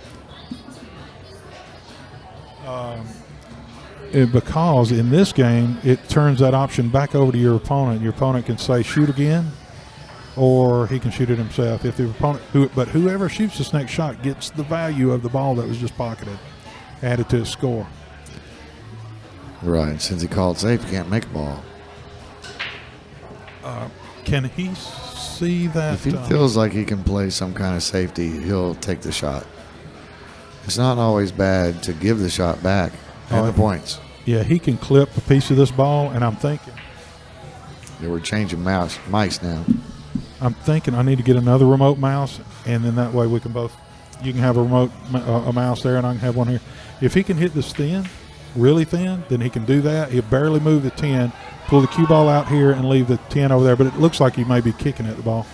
Because in this game, it turns that option back over to your opponent. Your opponent can say shoot again, or he can shoot it himself. If the opponent, whoever shoots this next shot gets the value of the ball that was just pocketed, added to his score. Right. Since he called safe, you can't make a ball. Can he see that? If he feels like he can play some kind of safety, he'll take the shot. It's not always bad to give the shot back and the points. Yeah, he can clip a piece of this ball, and I'm thinking We're changing mice now. I need to get another remote mouse, and then that way we can both. You can have a remote a mouse there, and I can have one here. If he can hit this thin, really thin, then he can do that. He'll barely move the 10, pull the cue ball out here, and leave the 10 over there. But it looks like he may be kicking at the ball.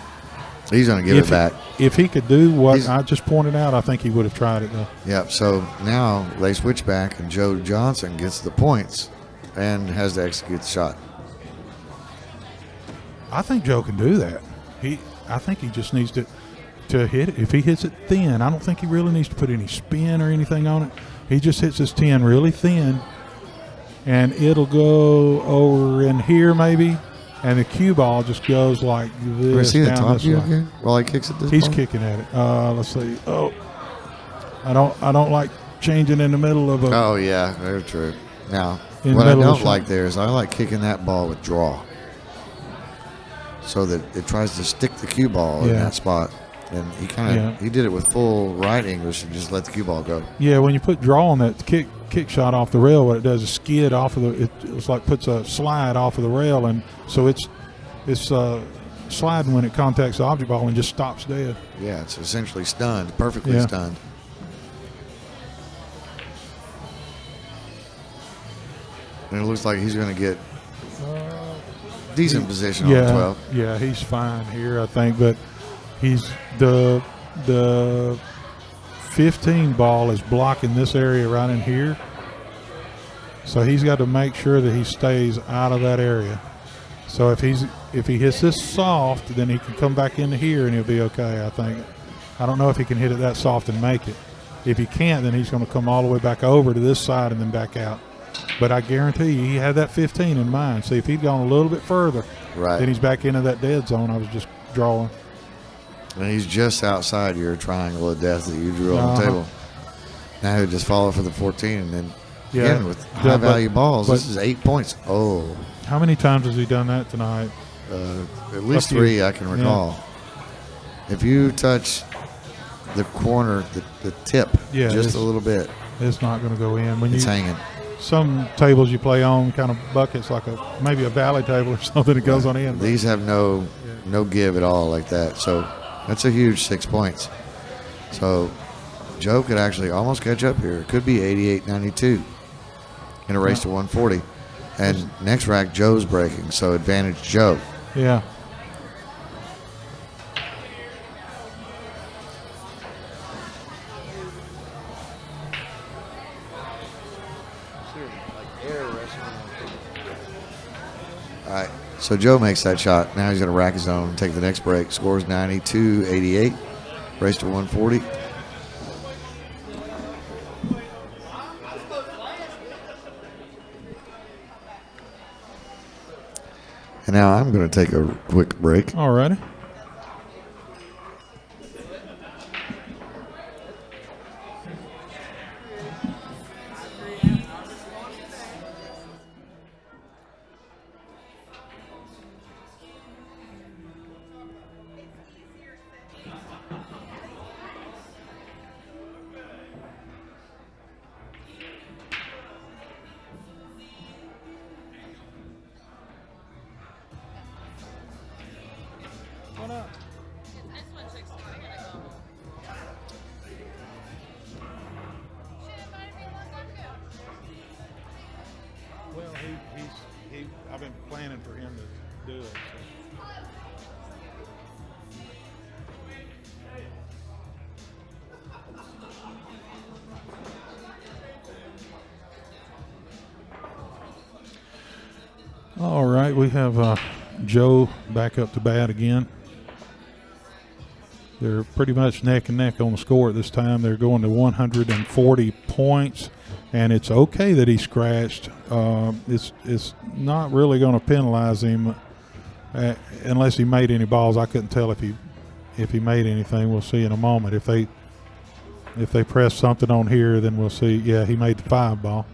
He's going to give it back. If he could do what I just pointed out, I think he would have tried it, though. Yep. So now they switch back, and Joe Johnson gets the points and has to execute the shot. I think Joe can do that. I think he just needs to hit it. If he hits it thin, I don't think he really needs to put any spin or anything on it. He just hits his 10 really thin, and it'll go over in here maybe, and the cue ball just goes like this. Can we see the down top this view way. again while he kicks it this He's ball? kicking at it. Let's see. Oh, I don't like changing in the middle of a. Oh, yeah, very true. Now, In the what I middle of don't the shot. like there is I like kicking that ball with draw so that it tries to stick the cue ball in Yeah. that spot. And he did it with full right English and just let the cue ball go. Yeah, when you put draw on that kick shot off the rail, what it does is skid off of it's like puts a slide off of the rail, and so it's sliding when it contacts the object ball and just stops dead. Yeah, it's essentially stunned, perfectly Yeah. stunned. And it looks like he's going to get decent position on 12. Yeah, he's fine here, I think, but he's the 15 ball is blocking this area right in here. So he's got to make sure that he stays out of that area. So if he hits this soft, then he can come back into here and he'll be okay, I think. I don't know if he can hit it that soft and make it. If he can't, then he's going to come all the way back over to this side and then back out. But I guarantee you, he had that 15 in mind. See, if he'd gone a little bit further, Right. then he's back into that dead zone I was just drawing. And he's just outside your triangle of death that you drew on the table. Now he'll just follow for the 14, and then again with high-value balls, this is 8 points. Oh. How many times has he done that tonight? At least 3 I can recall. If you touch the corner, the tip, just a little bit, it's not going to go in. When it's hanging. Some tables you play on kind of buckets, like maybe a valley table or something that goes on in. These have no give at all like that. So that's a huge 6 points. So Joe could actually almost catch up here. It could be 88-92 in a race to 140. And next rack, Joe's breaking, so advantage Joe. Yeah. All right, so Joe makes that shot. Now he's going to rack his own and take the next break. Scores 92-88. Race to 140. And now I'm going to take a quick break. All righty. Well, I've been planning for him to do it. So. All right, we have Joe back up to bat again. They're pretty much neck and neck on the score at this time. They're going to 140 points. And it's okay that he scratched. It's not really going to penalize him unless he made any balls. I couldn't tell if he made anything. We'll see in a moment. If they press something on here, then we'll see. Yeah, he made the 5 ball.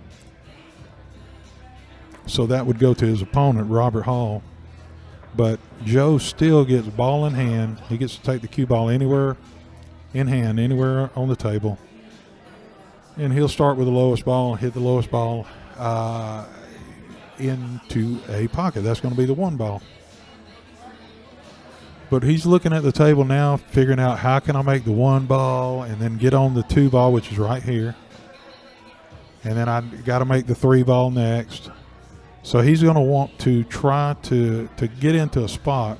So that would go to his opponent, Robert Hall. But Joe still gets ball in hand. He gets to take the cue ball anywhere in hand, anywhere on the table. And he'll start with the lowest ball, hit the lowest ball into a pocket. That's going to be the 1 ball. But he's looking at the table now, figuring out how can I make the 1 ball and then get on the 2 ball, which is right here. And then I got to make the 3 ball next. So he's going to want to try to get into a spot.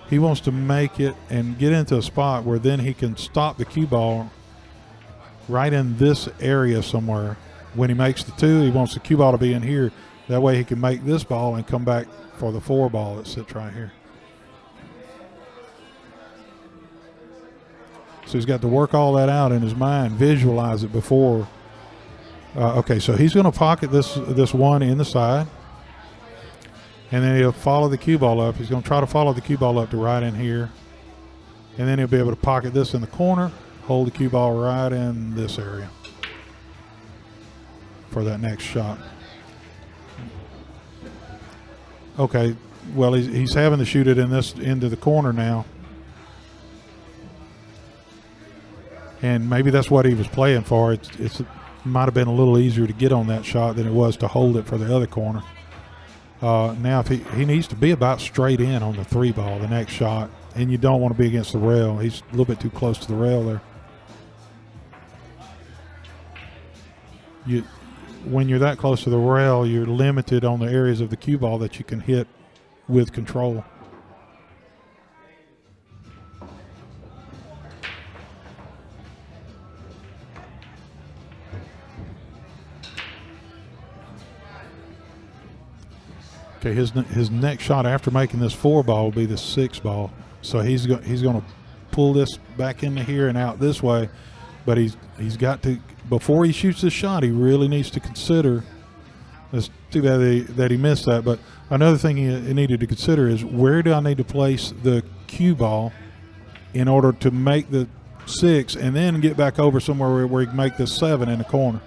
He wants to make it and get into a spot where then he can stop the cue ball right in this area somewhere. When he makes the 2, he wants the cue ball to be in here. That way he can make this ball and come back for the 4 ball that sits right here. So he's got to work all that out in his mind, visualize it before. Okay, so he's going to pocket this 1 in the side. And then he'll follow the cue ball up. He's going to try to follow the cue ball up to right in here. And then he'll be able to pocket this in the corner. Hold the cue ball right in this area for that next shot. Okay, well he's having to shoot it into the corner now, and maybe that's what he was playing for. It might have been a little easier to get on that shot than it was to hold it for the other corner. Now, if he needs to be about straight in on the 3 ball, the next shot, and you don't want to be against the rail. He's a little bit too close to the rail there. When you're that close to the rail, you're limited on the areas of the cue ball that you can hit with control. Okay, his next shot after making this 4 ball will be the 6 ball. So he's going to pull this back into here and out this way, but he's got to, before he shoots this shot, he really needs to consider. It's too bad that he missed that, but another thing he needed to consider is, where do I need to place the cue ball in order to make the 6 and then get back over somewhere where he can make the 7 in the corner.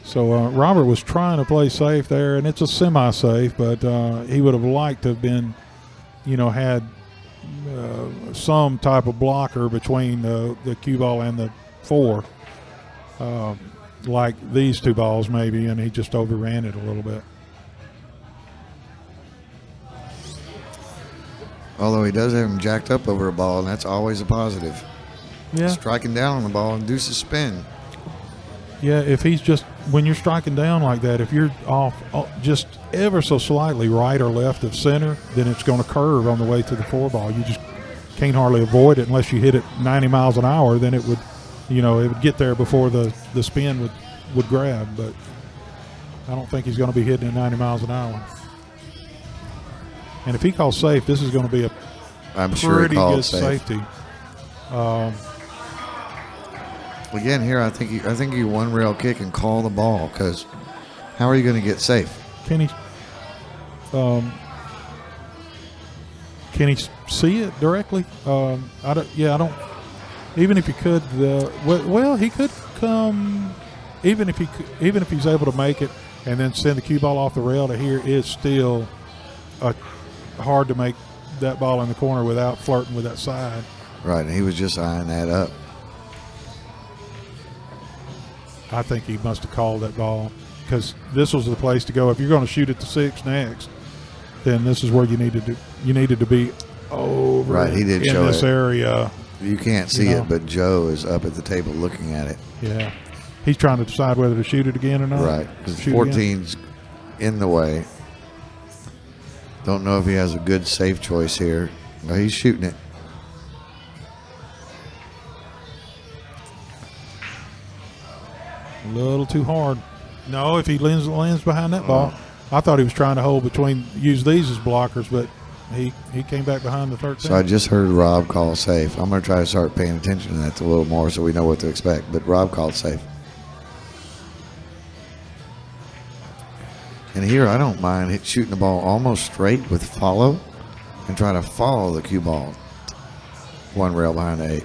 So Robert was trying to play safe there, and it's a semi-safe, but he would have liked to have been, had some type of blocker between the cue ball and the 4, like these 2 balls maybe, and he just overran it a little bit. Although he does have him jacked up over a ball, and that's always a positive. Yeah. Striking down on the ball induces spin. Yeah, if he's just, when you're striking down like that, if you're off just ever so slightly right or left of center, then it's going to curve on the way to the 4 ball. You just can't hardly avoid it unless you hit it 90 miles an hour. Then it would, it would get there before the spin would grab. But I don't think he's going to be hitting it 90 miles an hour. And if he calls safe, this is going to be a pretty good safety. Again, here I think you one rail kick and call the ball, because how are you going to get safe? Can he see it directly? I don't. Even if he could, he could come. Even if he's able to make it and then send the cue ball off the rail to here, it's still hard to make that ball in the corner without flirting with that side. Right, and he was just eyeing that up. I think he must have called that ball, because this was the place to go. If you're going to shoot at the 6 next, then this is where you needed to be over. Right, he did in show this it. area. You can't see it, but Joe is up at the table looking at it. Yeah, he's trying to decide whether to shoot it again or not. Right, because 14's in the way. Don't know if he has a good safe choice here. No, he's shooting it. A little too hard. No, if he lands behind that ball. I thought he was trying to use these as blockers, but he came back behind the 13. So I just heard Rob call safe. I'm going to try to start paying attention to that a little more so we know what to expect. But Rob called safe. And here I don't mind shooting the ball almost straight with follow and try to follow the cue ball 1 rail behind the 8.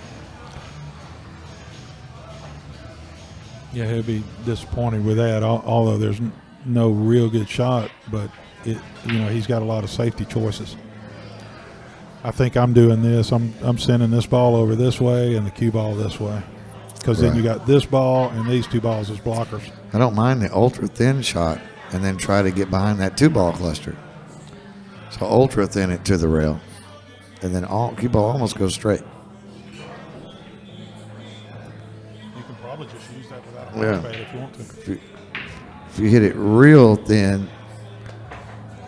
Yeah, he'll be disappointed with that, although there's no real good shot, but he's got a lot of safety choices. I think I'm doing this. I'm sending this ball over this way and the cue ball this way, because then you got this ball and these 2 balls as blockers. I don't mind the ultra thin shot and then try to get behind that 2 ball cluster. So ultra thin it to the rail, and then cue ball almost goes straight. You can probably just use that without a pad if you want to. If you hit it real thin,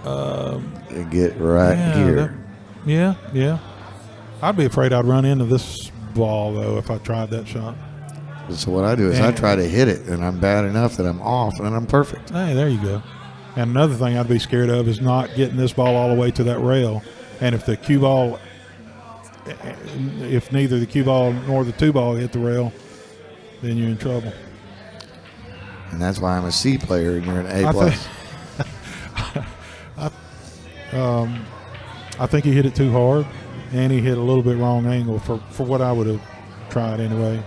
and get right here. Yeah. I'd be afraid I'd run into this ball, though, if I tried that shot. So what I do is I try to hit it, and I'm bad enough that I'm off, and I'm perfect. Hey, there you go. And another thing I'd be scared of is not getting this ball all the way to that rail. And if the cue ball, if neither the cue ball nor the 2 ball hit the rail, then you're in trouble. And that's why I'm a C player and you're an A plus. I think he hit it too hard, and he hit a little bit wrong angle for what I would have tried anyway.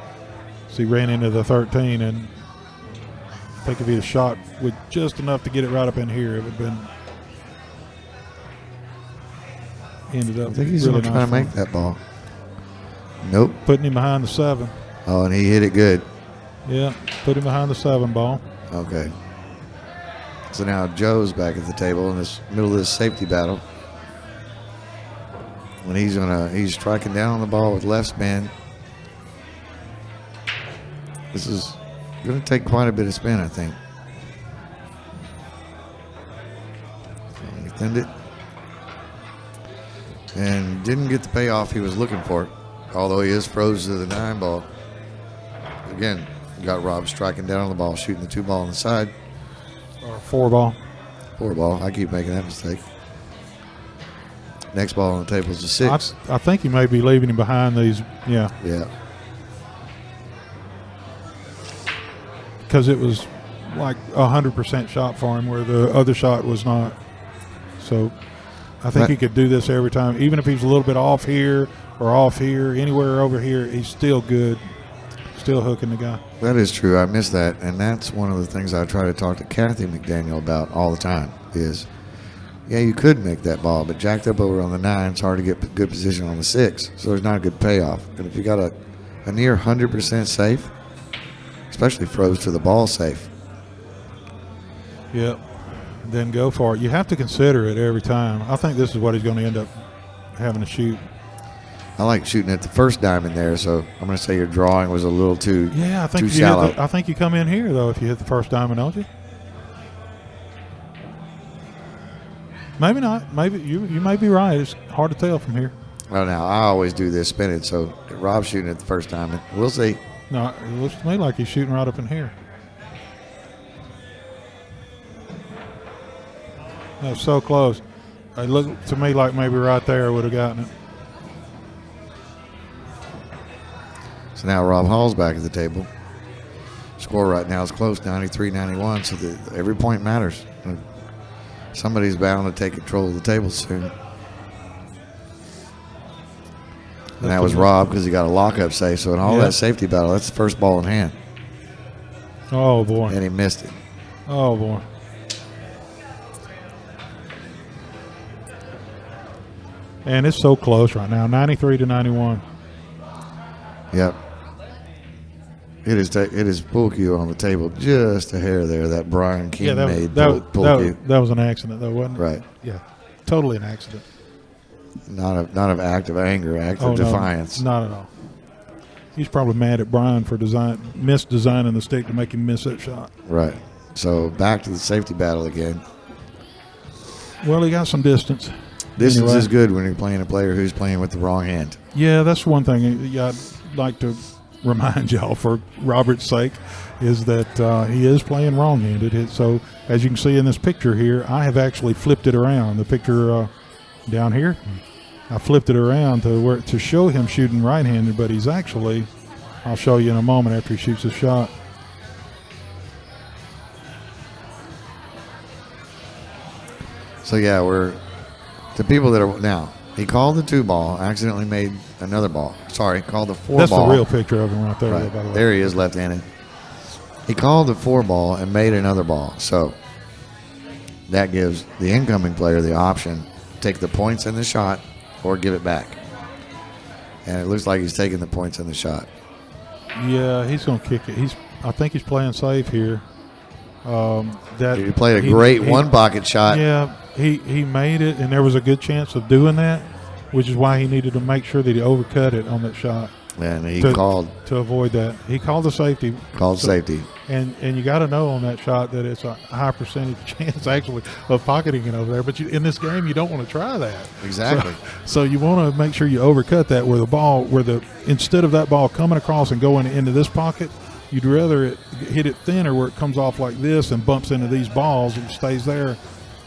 So he ran into the 13, and I think if he had shot with just enough to get it right up in here, it would have been. ended up I think he's really going to try nice to for make him. that ball. Nope. Putting him behind the 7. Oh, and he hit it good. Yeah, put him behind the 7 ball. Okay. So now Joe's back at the table in this middle of this safety battle. When he's striking down on the ball with left spin. This is going to take quite a bit of spin, I think. He thinned it. And didn't get the payoff he was looking for. Although he is froze to the 9 ball. Again, got Rob striking down on the ball, shooting the 2 ball on the side. Or 4 ball. 4 ball. I keep making that mistake. Next ball on the table is a 6. I think he may be leaving him behind these. Yeah. Yeah. Because it was like 100% shot for him where the other shot was not. So I think he could do this every time. Even if he's a little bit off here or off here, anywhere over here, he's still good. Still hooking the guy. That is true. I missed that. And that's one of the things I try to talk to Kathy McDaniel about all the time is, yeah, you could make that ball, but jacked up over on the 9, it's hard to get good position on the 6. So there's not a good payoff. And if you got a near 100% safe, especially froze to the ball safe. Yep. Then go for it. You have to consider it every time. I think this is what he's going to end up having to shoot. I like shooting at the first diamond there, so I'm going to say your drawing was a little too Yeah, I think too shallow. I think you come in here though if you hit the first diamond, don't you? Maybe not. Maybe you may be right. It's hard to tell from here. Well, now I always do this spinning, so Rob's shooting at the first diamond. We'll see. No, it looks to me like he's shooting right up in here. That's so close. It looked to me like maybe right there would have gotten it. So now Rob Hall's back at the table. Score right now is close, 93-91, so every point matters. Somebody's bound to take control of the table soon. And that was Rob because he got a lockup save. So in all that safety battle, that's the first ball in hand. Oh, boy. And he missed it. Oh, boy. And it's so close right now, 93-91. Yep. It is pull cue on the table, just a hair there. That Brian King made pull cue. That was an accident, though, wasn't it? Right. Yeah, totally an accident. Not of act of anger, act of defiance. No, not at all. He's probably mad at Brian for misdesigning the stick to make him miss that shot. Right. So back to the safety battle again. Well, he got some distance. Distance is good when you're playing a player who's playing with the wrong hand. Yeah, that's one thing I'd like to remind y'all for Robert's sake is that he is playing wrong-handed. So as you can see in this picture here, I have actually flipped it around. The picture down here, I flipped it around to show him shooting right-handed, but he's actually, I'll show you in a moment after he shoots his shot. So yeah, the people that are now. He called the 2 ball, accidentally made another ball. Sorry, called the 4 ball. That's the real picture of him right there. Right. By the way. There he is, left-handed. He called the 4 ball and made another ball. So that gives the incoming player the option to take the points in the shot or give it back. And it looks like he's taking the points in the shot. Yeah, he's going to kick it. I think he's playing safe here. He played a great one-pocket shot. Yeah, he made it, and there was a good chance of doing that, which is why he needed to make sure that he overcut it on that shot. And he called to avoid that. He called the safety. Safety. And you got to know on that shot that it's a high percentage chance actually of pocketing it over there. But in this game, you don't want to try that. Exactly. So you want to make sure you overcut that instead of that ball coming across and going into this pocket, you'd rather it hit it thinner where it comes off like this and bumps into these balls and stays there,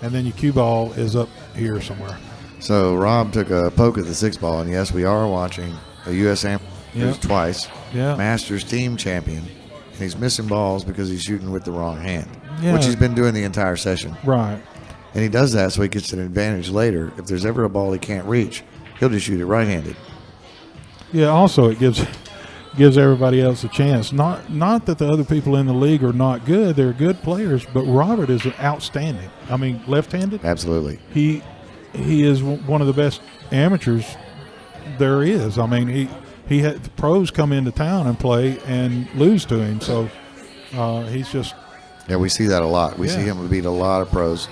and then your cue ball is up here somewhere. So Rob took a poke at the 6 ball, and yes, we are watching a U.S. AMRO twice. Yeah. Masters team champion. And he's missing balls because he's shooting with the wrong hand, Yeah. which he's been doing the entire session. Right. And he does that so he gets an advantage later. If there's ever a ball he can't reach, he'll just shoot it right-handed. Yeah, also it gives everybody else a chance. Not that the other people in the league are not good. They're good players, but Robert is outstanding. I mean, left-handed. Absolutely. He he is one of the best amateurs there is. I mean, he had pros come into town and play and lose to him. So he's just. Yeah, we see that a lot. We Yeah. see him beat a lot of pros,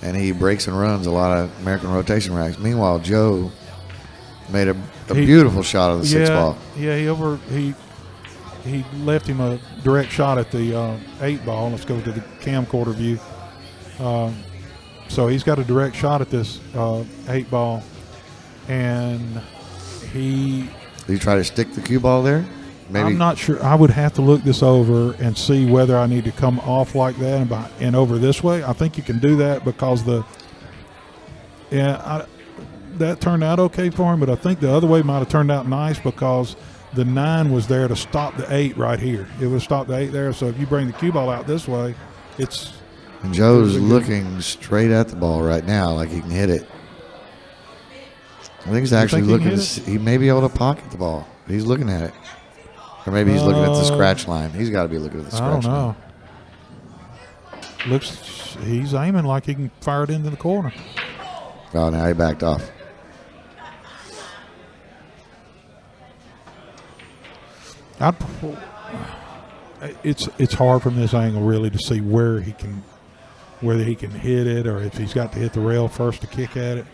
and he breaks and runs a lot of American rotation racks. Meanwhile, Joe made a beautiful shot of the 6 ball. Yeah, he left him a direct shot at the 8 ball. Let's go to the camcorder view. So he's got a direct shot at this 8 ball, and he. Did you try to stick the cue ball there? Maybe. I'm not sure. I would have to look this over and see whether I need to come off like that and over this way. I think you can do that because that turned out okay for him, but I think the other way might have turned out nice because the 9 was there to stop the 8 right here. It would stop the 8 there. So if you bring the cue ball out this way, it's. And Joe's looking straight at the ball right now like he can hit it. I think he's actually looking. He may be able to pocket the ball. He's looking at it. Or maybe he's looking at the scratch line. He's got to be looking at the scratch line. I don't know. He's aiming like he can fire it into the corner. Oh, now he backed off. It's hard from this angle really to see whether he can hit it or if he's got to hit the rail first to kick at it.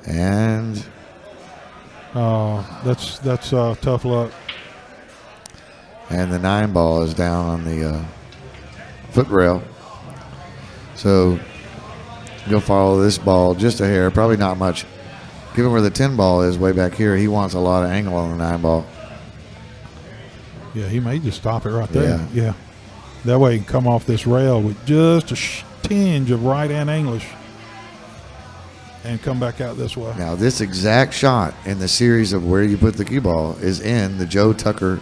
And that's tough luck. And the 9 ball is down on the foot rail. So you'll follow this ball just a hair, probably not much. Given where the 10 ball is way back here, he wants a lot of angle on the 9 ball. Yeah, he may just stop it right there. Yeah. Yeah. That way he can come off this rail with just a tinge of right-hand English and come back out this way. Now, this exact shot in the series of where you put the cue ball is in the Joe Tucker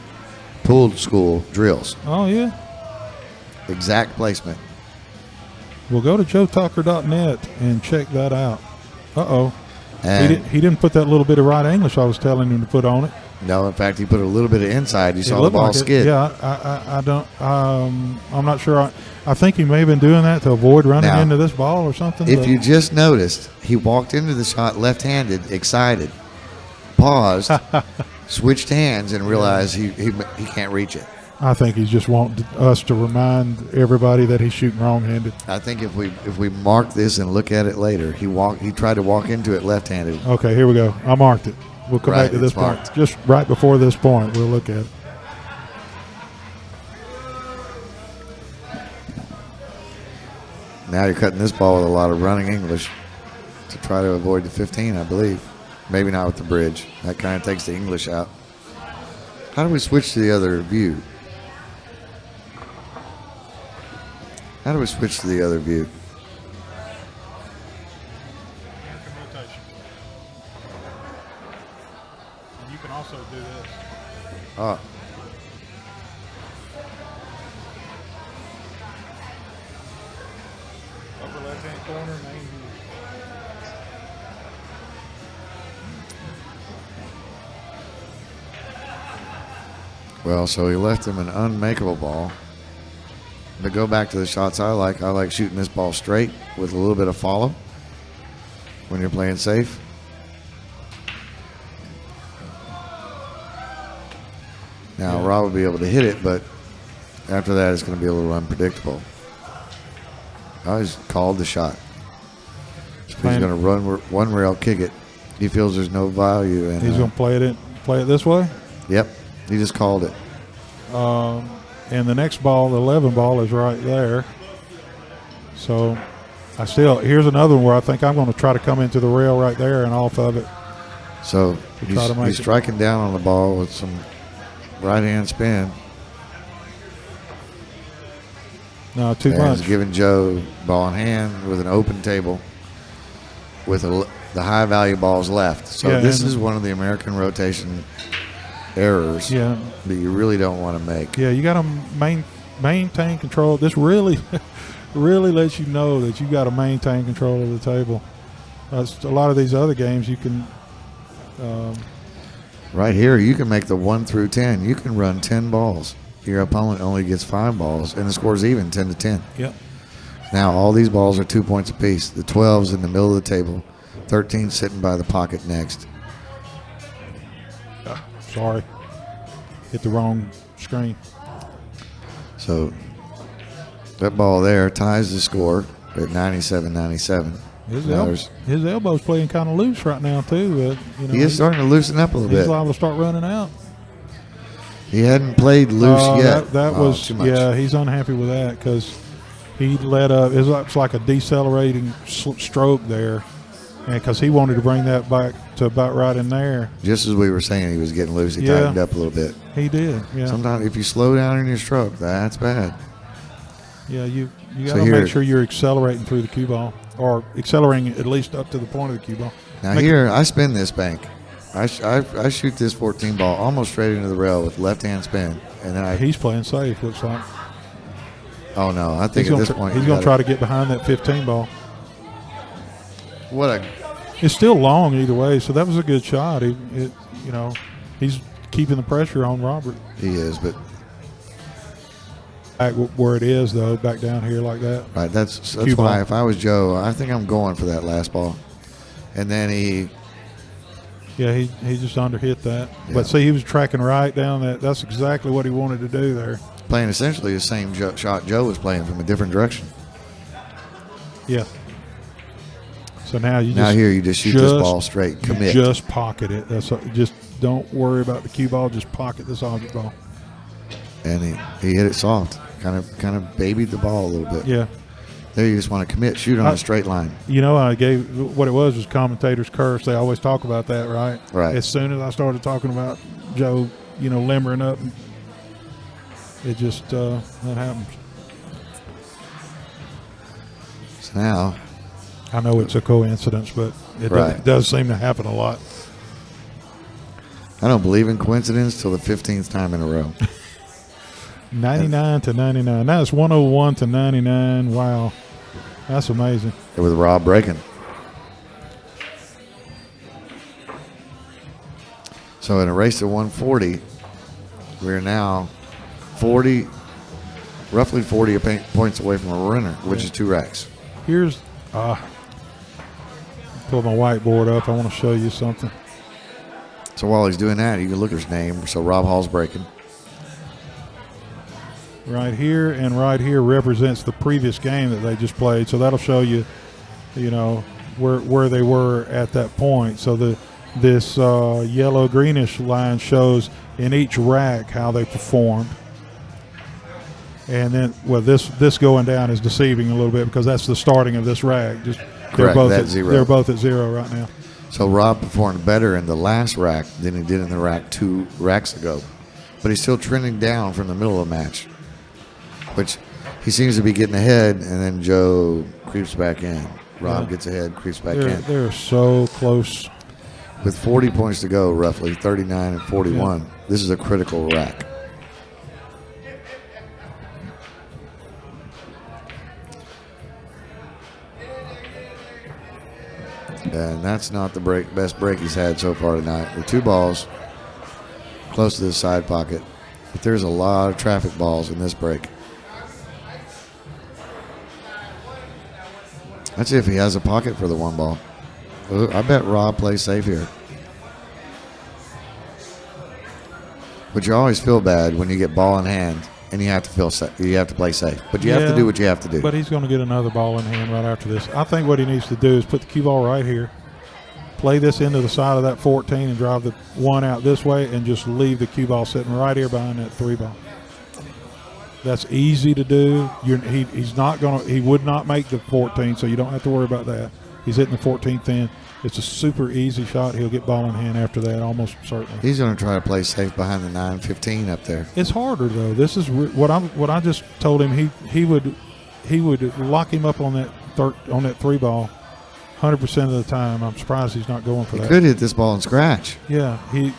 pool school drills. Oh, yeah. Exact placement. Well, go to joetucker.net and check that out. Uh-oh. And He didn't put that little bit of right English I was telling him to put on it. no, in fact, he put a little bit of inside. You saw the looked ball like it. skid. Yeah, I don't. I'm not sure. I think he may have been doing that to avoid running Now, into this ball or something. If but you just noticed, he walked into the shot left-handed, excited, paused, switched hands, and realized he can't reach it. I think he's just wanting us to remind everybody that he's shooting wrong-handed. I think if we mark this and look at it later, he tried to walk into it left-handed. Okay, here we go. I marked it. We'll come back to this it's marked. point. Just right before this point, we'll look at it. Now you're cutting this ball with a lot of running English to try to avoid the 15, I believe. Maybe not with the bridge. That kind of takes the English out. How do we switch to the other view? How do we switch to the other view? And you can also do this. Oh, Upper left-hand corner, main view. well, so he left him an unmakeable ball. To go back to the shots I like shooting this ball straight with a little bit of follow when you're playing safe. Now, Rob will be able to hit it, but after that, it's going to be a little unpredictable. I just called the shot. He's going to run one rail, kick it. He feels there's no value in. He's going to play it this way. Yep, he just called it. And the next ball, the 11 ball, is right there. So here's another one where I think I'm going to try to come into the rail right there and off of it. So he's striking down on the ball with some right-hand spin. No, too and much. He's giving Joe ball in hand with an open table with the high-value balls left. So Yeah, this is one of the American rotation errors Yeah. that you really don't want to make. Yeah, you got to maintain control. This really, really lets you know that you got to maintain control of the table. A lot of these other games, you can. Right here, you can make the 1 through 10. You can run 10 balls. Your opponent only gets 5 balls, and the score's even 10-10. Yep. Now all these balls are 2 points apiece. The 12's in the middle of the table. 13 sitting by the pocket next. Sorry. Hit the wrong screen. So that ball there ties the score at 97-97. His elbow's playing kind of loose right now too. He is starting to loosen up a little bit. He's liable to start running out. He hadn't played loose yet. That was too much. Yeah. He's unhappy with that because he let up. It's like a decelerating stroke there, and because he wanted to bring that back to about right in there. Just as we were saying, he was getting loose. He tightened up a little bit. He did. Yeah. Sometimes if you slow down in your stroke, that's bad. Yeah. You got to make sure you're accelerating through the cue ball, or accelerating at least up to the point of the cue ball. Now here, I spin this bank. I shoot this 14 ball almost straight into the rail with left-hand spin, and then he's playing safe. Looks like. Oh no! I think at this point he's going to try to get behind that 15 ball. What a! It's still long either way, so that was a good shot. He's keeping the pressure on Robert. He is, but back where it is though, back down here like that. Right. That's why if I was Joe, I think I'm going for that last ball, and then he. Yeah, he just underhit that. Yeah. But see, he was tracking right down that. That's exactly what he wanted to do there. Playing essentially the same shot Joe was playing from a different direction. Yeah. So now you just shoot this ball straight. Commit. Just pocket it. Just don't worry about the cue ball. Just pocket this object ball. And he hit it soft. Kind of babied the ball a little bit. Yeah. There you just want to commit. Shoot on a straight line. I gave what it was commentator's curse. They always talk about that, right? Right. As soon as I started talking about Joe, limbering up, it just that happens. So now, I know it's a coincidence, but it does seem to happen a lot. I don't believe in coincidence till the 15th time in a row. 99-99. Now it's 101-99. Wow, that's amazing. With Rob breaking. So in a race to 140, we're now roughly 40 points away from a winner, which is 2 racks. Here's pull my whiteboard up. I want to show you something. So while he's doing that, you can look at his name. So Rob Hall's breaking. Right here and right here represents the previous game that they just played. So that'll show you, where they were at that point. So this yellow greenish line shows in each rack how they performed. And then, this going down is deceiving a little bit because that's the starting of this rack. They're both at 0. They're both at 0 right now. So Rob performed better in the last rack than he did in the rack 2 racks ago, but he's still trending down from the middle of the match, which he seems to be getting ahead, and then Joe creeps back in. Rob gets ahead, creeps back in. They're so close. With 40 points to go, roughly 39 and 41. This is a critical rack. And that's not the best break he's had so far tonight. With 2 balls close to the side pocket. But there's a lot of traffic balls in this break. Let's see if he has a pocket for the 1 ball. I bet Rob plays safe here. But you always feel bad when you get ball in hand and you have to play safe. But you have to do what you have to do. But he's going to get another ball in hand right after this. I think what he needs to do is put the cue ball right here, play this into the side of that 14 and drive the 1 out this way, and just leave the cue ball sitting right here behind that 3 ball. That's easy to do. He would not make the 14, so you don't have to worry about that. He's hitting the 14th in. It's a super easy shot. He'll get ball in hand after that, almost certainly. He's going to try to play safe behind the 9-15 up there. It's harder though. This is what I just told him. He would lock him up on that 3 ball 100% of the time. I'm surprised he's not going for that. He could hit this ball and scratch. Yeah, I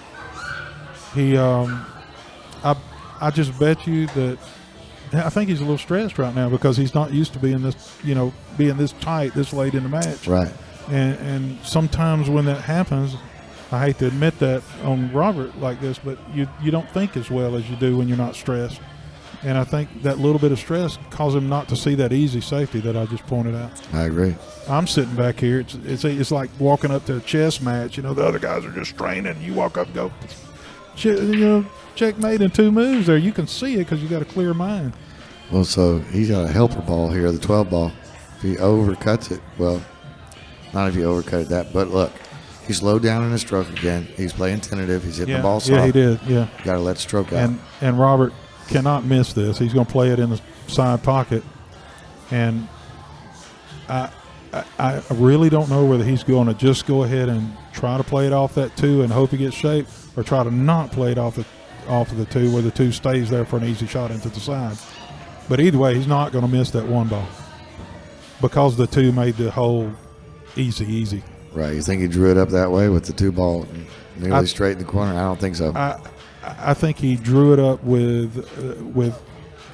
just bet you that. I think he's a little stressed right now because he's not used to being this tight this late in the match. Right. And sometimes when that happens, I hate to admit that on Robert like this, but you don't think as well as you do when you're not stressed. And I think that little bit of stress caused him not to see that easy safety that I just pointed out. I agree. I'm sitting back here. It's like walking up to a chess match. You know, the other guys are just straining. You walk up and go, checkmate in 2 moves there. You can see it because you got a clear mind. Well, so he's got a helper ball here, the 12 ball. If he overcuts it, well, not if he overcut it that, but look, he slowed down in his stroke again. He's playing tentative. He's hitting the ball soft. Yeah, he did. Yeah. You got to let stroke out. And Robert cannot miss this. He's going to play it in the side pocket, and I really don't know whether he's going to just go ahead and try to play it off that 2 and hope he gets shape, or try to not play it off of the 2 where the 2 stays there for an easy shot into the side. But either way, he's not going to miss that 1 ball because the 2 made the hole easy. Right. You think he drew it up that way with the 2 ball nearly straight in the corner? I don't think so. I think he drew it up with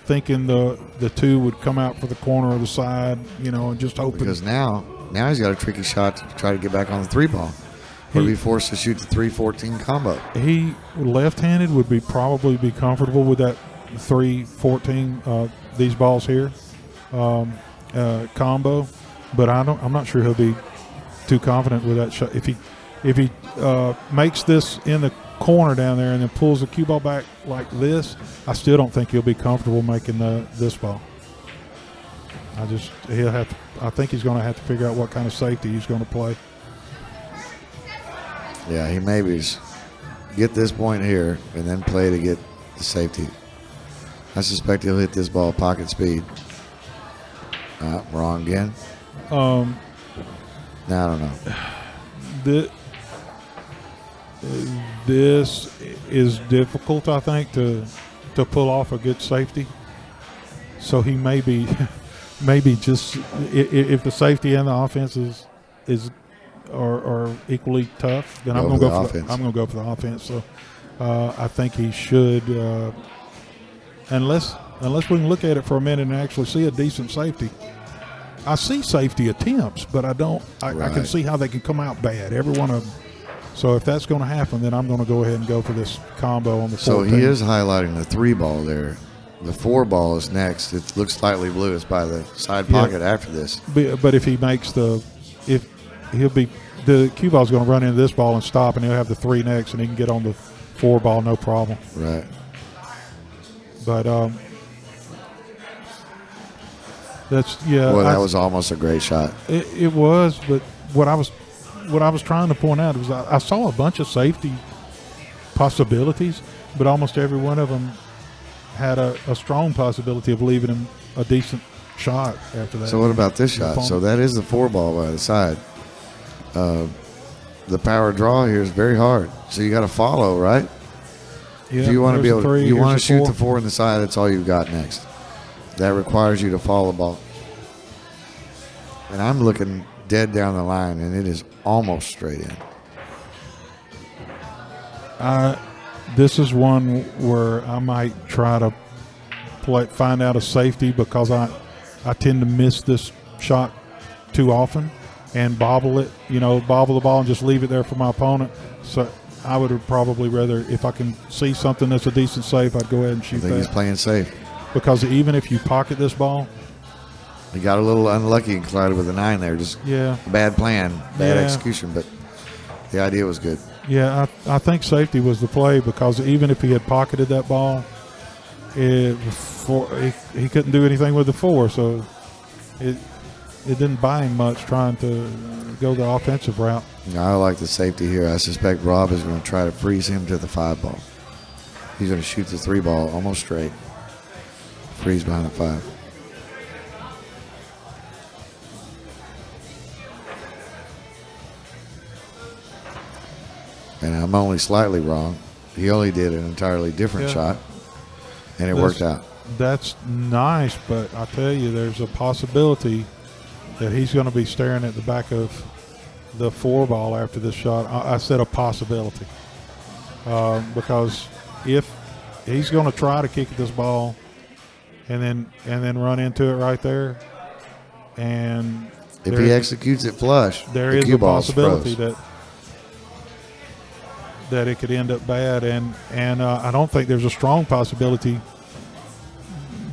thinking the 2 would come out for the corner or the side, and just hoping. Because now he's got a tricky shot to try to get back on the 3 ball. He'll be forced to shoot the 3-14 combo. He left-handed would probably be comfortable with that 3-14 these balls here combo, but I'm not sure he'll be too confident with that shot. If he makes this in the corner down there and then pulls the cue ball back like this, I still don't think he'll be comfortable making this ball. I think he's going to have to figure out what kind of safety he's going to play. Yeah, he maybe get this point here and then play to get the safety. I suspect he'll hit this ball pocket speed. Wrong again. No, I don't know. This is difficult, I think, to pull off a good safety. So he may be just if the safety and the offense are equally tough, then I'm going to go for the offense. So I think he should, unless we can look at it for a minute and actually see a decent safety. I see safety attempts, but I don't. I can see how they can come out bad, every one of them. So if that's going to happen, then I'm going to go ahead and go for this combo on the 14. So he is highlighting the 3 ball there. The 4 ball is next. It looks slightly blue. It's by the side pocket after this. But if he makes the cue ball is going to run into this ball and stop, and he'll have the 3 next, and he can get on the 4 ball no problem. Right. But that's Well, that was almost a great shot. It was, but what I was trying to point out was I saw a bunch of safety possibilities, but almost every one of them had a strong possibility of leaving him a decent shot after that. So what about this shot? So that is the 4 ball by the side. The power draw here is very hard. So you got to follow, right? Yeah, if you want to be able to, you want to shoot 4. the 4 in the side, that's all you've got next. That requires you to follow the ball. And I'm looking dead down the line, and it is almost straight in. This is one where I might try to find out a safety, because I tend to miss this shot too often and bobble the ball and just leave it there for my opponent. So I would probably rather, if I can see something that's a decent safe, I'd go ahead and shoot that. I think he's playing safe. Because even if you pocket this ball, he got a little unlucky and collided with a 9 there. Just a bad plan, bad execution, but the idea was good. Yeah, I think safety was the play, because even if he had pocketed that ball, he couldn't do anything with the 4, so it didn't buy him much trying to go the offensive route. I like the safety here. I suspect Rob is going to try to freeze him to the 5 ball. He's going to shoot the 3 ball almost straight. Freeze behind the 5. And I'm only slightly wrong. He only did an entirely different shot, and it worked out. That's nice, but I tell you, there's a possibility that he's going to be staring at the back of the 4 ball after this shot. I said a possibility, because if he's going to try to kick at this ball and then run into it right there, and if he executes it flush, there is a possibility that it could end up bad, and I don't think there's a strong possibility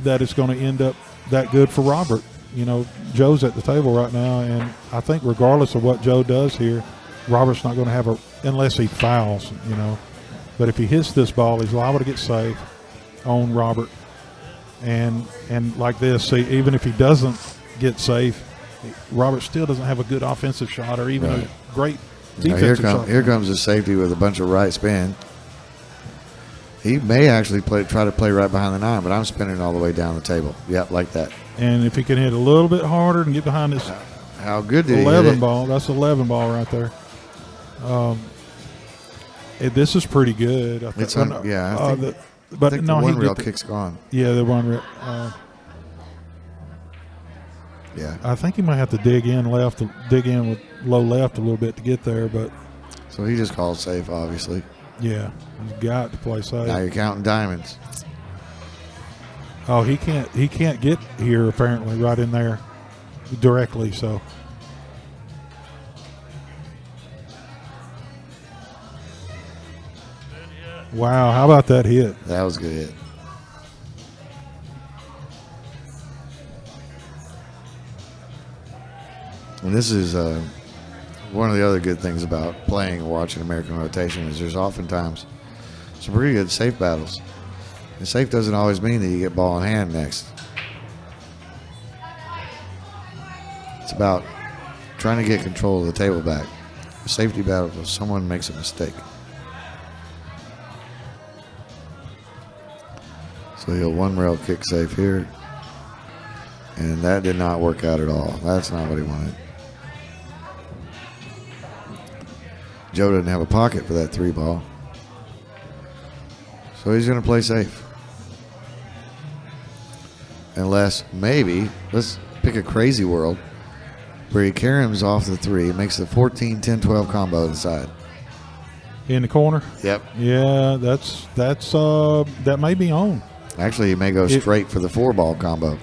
that it's going to end up that good for Robert. You know, Joe's at the table right now, and I think regardless of what Joe does here, Robert's not going to have unless he fouls, you know. But if he hits this ball, he's liable to get safe on Robert. And like this, see, even if he doesn't get safe, Robert still doesn't have a good offensive shot or even a great defensive shot. Here comes the safety with a bunch of right spin. He may actually try to play right behind the 9, but I'm spinning all the way down the table. Yep, like that. And if he can hit a little bit harder and get behind this how good did 11 he hit ball, that's 11 ball right there. This is pretty good. I think, but the one rail kick's gone. Yeah, the one rail. Yeah, I think he might have to dig in with low left a little bit to get there, but so he just called safe, obviously. Yeah, he's got to play safe. Now you're counting diamonds. Oh, he can't get here apparently right in there directly. So wow, how about that hit? That was a good hit. And this is one of the other good things about playing and watching American rotation is there's oftentimes some pretty good safe battles. And safe doesn't always mean that you get ball in hand next. It's about trying to get control of the table back. A safety battle if someone makes a mistake. So he'll one rail kick safe here. And that did not work out at all. That's not what he wanted. Joe doesn't have a pocket for that 3 ball. So he's going to play safe. Unless maybe, let's pick a crazy world where he caroms off the 3, makes the 14, 10, 12 combo inside. In the corner? Yep. Yeah, that's that may be on. Actually, he may go straight for the 4 ball combo.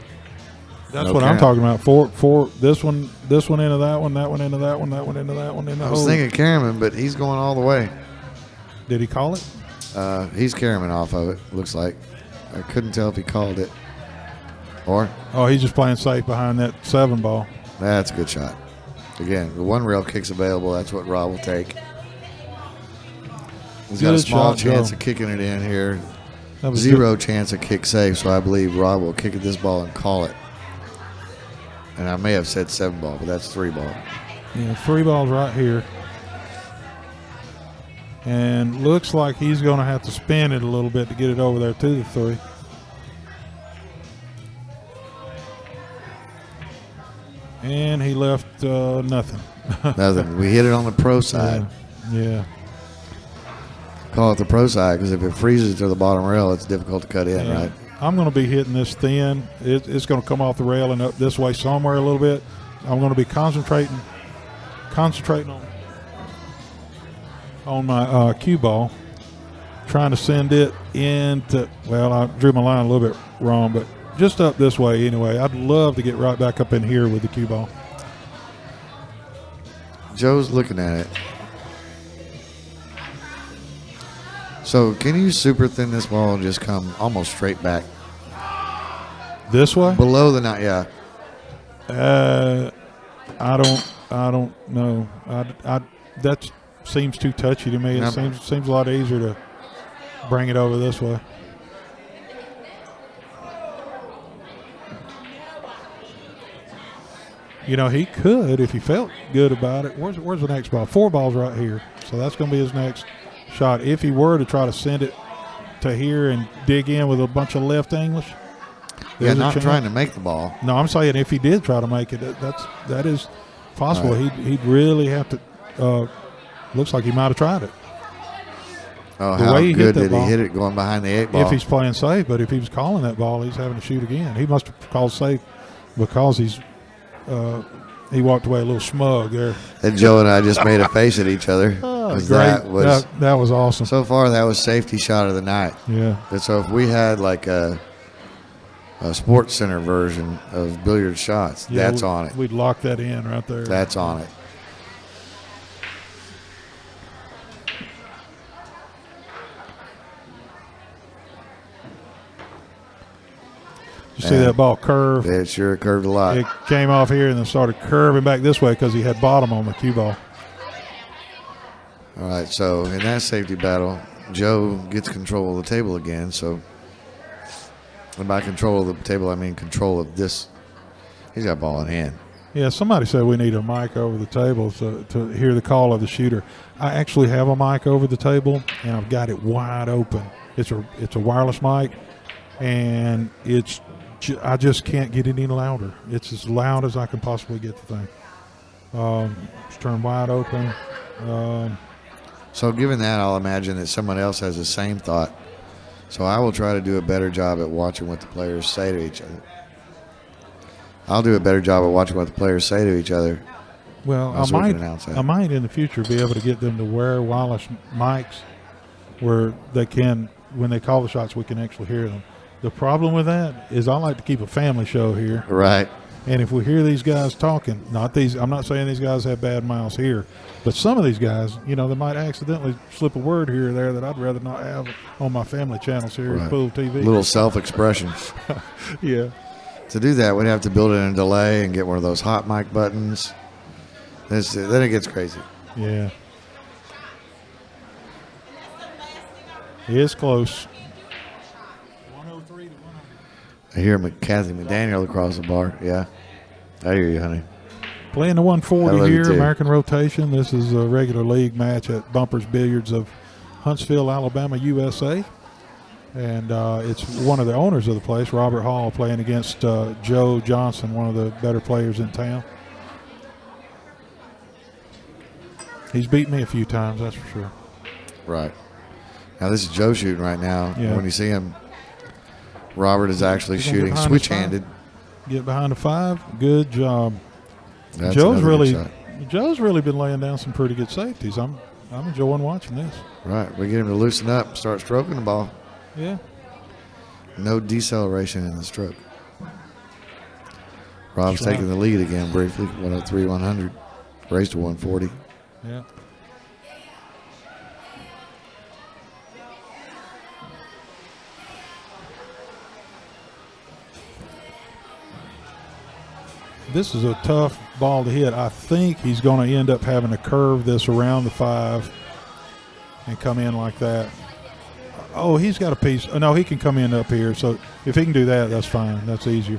That's what I'm talking about. Four. This one into that one into that one, that one into that one. I was thinking Caramon, but he's going all the way. Did he call it? He's Caramon off of it, looks like. I couldn't tell if he called it. Or? Oh, he's just playing safe behind that 7 ball. That's a good shot. Again, the one rail kick's available. That's what Rob will take. He's got a small chance of kicking it in here. 0 chance of kick safe, so I believe Rob will kick at this ball and call it. And I may have said 7 ball, but that's 3 ball. Yeah, 3 balls right here. And looks like he's going to have to spin it a little bit to get it over there to the 3. And he left nothing. Nothing. We hit it on the pro side. Yeah. Call it the pro side because if it freezes to the bottom rail, it's difficult to cut in, right? I'm going to be hitting this thin. It's going to come off the rail and up this way somewhere a little bit. I'm going to be concentrating on my cue ball, trying to send it into, well, I drew my line a little bit wrong, but just up this way anyway. I'd love to get right back up in here with the cue ball. Joe's looking at it. So can you super thin this ball and just come almost straight back? This way? Below the knot, yeah. I don't know. That seems too touchy to me. It seems a lot easier to bring it over this way. You know, he could if he felt good about it. Where's the next ball? 4 balls right here. So that's going to be his next shot. If he were to try to send it to here and dig in with a bunch of left English. Yeah, not trying to make the ball. No, I'm saying if he did try to make it, that is possible. Right. He'd really have to. Looks like he might have tried it. Oh, how good did he hit it going behind the 8 ball? If he's playing safe, but if he was calling that ball, he's having to shoot again. He must have called safe because he walked away a little smug there. And Joe and I just made a face at each other. Great. That was awesome. So far, that was safety shot of the night. Yeah. And so if we had like a sports center version of billiard shots, that's on it. We'd lock that in right there. That's on it. You see that ball curve? It sure curved a lot. It came off here and then started curving back this way because he had bottom on the cue ball. All right, so in that safety battle, Joe gets control of the table again. So, and by control of the table, I mean control of this. He's got ball in hand. Yeah, somebody said we need a mic over the table to hear the call of the shooter. I actually have a mic over the table, and I've got it wide open. It's a wireless mic, and I just can't get it any louder. It's as loud as I can possibly get the thing. It's turned wide open. So given that, I'll imagine that someone else has the same thought. So I will try to do a better job at watching what the players say to each other. I'll do a better job at watching what the players say to each other. Well, I might in the future be able to get them to wear wireless mics where they can, when they call the shots, we can actually hear them. The problem with that is I like to keep a family show here. Right. And if we hear these guys talking, I'm not saying these guys have bad mouths here, but some of these guys, they might accidentally slip a word here or there that I'd rather not have on my family channels here at Pool TV. A little self-expression. Yeah. To do that, we'd have to build in a delay and get one of those hot mic buttons. Then it gets crazy. Yeah. It is close. 103 to 100. I hear Kathy McDaniel across the bar. Yeah. I hear you, honey. Playing the I 140 love you here, too. American rotation. This is a regular league match at Bumpers Billiards of Huntsville, Alabama, USA. And it's one of the owners of the place, Robert Hall, playing against Joe Johnson, one of the better players in town. He's beat me a few times, that's for sure. Right. Now, this is Joe shooting right now. Yeah. When you see him, Robert is actually He's gonna get shooting behind his switch-handed. Get behind the 5. Good job. That's Joe's another good shot. really been laying down some pretty good safeties. I'm enjoying watching this. Right. We get him to loosen up, start stroking the ball. Yeah. No deceleration in the stroke. Rob's That's right. taking the lead again briefly. 103, 100. Raised to 140. Yeah. This is a tough ball to hit. I think he's going to end up having to curve this around the 5 and come in like that. Oh, he's got a piece. No, he can come in up here. So if he can do that, that's fine. That's easier.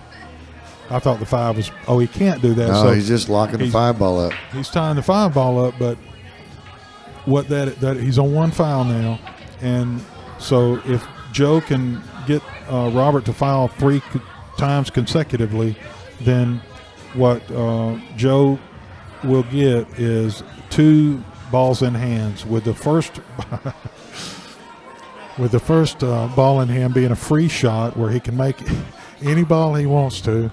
I thought the 5 was. Oh, he can't do that. No, so he's just locking the 5 ball up. He's tying the 5 ball up, but that he's on 1 foul now, and so if Joe can get Robert to foul 3 times consecutively, then what Joe will get is 2 balls in hands, with the first ball in hand being a free shot where he can make any ball he wants to.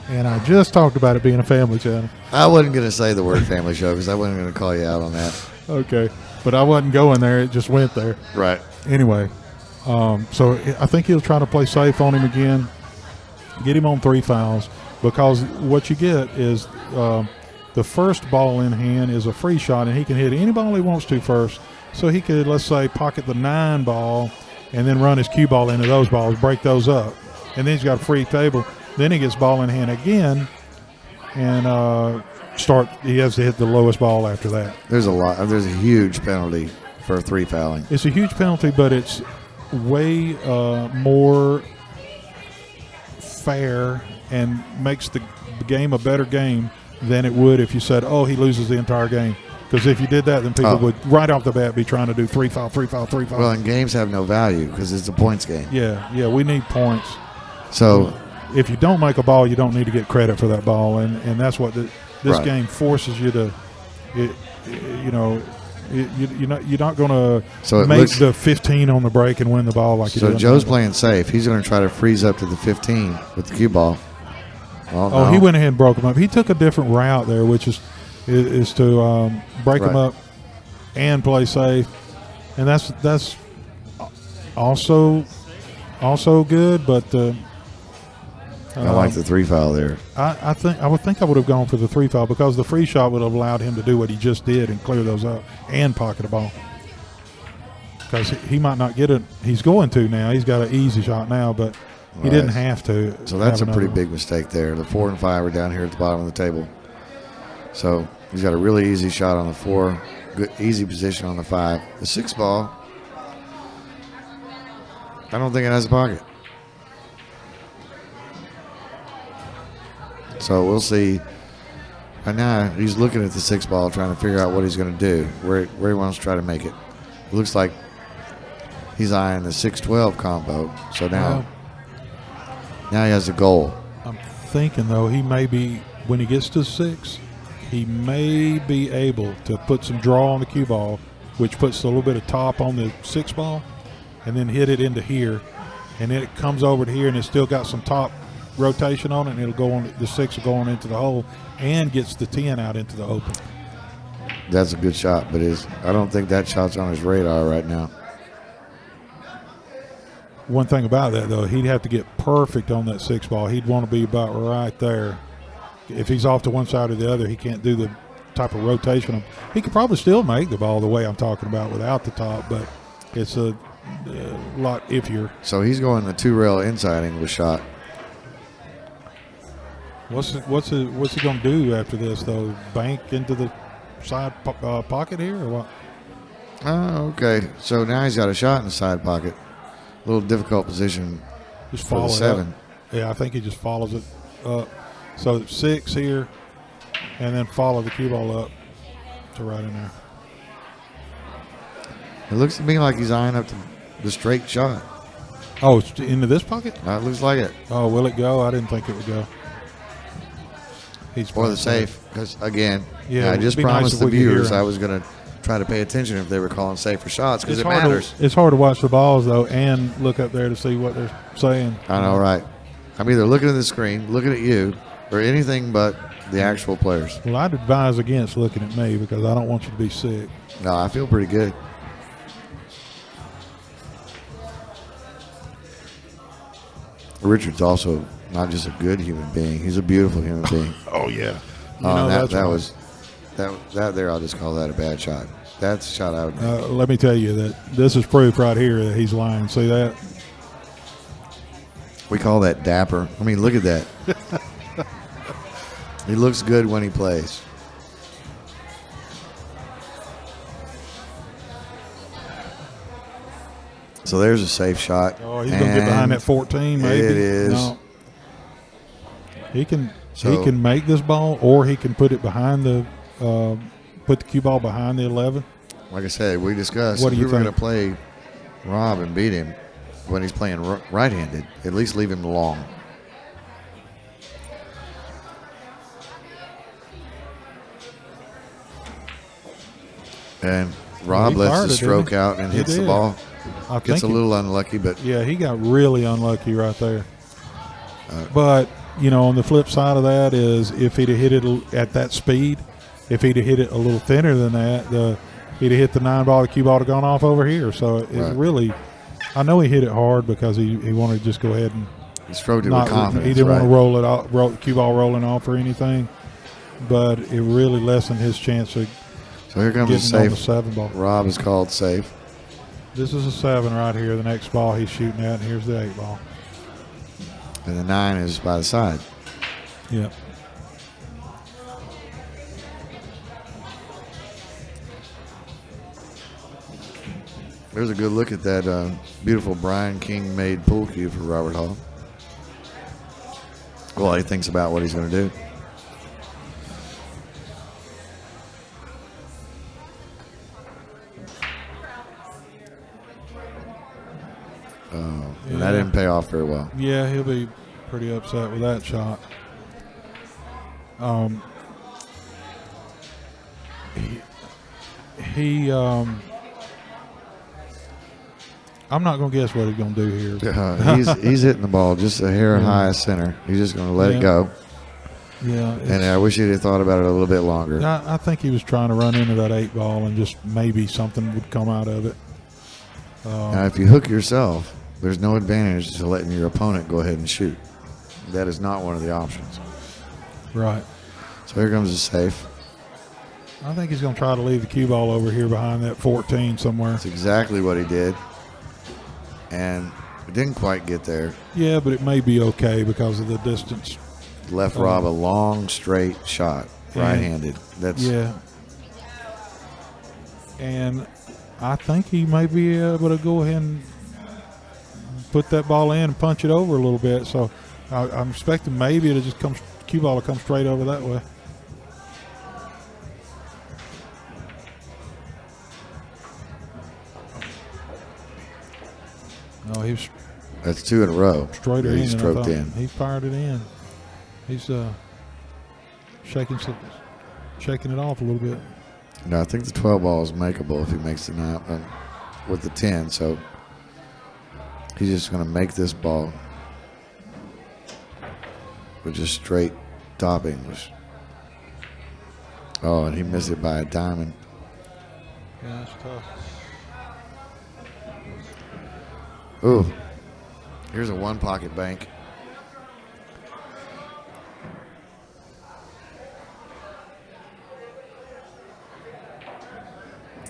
And I just talked about it being a family channel. I wasn't going to say the word family show because I wasn't going to call you out on that. Okay. But I wasn't going there. It just went there. Right. Anyway, so I think he'll try to play safe on him again, get him on 3 fouls, because what you get is the first ball in hand is a free shot, and he can hit any ball he wants to first. So he could, let's say, pocket the 9 ball and then run his cue ball into those balls, break those up. And then he's got a free table. Then he gets ball in hand again, and he has to hit the lowest ball after that. There's a huge penalty for 3 fouling. It's a huge penalty, but it's way more fair and makes the game a better game than it would if you said, oh, he loses the entire game. Because if you did that, then people would right off the bat be trying to do 3 foul, 3 foul, 3 foul. Well, and games have no value because it's a points game. Yeah, we need points. So if you don't make a ball, you don't need to get credit for that ball, and that's what this Right. game forces you to. You're not going to make the 15 on the break and win the ball like you did. So Joe's playing safe. He's going to try to freeze up to the 15 with the cue ball. Well, Oh, no. he went ahead and broke him up. He took a different route there, which is to break him up and play safe, and that's also good. But I like the 3 foul there. I would think I would have gone for the 3 foul, because the free shot would have allowed him to do what he just did and clear those up and pocket a ball. because he might not get it. He's going to now. He's got an easy shot now, but he didn't have to. So that's a pretty one. big mistake there. The 4 and 5 are down here at the bottom of the table. So he's got a really easy shot on the 4, good easy position on the 5. The 6 ball, I don't think it has a pocket. So we'll see. Right now, he's looking at the 6 ball, trying to figure out what he's going to do, where he wants to try to make it. It looks like he's eyeing the 6-12 combo. So now he has a goal. I'm thinking, though, he may be, when he gets to 6, he may be able to put some draw on the cue ball, which puts a little bit of top on the 6 ball, and then hit it into here. And then it comes over to here, and it's still got some top rotation on it, and it'll go on. The 6 will go on into the hole and gets the 10 out into the open. That's a good shot, but I don't think that shot's on his radar right now. One thing about that, though, he'd have to get perfect on that 6 ball. He'd want to be about right there. If he's off to one side or the other, he can't do the type of rotation. He could probably still make the ball the way I'm talking about without the top, but it's a lot iffier. So he's going the 2-rail inside English shot. What's he going to do after this, though? Bank into the side pocket here or what? Oh, okay. So now he's got a shot in the side pocket. A little difficult position Just for follow the it 7. up. Yeah, I think he just follows it up. So 6 here, and then follow the cue ball up to right in there. It looks to me like he's eyeing up the straight shot. Oh, it's into this pocket? It looks like it. Oh, will it go? I didn't think it would go. He's Or the safe, because, again, Yeah, I it'd just be nice promised if the we could hear viewers him. I was going to try to pay attention if they were calling safer shots, because it hard matters. it's hard to watch the balls, though, and look up there to see what they're saying. I know, right? I'm either looking at the screen, looking at you, or anything but the actual players. Well, I'd advise against looking at me because I don't want you to be sick. No, I feel pretty good. Richard's also not just a good human being; he's a beautiful human being. Oh, yeah. That there, I'll just call that a bad shot. That's a shot I would make. Let me tell you that this is proof right here that he's lying. See that? We call that dapper. I mean, look at that. He looks good when he plays. So there's a safe shot. Oh, he's going to get behind that 14, maybe. It is. No. He can make this ball, or he can put it behind the put the cue ball behind the 11. Like I said, we discussed. What do if you we were going think? to play Rob and beat him when he's playing right-handed, at least leave him long. And Rob he lets fired the it, stroke didn't he? out and He hits the did. ball. I Gets think a little unlucky, but yeah, he got really unlucky right there. But, on the flip side of that is if he'd have hit it at that speed, if he'd have hit it a little thinner than that, he'd have hit the 9 ball, the cue ball to gone off over here. So it Right. really, I know he hit it hard because he wanted to just go ahead and he stroked it with confidence. he didn't right? want to roll it off, the cue ball rolling off or anything. But it really lessened his chance of So here comes the getting on the safe. 7 ball. Rob is called safe. This is a 7 right here. The next ball he's shooting at, and here's the 8 ball. And the 9 is by the side. Yeah. There's a good look at that beautiful Brian King made pool cue for Robert Hall. Well, he thinks about what he's going to do. And that didn't pay off very well. Yeah, he'll be pretty upset with that shot. I'm not going to guess what he's going to do here. He's hitting the ball just a hair high center. He's just going to let it go. Yeah. And I wish he'd have thought about it a little bit longer. I think he was trying to run into that 8 ball and just maybe something would come out of it. Now, if you hook yourself, there's no advantage to letting your opponent go ahead and shoot. That is not one of the options. Right. So here comes the safe. I think he's going to try to leave the cue ball over here behind that 14 somewhere. That's exactly what he did. And it didn't quite get there. Yeah, but it may be okay because of the distance. Left Rob a long, straight shot, right-handed. That's yeah. And I think he may be able to go ahead and put that ball in and punch it over a little bit. So I'm expecting maybe it'll just come, cue ball will come straight over that way. No, he was That's 2 in a row. straighter in. He stroked in. He fired it in. He's shaking it off a little bit. No, I think the 12 ball is makeable if he makes the 9 with the 10. So he's just going to make this ball with just straight top English. Oh, and he missed it by a diamond. Yeah, that's tough. Ooh, here's a 1 pocket bank.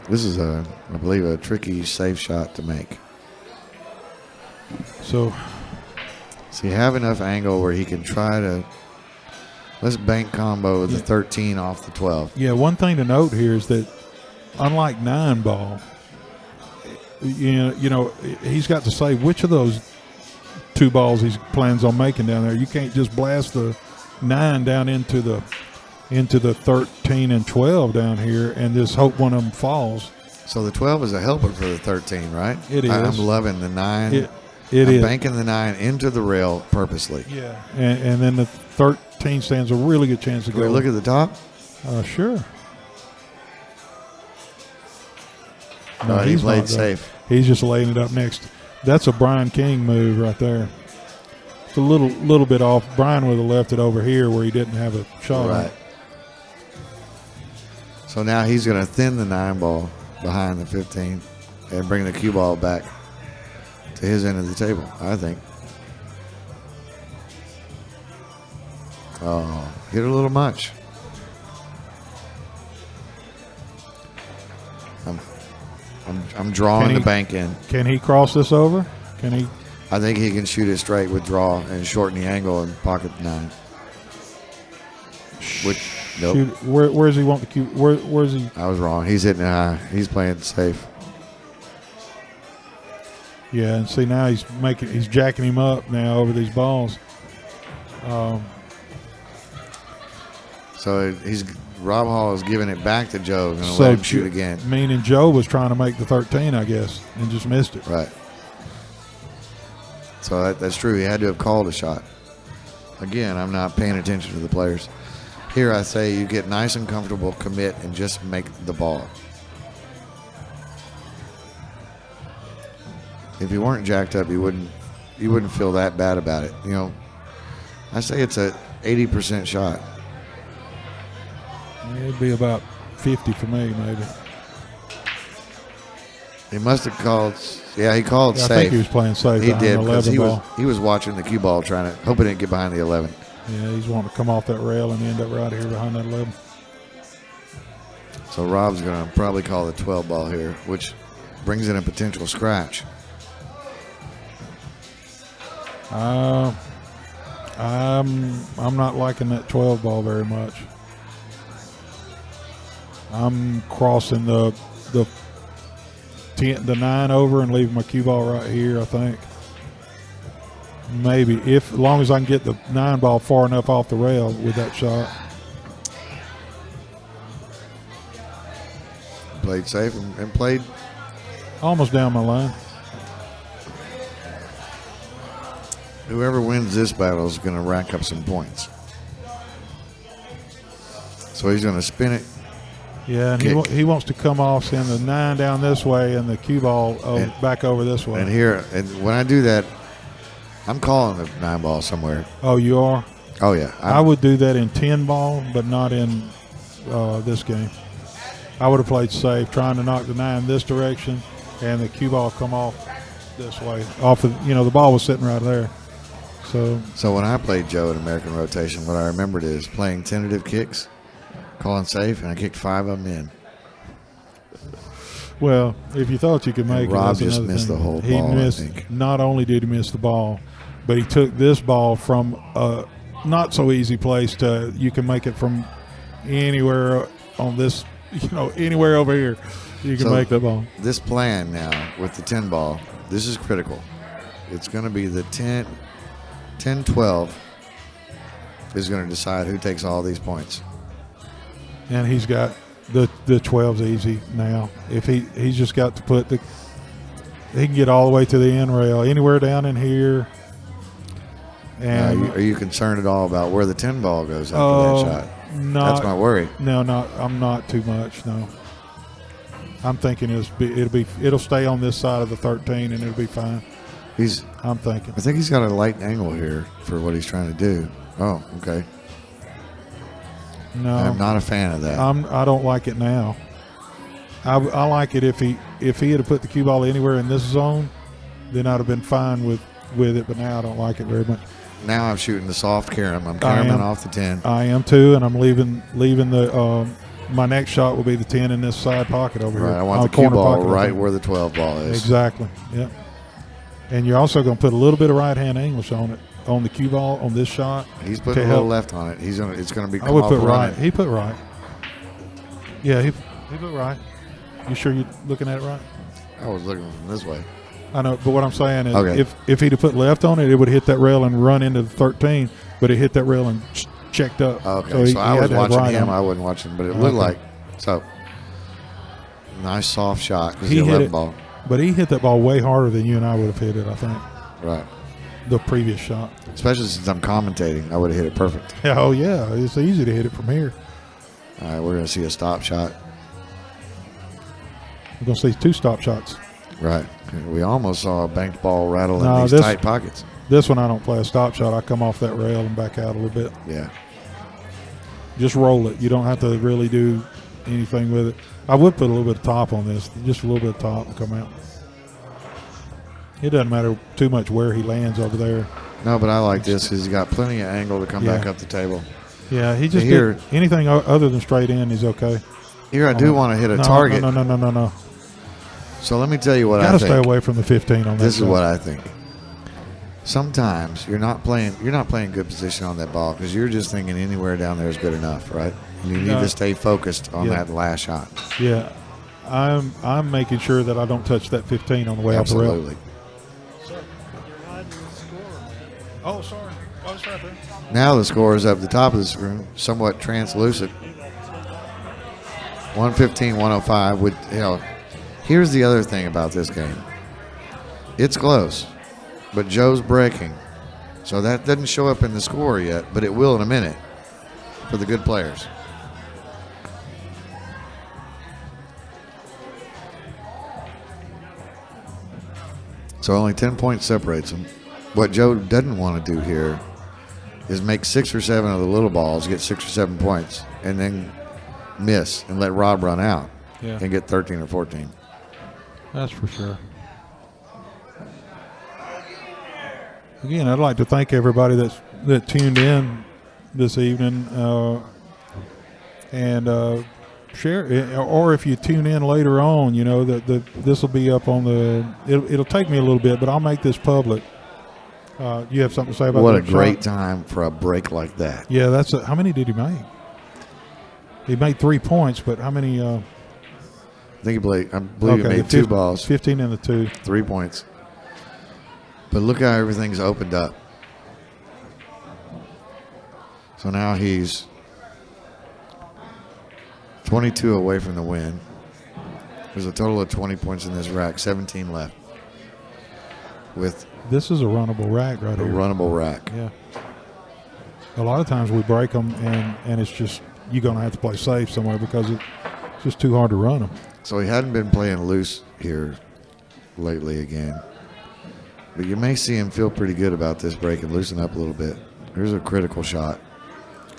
This is I believe, a tricky, safe shot to make. So, does he have enough angle where he can try to, let's bank combo with the 13 off the 12. yeah, one thing to note here is that unlike 9 ball, you know, he's got to say which of those 2 balls he plans on making down there. You can't just blast the 9 down into the 13 and 12 down here and just hope one of them falls. So the 12 is a helper for the 13, right? It is. I'm loving the 9. It I'm is. banking the 9 into the rail purposely. Yeah, and then the 13 stands a really good chance to Can we go. look at the top? Sure. No, he he's played not, though. safe. He's just laying it up next. That's a Brian King move right there. It's a little bit off. Brian would have left it over here where he didn't have a shot. Right. So now he's going to thin the 9 ball behind the 15 and bring the cue ball back to his end of the table, I think. Oh, hit a little much. I'm drawing the bank in. Can he cross this over? Can he? I think he can shoot it straight with draw and shorten the angle and pocket the 9. Nope. Shoot, where does he want the cue? Where's he? I was wrong. He's hitting it high. He's playing it safe. Yeah, and see now he's jacking him up now over these balls. So Rob Hall is giving it back to Joe. Going to let him shoot again. Meaning Joe was trying to make the 13, I guess, and just missed it. Right. So that's true. He had to have called a shot. Again, I'm not paying attention to the players. Here I say you get nice and comfortable, commit, and just make the ball. If you weren't jacked up, you wouldn't feel that bad about it. You know, I say it's a 80% shot. It'd be about 50 for me, maybe. He must have called. Yeah, he called safe. I think he was playing safe. He did because ball. he was watching the cue ball, hoping it didn't get behind the 11. Yeah, he's wanting to come off that rail and end up right here behind that 11. So Rob's going to probably call the 12 ball here, which brings in a potential scratch. I'm not liking that 12 ball very much. I'm crossing the 9 over and leaving my cue ball right here, I think. Maybe, as long as I can get the 9 ball far enough off the rail with that shot. Played safe and played Almost down my line. Whoever wins this battle is going to rack up some points. So he's going to spin it. Yeah, and he wants to come off, send the 9 down this way and the cue ball back over this way. And when I do that, I'm calling the 9 ball somewhere. Oh, you are? Oh, yeah. I would do that in 10 ball, but not in this game. I would have played safe, trying to knock the 9 this direction and the cue ball come off this way. The ball was sitting right there. So when I played Joe in American rotation, what I remembered is playing tentative kicks, calling safe, and I kicked 5 of them in. Well, if you thought you could make it, Rob that's just another missed thing. the whole He ball, missed. I think. Not only did he miss the ball, but he took this ball from a not so easy place to you can make it from anywhere on this, anywhere over here. You can So make that ball. This plan now with the 10 ball, this is critical. It's going to be the 10-12 is going to decide who takes all these points. And he's got the 12's easy now. If he's just got to put he can get all the way to the end rail, anywhere down in here. And Are you concerned at all about where the 10 ball goes after that shot? That's my worry. No, I'm not too much. No, I'm thinking it'll stay on this side of the 13 and it'll be fine. I'm thinking. I think he's got a light angle here for what he's trying to do. Oh, okay. No, I'm not a fan of that. I don't like it now. I like it if he had put the cue ball anywhere in this zone, then I'd have been fine with it. But now I don't like it very much. Now I'm shooting the soft carom. I'm caraming off the 10. I am too, and I'm leaving the. My next shot will be the 10 in this side pocket over here. Right, I want the cue ball right where the 12 ball is. Exactly. Yep. And you're also going to put a little bit of right hand English on it, on the cue ball, on this shot. He's putting a little left on it. It's going to be. I would put right. He put right. Yeah, he put right. You sure you're looking at it right? I was looking from this way. I know, but what I'm saying is, Okay. if he'd have put left on it, it would have hit that rail and run into the 13. But it hit that rail and checked up. Okay, so I was watching him. I wasn't watching, but it looked like so. Nice soft shot because he hit it. Ball. But he hit that ball way harder than you and I would have hit it. I think. Right. The previous shot. Especially since I'm commentating, I would have hit it perfect. Yeah, oh yeah, it's easy to hit it from here. All right, we're going to see a stop shot. We're going to see 2 stop shots. Right. We almost saw a banked ball rattle in these tight pockets. This one I don't play a stop shot. I come off that rail and back out a little bit. Yeah. Just roll it. You don't have to really do anything with it. I would put a little bit of top on this, just a little bit of top and come out. It doesn't matter too much where he lands over there. No, but I like this because he's got plenty of angle to come back up the table. Yeah, he just did anything other than straight in, he's okay. Here I do want to hit a target. No. So let me tell you what I think. Got to stay away from the 15 on that. This is what I think. Sometimes you're not playing good position on that ball because you're just thinking anywhere down there is good enough, right? And you need to stay focused on that last shot. Yeah, I'm making sure that I don't touch that 15 on the way off the rail. Absolutely. Oh, sorry. Oh, it's right there. Now the score is up the top of the screen, somewhat translucent. 115-105. With here's the other thing about this game. It's close, but Joe's breaking, so that doesn't show up in the score yet, but it will in a minute for the good players. So only 10 points separates them. What Joe doesn't want to do here is make 6 or 7 of the little balls, get 6 or 7 points, and then miss and let Rob run out and get 13 or 14. That's for sure. Again, I'd like to thank everybody that tuned in this evening and share it. Or if you tune in later on, this will be up on the. It'll take me a little bit, but I'll make this public. You have something to say about that? What a great time for a break like that. Yeah, how many did he make? He made 3 points, but how many? I think I believe he made 2 balls. 15 in the 2. 3 points. But look how everything's opened up. So now he's 22 away from the win. There's a total of 20 points in this rack, 17 left. This is a runnable rack right here. A runnable rack. Yeah. A lot of times we break them, and it's just you're going to have to play safe somewhere because it's just too hard to run them. So he hadn't been playing loose here lately again. But you may see him feel pretty good about this break and loosen up a little bit. Here's a critical shot.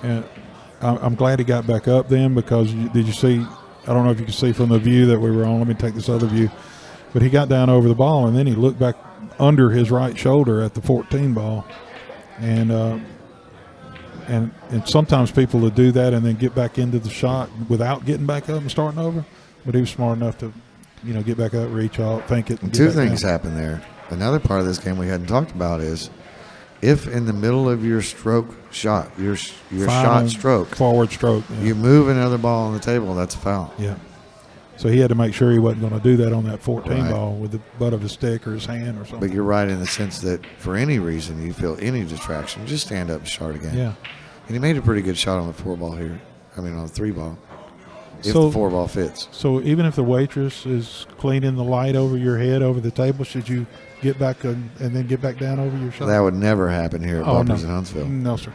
And I'm glad he got back up then because did you see, I don't know if you can see from the view that we were on. Let me take this other view. But he got down over the ball, and then he looked back under his right shoulder at the 14 ball. And and sometimes people will do that and then get back into the shot without getting back up and starting over. But he was smart enough to, get back up, reach out, think it. And two things happen there. Another part of this game we hadn't talked about is if in the middle of your stroke shot, your shot stroke, forward stroke, you move another ball on the table, that's a foul. Yeah. So he had to make sure he wasn't going to do that on that 14 ball with the butt of his stick or his hand or something. But you're right in the sense that for any reason you feel any distraction, just stand up and start again. Yeah. And he made a pretty good shot on the 4 ball here. I mean, on the 3 ball. If So- the 4 ball fits. So even if the waitress is cleaning the light over your head over the table, should you get back and then get back down over your shot? That would never happen here at Bumpers no. in Huntsville. No, sir.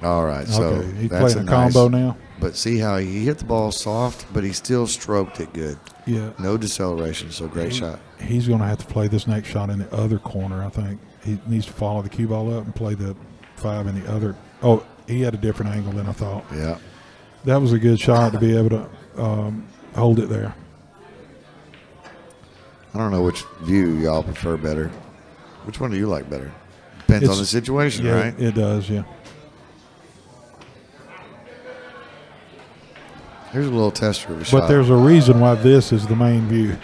All right, so Okay, he's that's playing a combo nice, now. But see how he hit the ball soft, but he still stroked it good. Yeah. No deceleration, so great shot. He's going to have to play this next shot in the other corner, I think. He needs to follow the cue ball up and play the 5 in the other. Oh, he had a different angle than I thought. Yeah. That was a good shot to be able to hold it there. I don't know which view y'all prefer better. Which one do you like better? Depends on the situation, Yeah, right? it does, yeah. Here's a little tester of a shot. But there's a reason why this is the main view.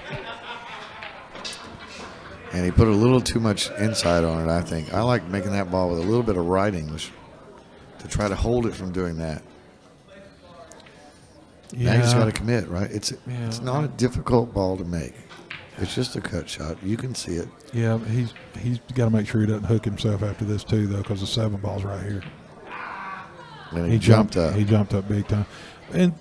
And he put a little too much inside on it, I think. I like making that ball with a little bit of right English to try to hold it from doing that. Yeah. Now he's got to commit, right? It's not a difficult ball to make. It's just a cut shot. You can see it. Yeah, he's got to make sure he doesn't hook himself after this too, though, because the 7 ball's right here. And he jumped up. He jumped up big time. And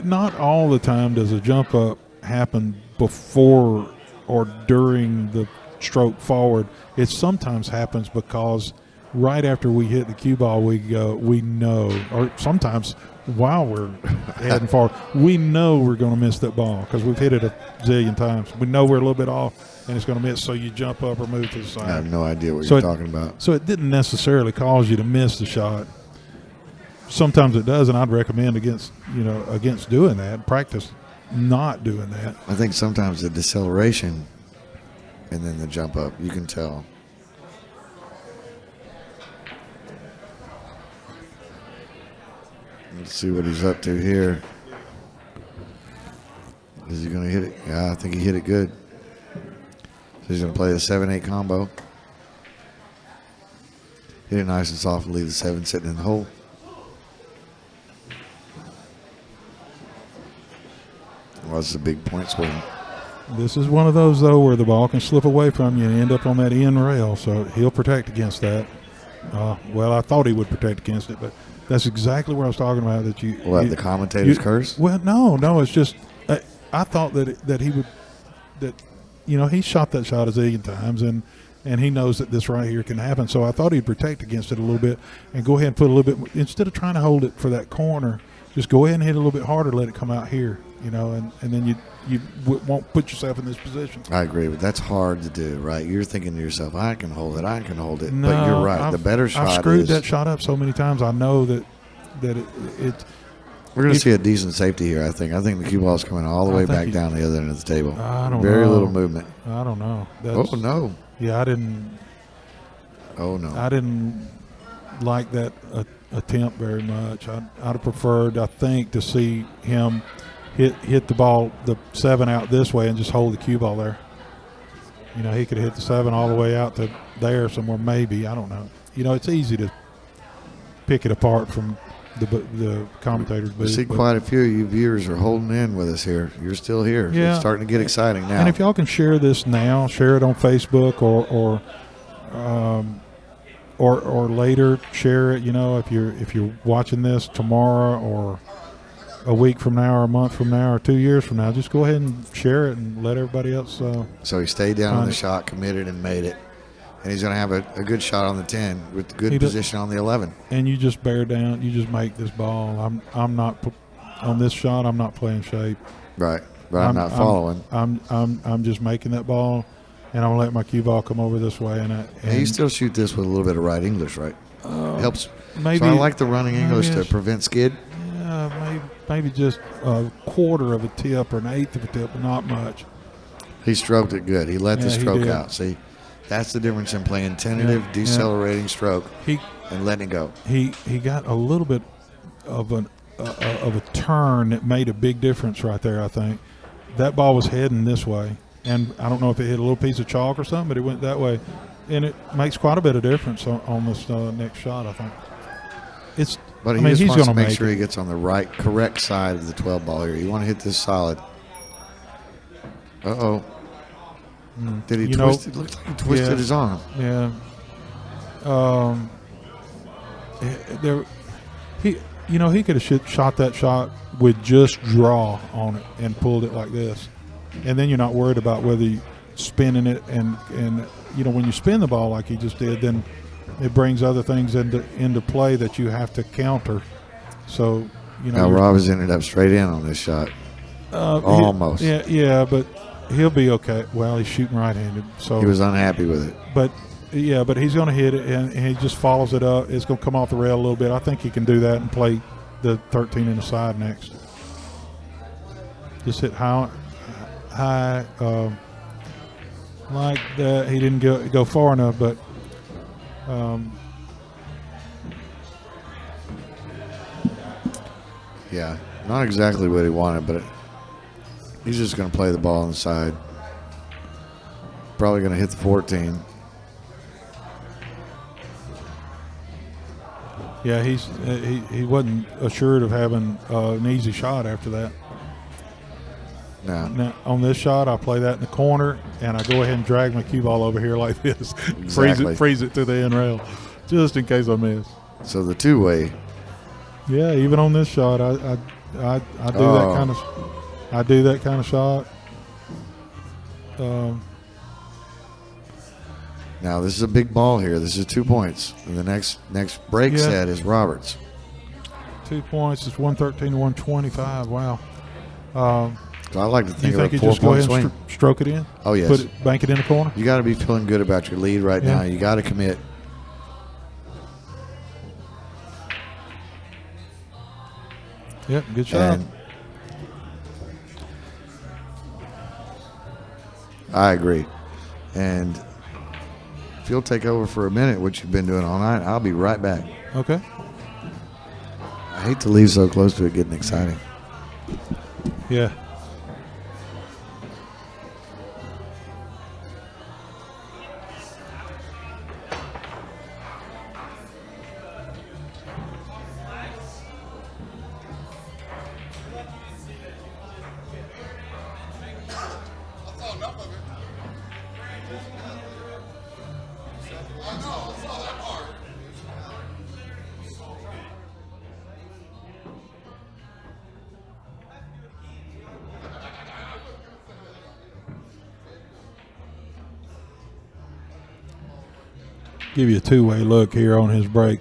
not all the time does a jump up happen before or during the stroke forward. It sometimes happens because right after we hit the cue ball, we know, or sometimes while we're heading forward, we know we're going to miss that ball because we've hit it a zillion times. We know we're a little bit off and it's going to miss, so you jump up or move to the side. I have no idea what you're talking about. So it didn't necessarily cause you to miss the shot. Sometimes it does, and I'd recommend against doing that. Practice not doing that. I think sometimes the deceleration and then the jump up, you can tell. Let's see what he's up to here. Is he going to hit it? Yeah, I think he hit it good. So he's going to play the 7-8 combo. Hit it nice and soft and leave the 7 sitting in the hole. Well, this is a big point swing. This is one of those, though, where the ball can slip away from you and end up on that end rail, so he'll protect against that. Well, I thought he would protect against it, but that's exactly what I was talking about. The commentator's curse? Well, no, it's just I thought that he would, he shot that shot a zillion times, and he knows that this right here can happen. So I thought he'd protect against it a little bit and go ahead and put a little bit, instead of trying to hold it for that corner, just go ahead and hit it a little bit harder, let it come out here, and then you won't put yourself in this position. I agree, but that's hard to do, right? You're thinking to yourself, I can hold it. No, but you're right. The better shot I've screwed that shot up so many times. I know that it we're going to see a decent safety here, I think. I think the cue ball's coming all the way back down the other end of the table. I don't know. Very little movement. I don't know. Oh, no. Yeah, I didn't. Oh, no. I didn't like that attempt very much. I'd have preferred, I think, to see him hit the ball, the 7 out this way and just hold the cue ball there. He could have hit the 7 all the way out to there somewhere, maybe. I don't know. It's easy to pick it apart from the commentator's booth. We see quite a few of you viewers are holding in with us here. You're still here. Yeah. It's starting to get exciting now. And if y'all can share this now, share it on Facebook or later, share it. If you're watching this tomorrow or a week from now or a month from now or 2 years from now, just go ahead and share it and let everybody else. So he stayed down on the shot, committed, and made it. And he's going to have a good shot on the 10 with good position on the 11. And you just bear down. You just make this ball. I'm not on this shot. I'm not playing shape. Right, but I'm not following. I'm just making that ball, and I'm gonna let my cue ball come over this way. And you still shoot this with a little bit of right English, right? Helps. Maybe. So I like the running English to prevent skid. Yeah, maybe just a quarter of a tip or an eighth of a tip, but not much. He stroked it good. He let the stroke did. out. See, That's the difference in playing tentative, decelerating stroke and letting it go. He got a little bit of a turn that made a big difference right there, I think. That ball was heading this way, and I don't know if it hit a little piece of chalk or something, but it went that way. And it makes quite a bit of difference on this next shot, I think. But he's going to make sure he gets on the correct side of the 12 ball here. You want to hit this solid. Uh-oh. Did he twist it? Looked like he twisted his arm. Yeah. He could have shot that shot with just draw on it and pulled it like this. And then you're not worried about whether you're spinning it. And when you spin the ball like he just did, then it brings other things into play that you have to counter. So, Now, Rob has ended up straight in on this shot. Almost. Yeah, but he'll be okay. Well, he's shooting right-handed. So he was unhappy with it. But he's going to hit it, and he just follows it up. It's going to come off the rail a little bit. I think he can do that and play the 13 in the side next. Just hit high like that. He didn't go far enough, but yeah, not exactly what he wanted, but he's just going to play the ball on the side. Probably going to hit the 14. Yeah, he wasn't assured of having an easy shot after that. No. Now, on this shot, I play that in the corner, and I go ahead and drag my cue ball over here like this. Exactly. freeze it to the end rail, just in case I miss. So the two-way. Yeah, even on this shot, I do that kind of shot. Now this is a big ball here. This is 2 points. And the next break set is Roberts. 2 points. It's 113 to 125. Wow. So I like to think of a 4-point swing. Stroke it in? Oh, yes. Bank it in the corner? You got to be feeling good about your lead right now. You got to commit. Yep, good shot. And I agree. And if you'll take over for a minute, what you've been doing all night, I'll be right back. Okay. I hate to leave so close to it getting exciting. Yeah. Give you a two-way look here on his break.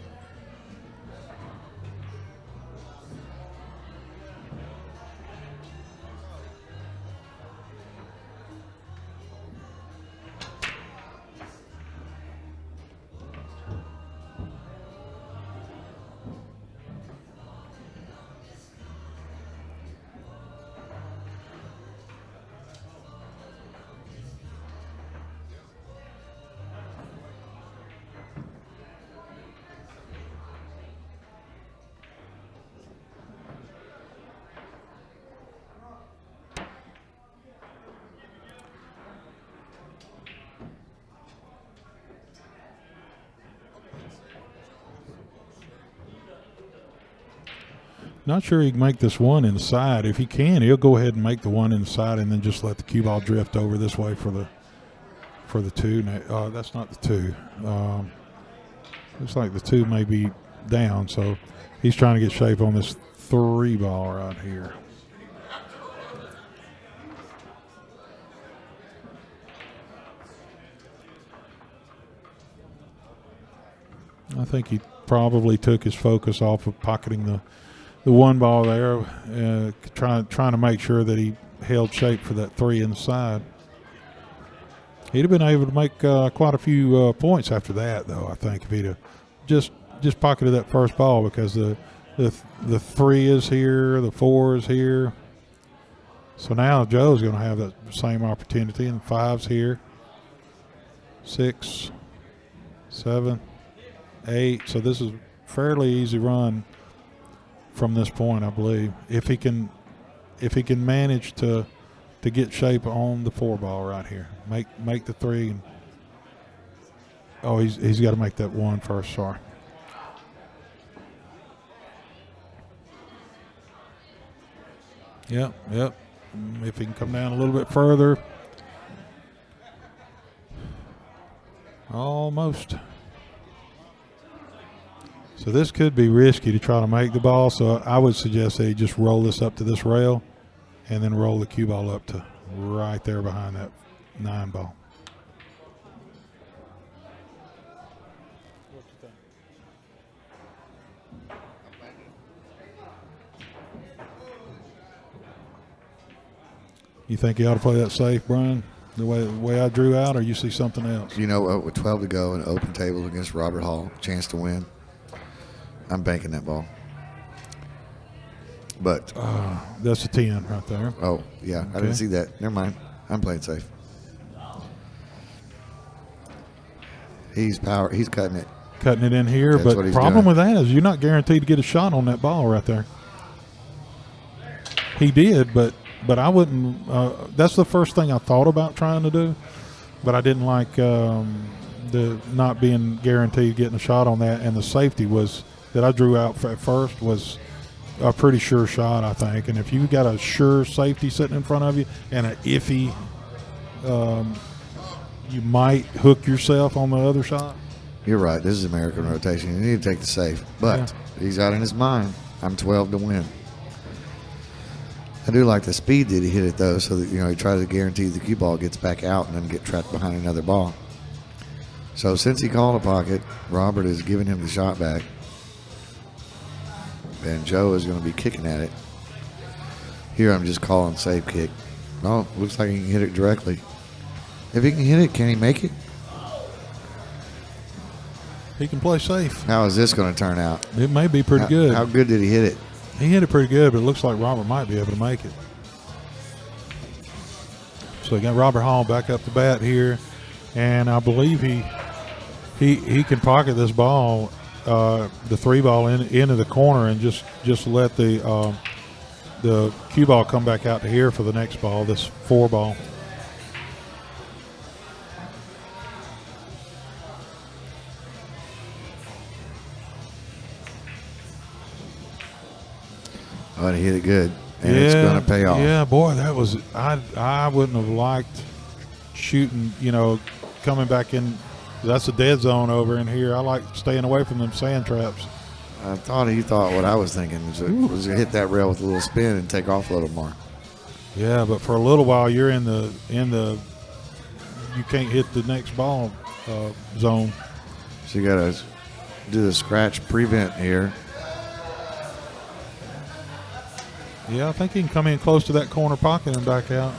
Not sure he can make this one inside. If he can, he'll go ahead and make the one inside and then just let the cue ball drift over this way for the two. That's not the two. Looks like the two may be down, so he's trying to get shape on this 3 ball right here. I think he probably took his focus off of pocketing the 1 ball there, trying to make sure that he held shape for that 3 inside. He'd have been able to make quite a few points after that, though. I think if he'd have just pocketed that first ball, because the 3 is here, the 4 is here. So now Joe's going to have that same opportunity, and the 5's here. 6, 7, 8. So this is fairly easy run from this point, I believe. If he can manage to get shape on the 4 ball right here, make the 3. And, oh, he's got to make that 1 first. Sorry. Yep. If he can come down a little bit further. Almost. So this could be risky to try to make the ball, so I would suggest that he just roll this up to this rail and then roll the cue ball up to right there behind that 9 ball. You think he ought to play that safe, Brian, the way I drew out, or you see something else? You know, with 12 to go and open table against Robert Hall, chance to win, I'm banking that ball. But that's a 10 right there. Oh, yeah. Okay. I didn't see that. Never mind. I'm playing safe. He's cutting it. Cutting it in here, That's but what the he's problem doing. with that is you're not guaranteed to get a shot on that ball right there. He did, but I wouldn't. That's the first thing I thought about trying to do, but I didn't like the not being guaranteed getting a shot on that, and the safety was that I drew out at first was a pretty sure shot, I think. And if you got a sure safety sitting in front of you and an iffy, you might hook yourself on the other shot. You're right. This is American rotation. You need to take the safe. But he's got in his mind, I'm 12 to win. I do like the speed that he hit it, though, so that, he tries to guarantee the cue ball gets back out and doesn't get trapped behind another ball. So since he called a pocket, Robert is giving him the shot back. And Joe is going to be kicking at it. Here I'm just calling safe kick. No, looks like he can hit it directly. If he can hit it, can he make it? He can play safe. How is this going to turn out? It may be pretty good. How good did he hit it? He hit it pretty good, but it looks like Robert might be able to make it. So you got Robert Hall back up the bat here, and I believe he can pocket this ball, the 3 ball into the corner, and just let the cue ball come back out to here for the next ball, this 4 ball. Oh, he hit it good, and it's going to pay off. Yeah, boy, that was I wouldn't have liked shooting, coming back in. That's a dead zone over in here. I like staying away from them sand traps. I thought he thought what I was thinking was to hit that rail with a little spin and take off a little more. Yeah, but for a little while you're in the you can't hit the next ball zone. So you got to do the scratch prevent here. Yeah, I think he can come in close to that corner pocket and back out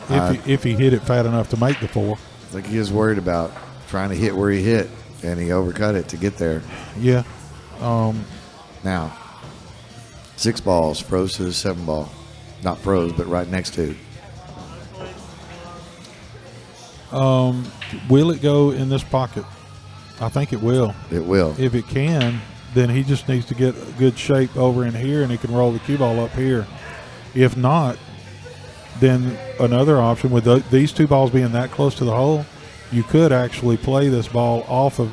if he hit it fat enough to make the 4. I think he is worried about trying to hit where he hit, and he overcut it to get there. Yeah. Now, 6 balls, froze to the 7 ball. Not froze, but right next to. Will it go in this pocket? I think it will. It will. If it can, then he just needs to get a good shape over in here, and he can roll the cue ball up here. If not, then another option with these 2 balls being that close to the hole, you could actually play this ball off of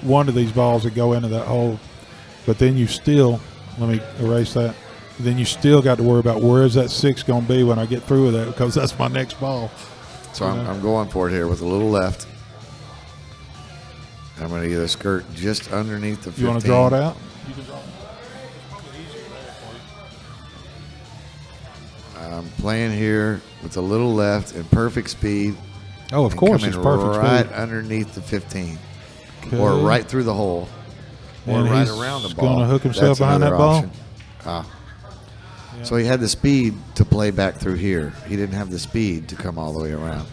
one of these balls and go into that hole. But then you still, let me erase that, then you still got to worry about where is that 6 going to be when I get through with that, because that's my next ball. So I'm going for it here with a little left. I'm going to either skirt just underneath the 15. You want to draw it out? I'm playing here with a little left and perfect speed. Oh, of course, it's perfect right speed. underneath the 15. Okay. Or right through the hole. Or And right he's around the ball. going to hook himself That's behind that another ball? option. So he had the speed to play back through here. He didn't have the speed to come all the way around.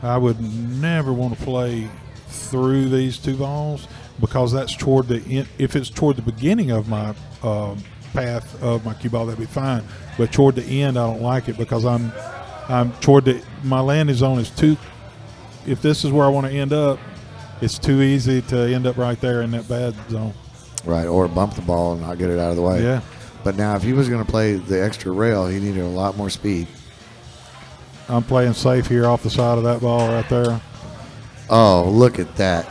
I would never want to play through these 2 balls, because that's toward the end. If it's toward the beginning of my path of my cue ball, that'd be fine. But toward the end, I don't like it, because I'm toward my landing zone is too. If this is where I want to end up, it's too easy to end up right there in that bad zone. Right, or bump the ball and not get it out of the way. Yeah. But now if he was going to play the extra rail, he needed a lot more speed. I'm playing safe here off the side of that ball right there. Oh, look at that.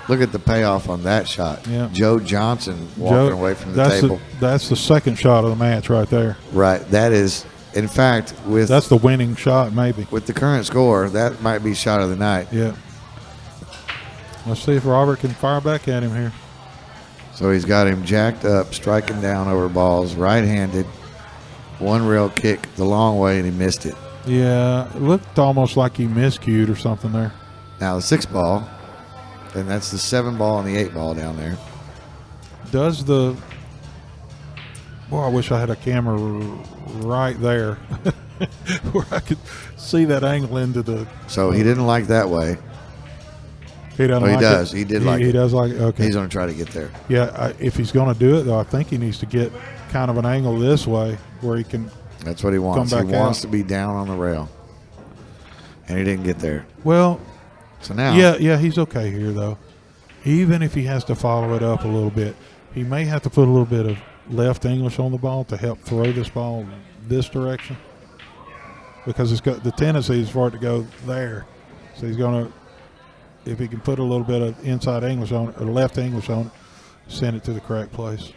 Look at the payoff on that shot. Yeah. Joe Johnson walking away from the table. That's the second shot of the match right there. Right. That is, in fact, that's the winning shot maybe. With the current score, that might be shot of the night. Yeah. Let's see if Robert can fire back at him here. So he's got him jacked up, striking down over balls, right-handed, one rail kick the long way, and he missed it. Yeah, it looked almost like he miscued or something there. Now the 6 ball, and that's the 7 ball and the 8 ball down there. Does the... Boy, I wish I had a camera right there where I could see that angle into the... So he didn't like that way. He doesn't he like does. it. He did like it. He does like it. Okay. He's going to try to get there. Yeah, if he's going to do it, though, I think he needs to get kind of an angle this way where he can... That's what he wants. Come He back wants out. to be down on the rail. And he didn't get there. Well... So now, yeah, he's okay here though. Even if he has to follow it up a little bit, he may have to put a little bit of left English on the ball to help throw this ball this direction, because it's got the tendency is for it to go there. So he's gonna, if he can put a little bit of inside English on it or left English on it, send it to the correct place.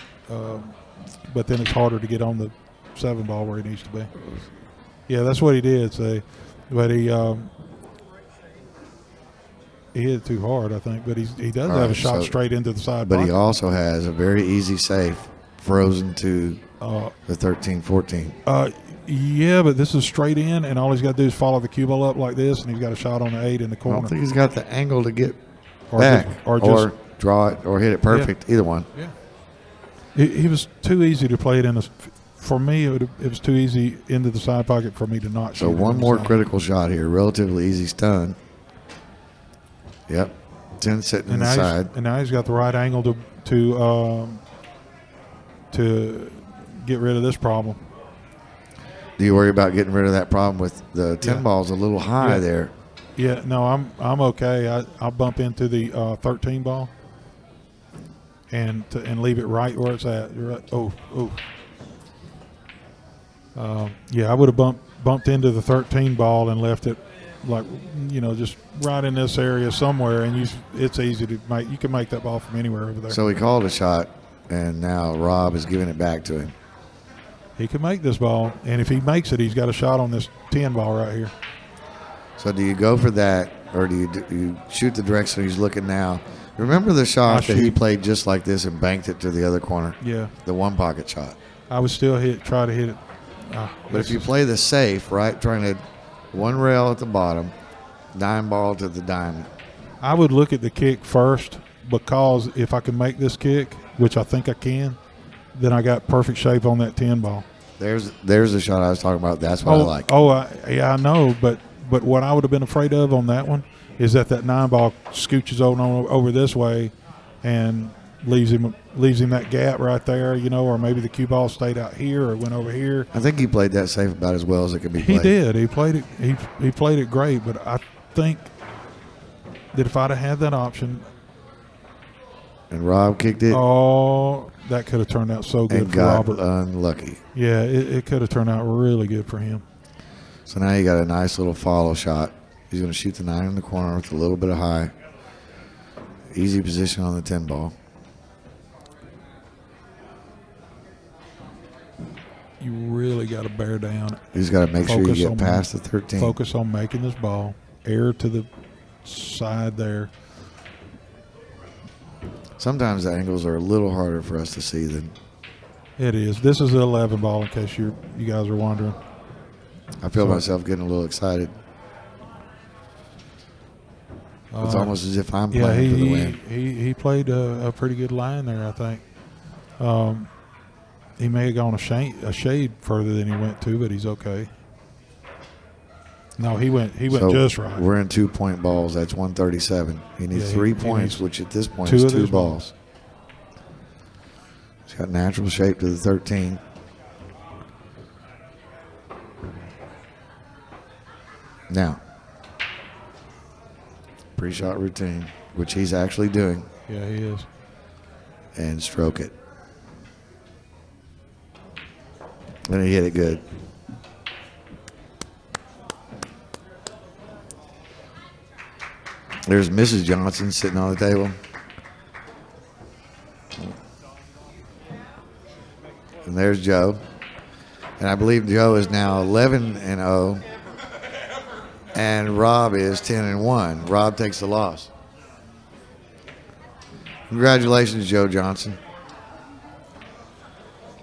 But then it's harder to get on the 7 ball where he needs to be. Yeah, that's what he did say, but he hit it too hard, I think, but he does have a shot straight into the side. But he also has a very easy safe frozen to the 13-14. Yeah, but this is straight in, and all he's got to do is follow the cue ball up like this, and he's got a shot on the 8 in the I corner. don't think he's got the angle to get back or draw it or hit it perfect, either one. Yeah. He was too easy to play it in the. For me, it was too easy into the side pocket for me to not shoot. So one more critical shot here, relatively easy stun. Yep, 10 sitting in the side. And now he's got the right angle to get rid of this problem. Do you worry about getting rid of that problem with the 10 balls a little high there? Yeah, no, I'm okay. I'll bump into the 13 ball and leave it right where it's at. You're right. Yeah, I would have bumped into the 13 ball and left it like, just right in this area somewhere, and it's easy to make. You can make that ball from anywhere over there. So he called a shot, and now Rob is giving it back to him. He can make this ball, and if he makes it, he's got a shot on this 10 ball right here. So do you go for that, or do you shoot the direction he's looking now? Remember the shot that he played just like this and banked it to the other corner? Yeah. The one pocket shot. I would still try to hit it. But if you play the safe, right, trying to one rail at the bottom, 9 ball to the diamond. I would look at the kick first, because if I can make this kick, which I think I can, then I got perfect shape on that 10 ball. There's the shot I was talking about. That's what I like. Yeah, I know. But what I would have been afraid of on that one is that 9 ball scooches over this way and leaves him that gap right there, or maybe the cue ball stayed out here or went over here. I think he played that safe about as well as it could be played. He did. He played it. He played it great. But I think that if I'd have had that option, and Rob kicked it. Oh, that could have turned out so good for Robert. Unlucky. Yeah, it could have turned out really good for him. So now you got a nice little follow shot. He's going to shoot the 9 in the corner with a little bit of high. Easy position on the 10 ball. You really got to bear down. He's got to make sure you get past the 13. Focus on making this ball. Air to the side there. Sometimes the angles are a little harder for us to see than. It is. This is the 11 ball, in case you guys are wondering. I feel myself getting a little excited. It's almost as if I'm playing for the win. He played a pretty good line there, I think. He may have gone a shade further than he went to, but he's okay. No, he went just right. We're in 2-point balls. That's 137. He needs 3 points, which at this point is 2 balls. He's got natural shape to the 13. Now, pre-shot routine. which he's actually doing, Yeah, he is. and stroke it. And he hit it good. There's Mrs. Johnson sitting on the table. And there's Joe. And I believe Joe is now 11-0. And Rob is 10-1. Rob takes the loss. Congratulations, Joe Johnson.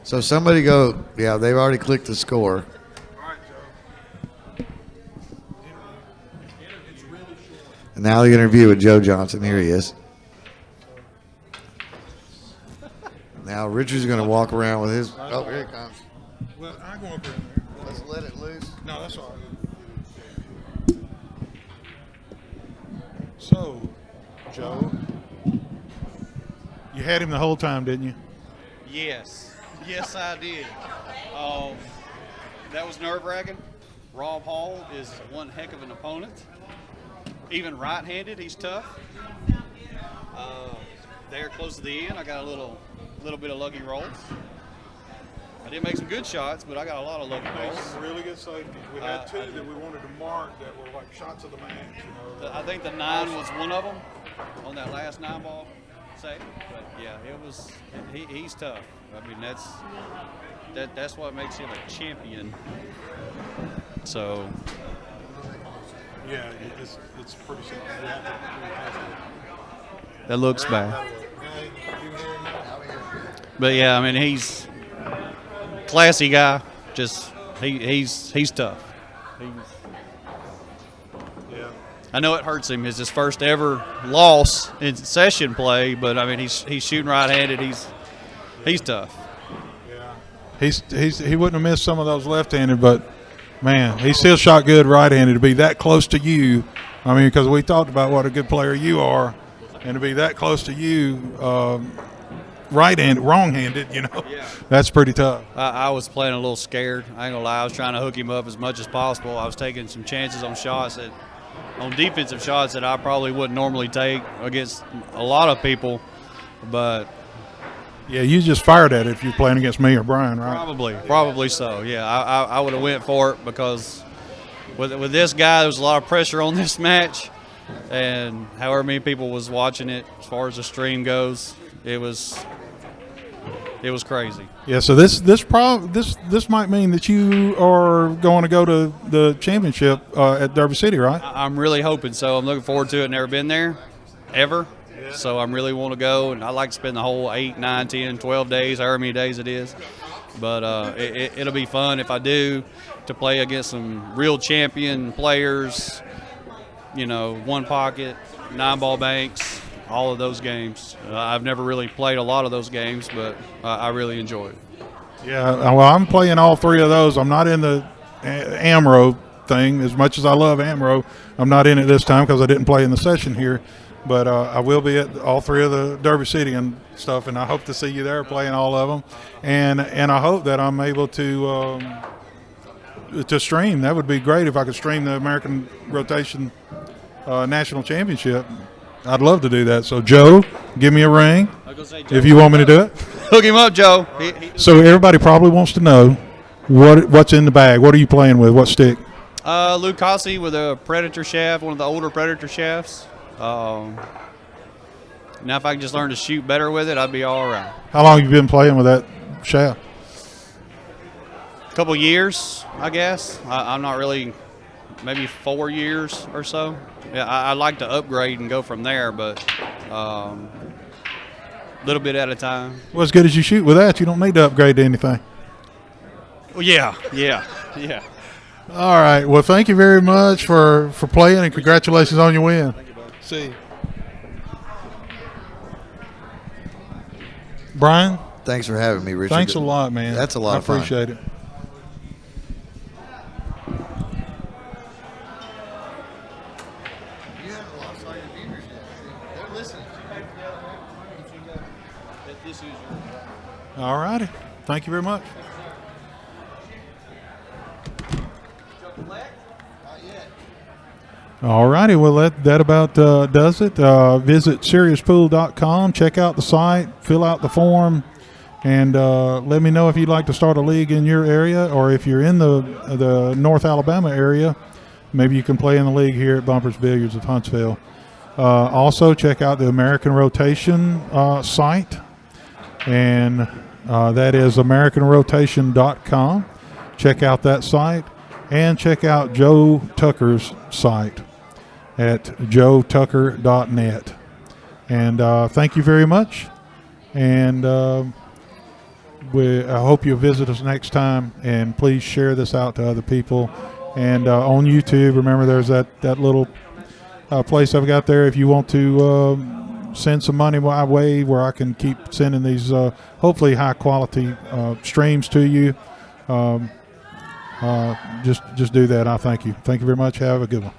So somebody go, yeah, they've already clicked the score. And now the interview with Joe Johnson. Here he is. Now Richard's going to walk around with his. Oh, here he comes. Well, I'm going up in there. Let's let it loose. No, that's all right. So, Joe, you had him the whole time, didn't you? Yes. Yes, I did. That was nerve-wracking. Rob Hall is one heck of an opponent. Even right-handed, he's tough. There, close to the end, I got a little bit of lucky rolls. I didn't make some good shots, but I got a lot of lucky rolls. Some really good safeties. We had two that we wanted to mark that were like shots of the match. You know. I think the 9 was one of them on that last 9-ball save. But yeah, it was. He's tough. I mean, that's what makes him a champion. So. Yeah, it's pretty simple. That looks bad. But yeah, I mean, he's classy guy. Just he's tough. Yeah. I know it hurts him. It's his first ever loss in session play, but I mean, he's shooting right-handed. He's tough. Yeah. He wouldn't have missed some of those left-handed, but man, he still shot good right-handed. To be that close to you, I mean, because we talked about what a good player you are, and to be that close to you, right-handed, wrong-handed, you know, that's pretty tough. I was playing a little scared. I ain't gonna lie. I was trying to hook him up as much as possible. I was taking some chances on defensive shots that I probably wouldn't normally take against a lot of people, but yeah, you just fired at it if you're playing against me or Brian, right? probably so. Yeah, I would have went for it because with this guy, there was a lot of pressure on this match, and however many people was watching it, as far as the stream goes, it was crazy. Yeah, so this might mean that you are going to go to the championship at Derby City, right? I'm really hoping so. I'm looking forward to it. Never been there, ever. So I really want to go, and I like to spend the whole 8, 9, 10, 12 days, however many days it is. But it'll be fun if I do, to play against some real champion players, you know, one pocket, 9-ball banks, all of those games. I've never really played a lot of those games, but I really enjoy it. Yeah, well, I'm playing all three of those. I'm not in the AMRO thing. As much as I love AMRO, I'm not in it this time because I didn't play in the session here. But I will be at all three of the Derby City and stuff, and I hope to see you there playing all of them. And I hope that I'm able to stream. That would be great if I could stream the American Rotation National Championship. I'd love to do that. So, Joe, give me a ring if you want me to do it. Hook him up, Joe. So everybody probably wants to know what's in the bag. What are you playing with? What stick? Lucasi with a Predator shaft, one of the older Predator shafts. Now, if I can just learn to shoot better with it, I'd be all right. How long have you been playing with that shaft? A couple years, I guess. I'm not really, maybe 4 years or so. Yeah, I'd like to upgrade and go from there, but a little bit at a time. Well, as good as you shoot with that, you don't need to upgrade to anything. Well, yeah. All right. Well, thank you very much for playing, and congratulations on your win. Thank you, bud. See you. Brian, Thanks for having me, Richard. thanks a lot, man. That's a lot of fun. I appreciate it. You haven't lost all your viewers yet. They're listening. This is your All righty. Thank you very much. Not yet. All righty. Well, that about does it. Visit SeriousPool.com. Check out the site. Fill out the form. And let me know if you'd like to start a league in your area, or if you're in the North Alabama area, maybe you can play in the league here at Bumpers Billiards of Huntsville. Also, check out the American Rotation site, and that is AmericanRotation.com. Check out that site, and check out Joe Tucker's site at joetucker.net. And thank you very much, and I hope you'll visit us next time, and please share this out to other people. And on YouTube, remember there's that little place I've got there if you want to send some money my way, where I can keep sending these hopefully high quality streams to you. Just do that. I thank you. Thank you very much. Have a good one.